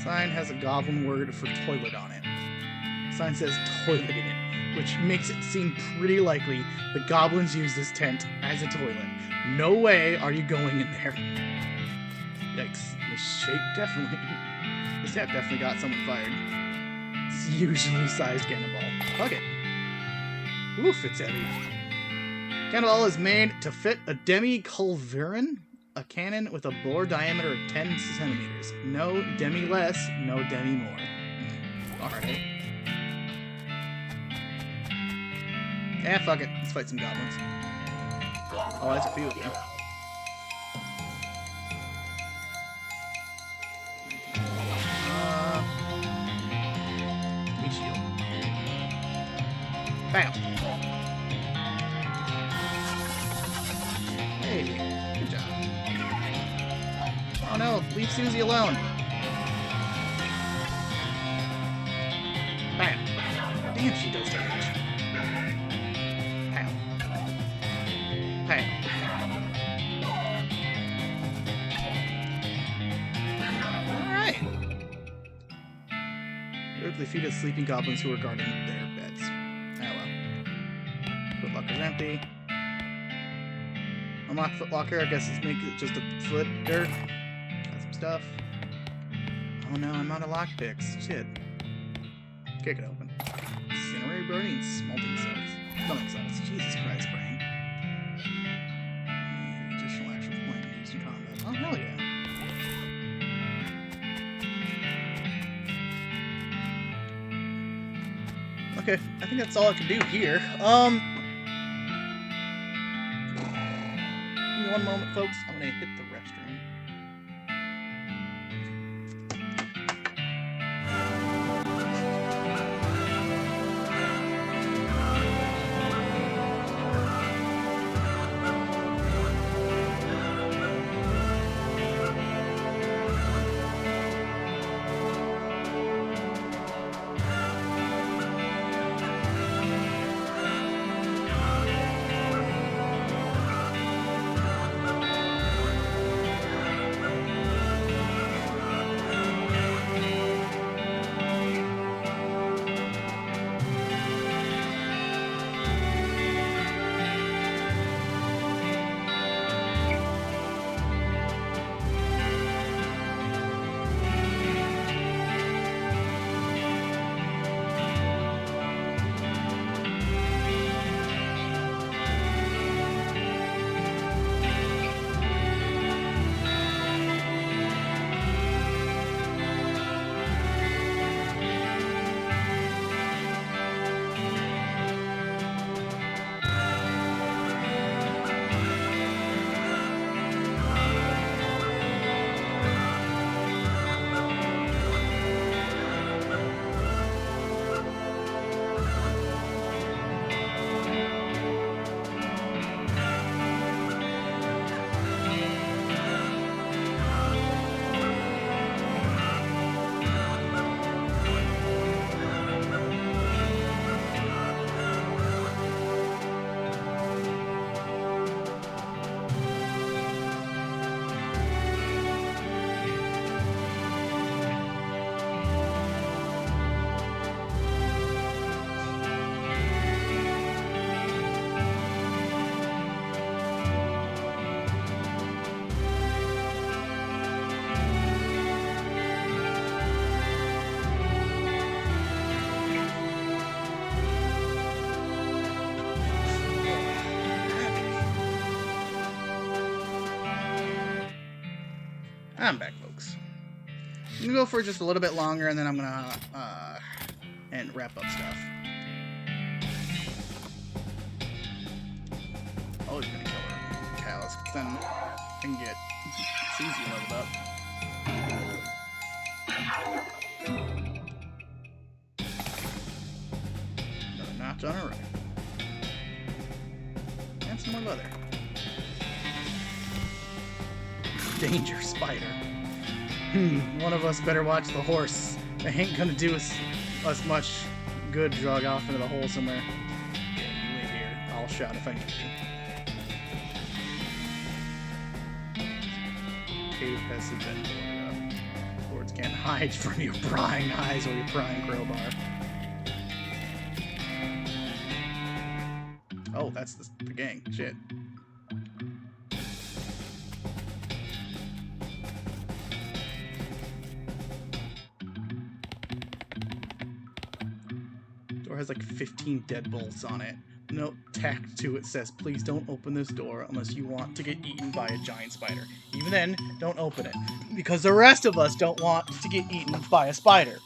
S1: Sign has a goblin word for toilet on it. Sign says toilet in it, which makes it seem pretty likely the goblins use this tent as a toilet. No way are you going in there. Yikes. This tent definitely got someone fired. It's usually sized cannonball. Fuck it. Oof, it's heavy. Cannonball is made to fit a demi-culverin, a cannon with a bore diameter of 10 centimeters. No demi less, no demi more. Alright. Yeah, fuck it. Let's fight some goblins. Oh, that's a few of them. Meat shield. Bam! Hey, good job. Oh no, leave Susie alone. Bam! Hey. Alright. Quickly feed us sleeping goblins who are guarding their beds. Oh well. Footlocker's empty. Unlock footlocker. I guess let's make it just a flitter. Got some stuff. Oh no, I'm out of lockpicks. Shit. Kick it open. Incinerary burning, smelting cells. Smelting cells. Jesus Christ, brain. Additional action point used in combat. Oh, hell yeah. Okay, I think that's all I can do here. Give me one moment, folks. I'm gonna hit the restroom. I'm back, folks. I'm gonna go for just a little bit longer, and then I'm gonna and wrap up stuff. Oh, you're gonna kill her, Callus, because then I can get easy leveled up. Another notch on her right. And some more leather. Danger, spider. One of us better watch the horse. They ain't gonna do us much good drug off into the hole somewhere. Yeah, you wait here. I'll shout if I need to. Cave has been boarded up. Lords can't hide from your prying eyes or your prying crowbar. Oh, that's the gang. Shit. Door has like 15 deadbolts on it. Note tacked to it says, please don't open this door unless you want to get eaten by a giant spider. Even then, don't open it. Because the rest of us don't want to get eaten by a spider.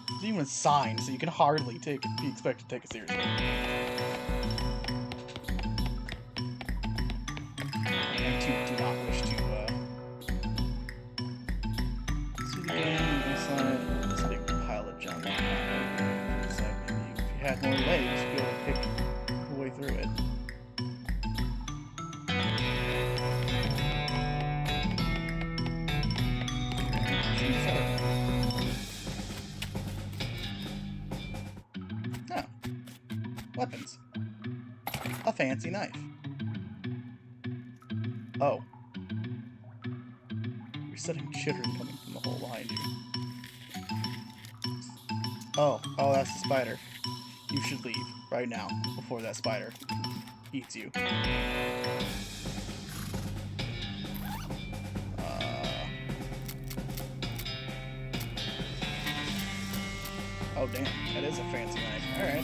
S1: There's even a sign, so you can hardly be expected to take it seriously. And do not wish to see the game inside this big pile of junk. So maybe if you had more legs, you'd be able to pick your way through it. Oh. Weapons. A fancy knife. Oh. You're sudden chittering coming from the hole behind you. Oh, that's the spider. You should leave right now before that spider eats you. Oh damn, that is a fancy knife. Alright.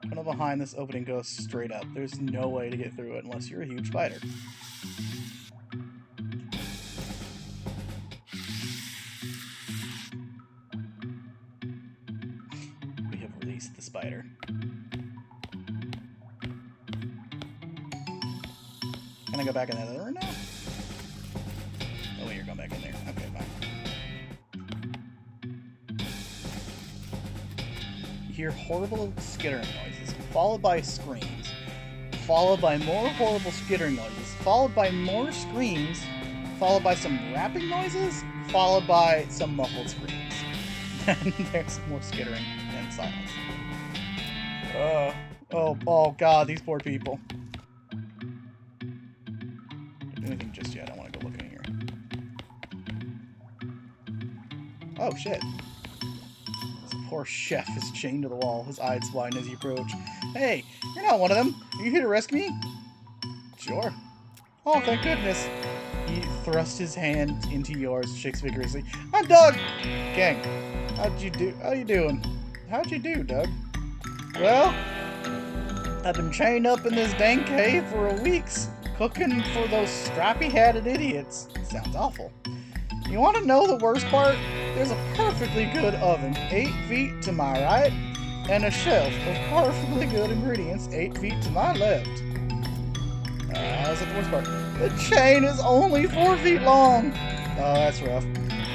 S1: Tunnel behind this opening goes straight up. There's no way to get through it unless you're a huge spider. We have released the spider. Can I go back in that other room now? Oh, you're going back in there. Okay, fine. You hear horrible skittering noises, followed by screams, followed by more horrible skittering noises, followed by more screams, followed by some rapping noises, followed by some muffled screams. Then there's more skittering and silence. Oh god, these poor people. Don't do anything just yet. I want to go look in here. Oh shit. This poor chef is chained to the wall, his eyes widen as you approach. Hey, you're not one of them. Are you here to rescue me? Sure. Oh, thank goodness. He thrust his hand into yours, shakes vigorously. I'm Doug! Gang, how you doing? How'd you do, Doug? Well, I've been chained up in this dang cave for weeks, cooking for those strappy-hatted idiots. Sounds awful. You want to know the worst part? There's a perfectly good oven 8 feet to my right, and a shelf of perfectly good ingredients 8 feet to my left. How's that the worst part? The chain is only 4 feet long. Oh, that's rough.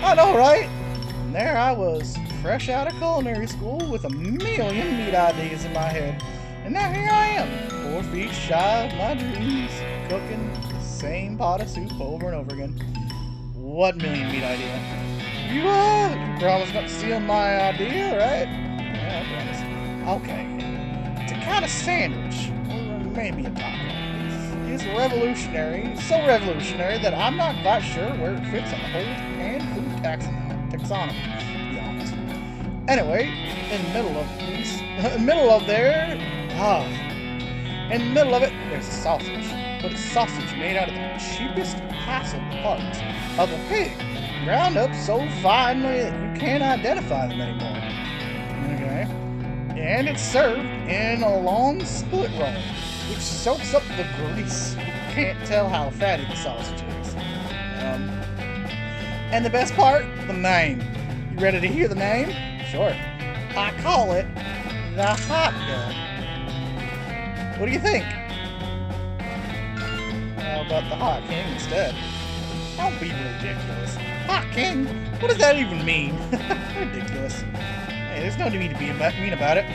S1: I know, right? And there I was, fresh out of culinary school with a million meat ideas in my head. And now here I am, 4 feet shy of my dreams, cooking the same pot of soup over and over again. What million meat idea? You promised not to steal my idea, right? Yeah, I promise. Okay. It's a kind of sandwich, or maybe a taco. It's revolutionary, so revolutionary that I'm not quite sure where it fits on the whole hand food taxonomy, to be honest. Anyway, in the middle of it, there's a sausage. But it's sausage made out of the cheapest possible parts of a pig, ground up so finely that you can't identify them anymore. Okay? And it's served in a long split roll, which soaks up the grease. You can't tell how fatty the sausage is. And the best part? The name. You ready to hear the name? Sure. I call it the hot dog. What do you think? How about the Hot King instead? Don't be ridiculous. Hot King? What does that even mean? Ridiculous. Hey, there's no need to be mean about it.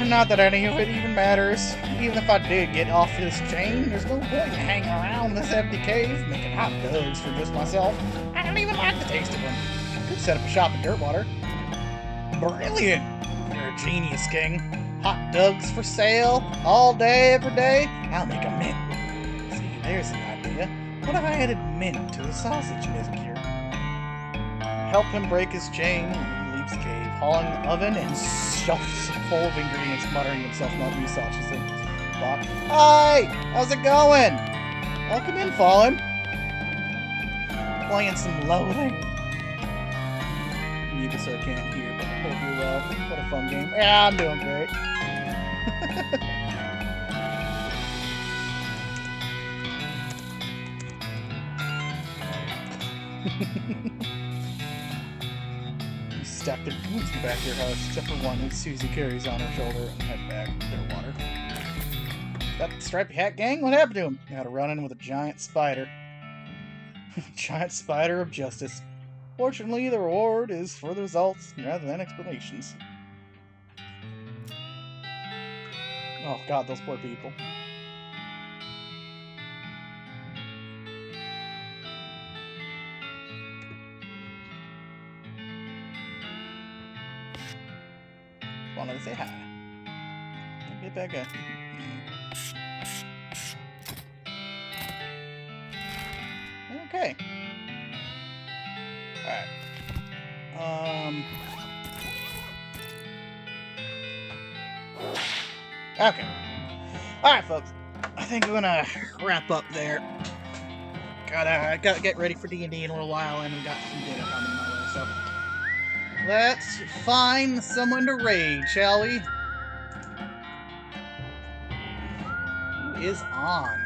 S1: Not that any of it even matters. Even if I did get off this chain, there's no point in hanging around this empty cave making hot dogs for just myself. I don't even like the taste of them. Could set up a shop in Dirtwater. Brilliant! You're a genius, King. Hot dogs for sale, all day, every day. I'll make a mint. See, there's an idea. What if I added mint to the sausage mixture? Help him break his chain. He leaves the cave, hauling the oven and shelves full of ingredients, muttering himself not new sausages in his box. Hi! How's it going? Welcome in, Fallen. Playing some Loathing. Mute it so I can't hear, but hope you're well. What a fun game. Yeah, I'm doing great. You stack the boots in the back of your house, except for one that Susie carries on her shoulder and head back to their water. That stripy hat gang? What happened to him? He had a run-in with a giant spider. Giant spider of justice. Fortunately, the reward is for the results rather than explanations. Oh god, those poor people. Wanted to say hi. Get that guy. Okay. Alright. Okay. Alright, folks. I think I'm gonna wrap up there. Gotta get ready for D&D in a little while, and we got some dinner coming my way, so... Let's find someone to raid, shall we? Who is on?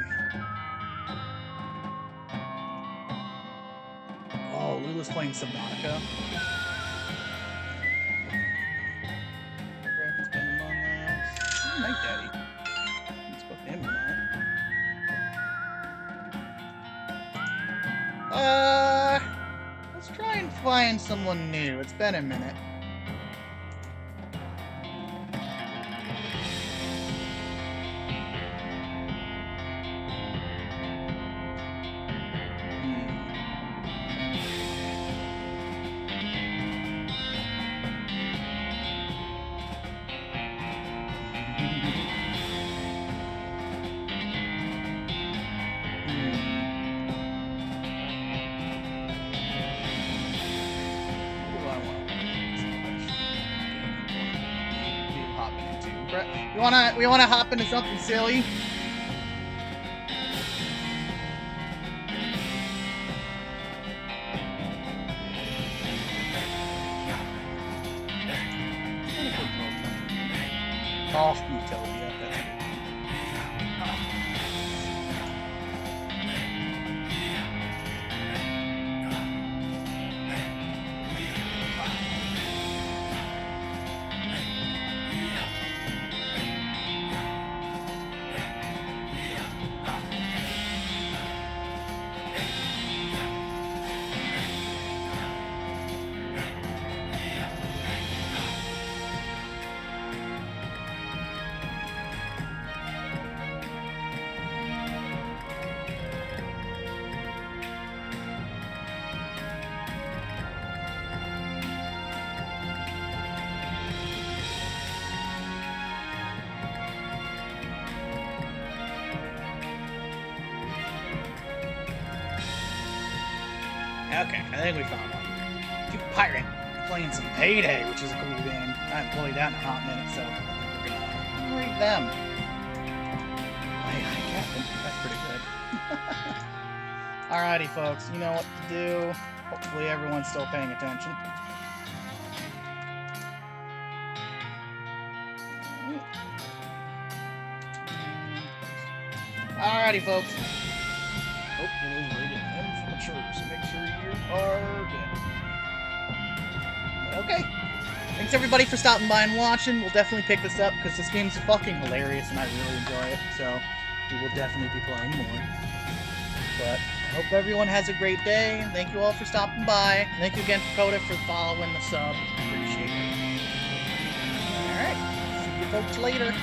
S1: Oh, Lula's playing Subnautica. Dragon's been among us. Oh, Night Daddy. Let's put him on. Let's try and find someone new. It's been a minute. We wanna hop into something silly? Off Utopia. That's good. Okay, I think we found one. Two Pirate playing some Payday, which is a cool game. I haven't played that in a hot minute, so we're gonna read them. Hi, Captain. That's pretty good. Alrighty, folks, you know what to do. Hopefully everyone's still paying attention. Alrighty, folks. Oh, it is rated M for mature, so make sure you are good. Okay. Thanks everybody for stopping by and watching. We'll definitely pick this up because this game's fucking hilarious and I really enjoy it. So we will definitely be playing more. But I hope everyone has a great day. Thank you all for stopping by. Thank you again to Coda for following the sub. Appreciate it. Alright. See you folks later.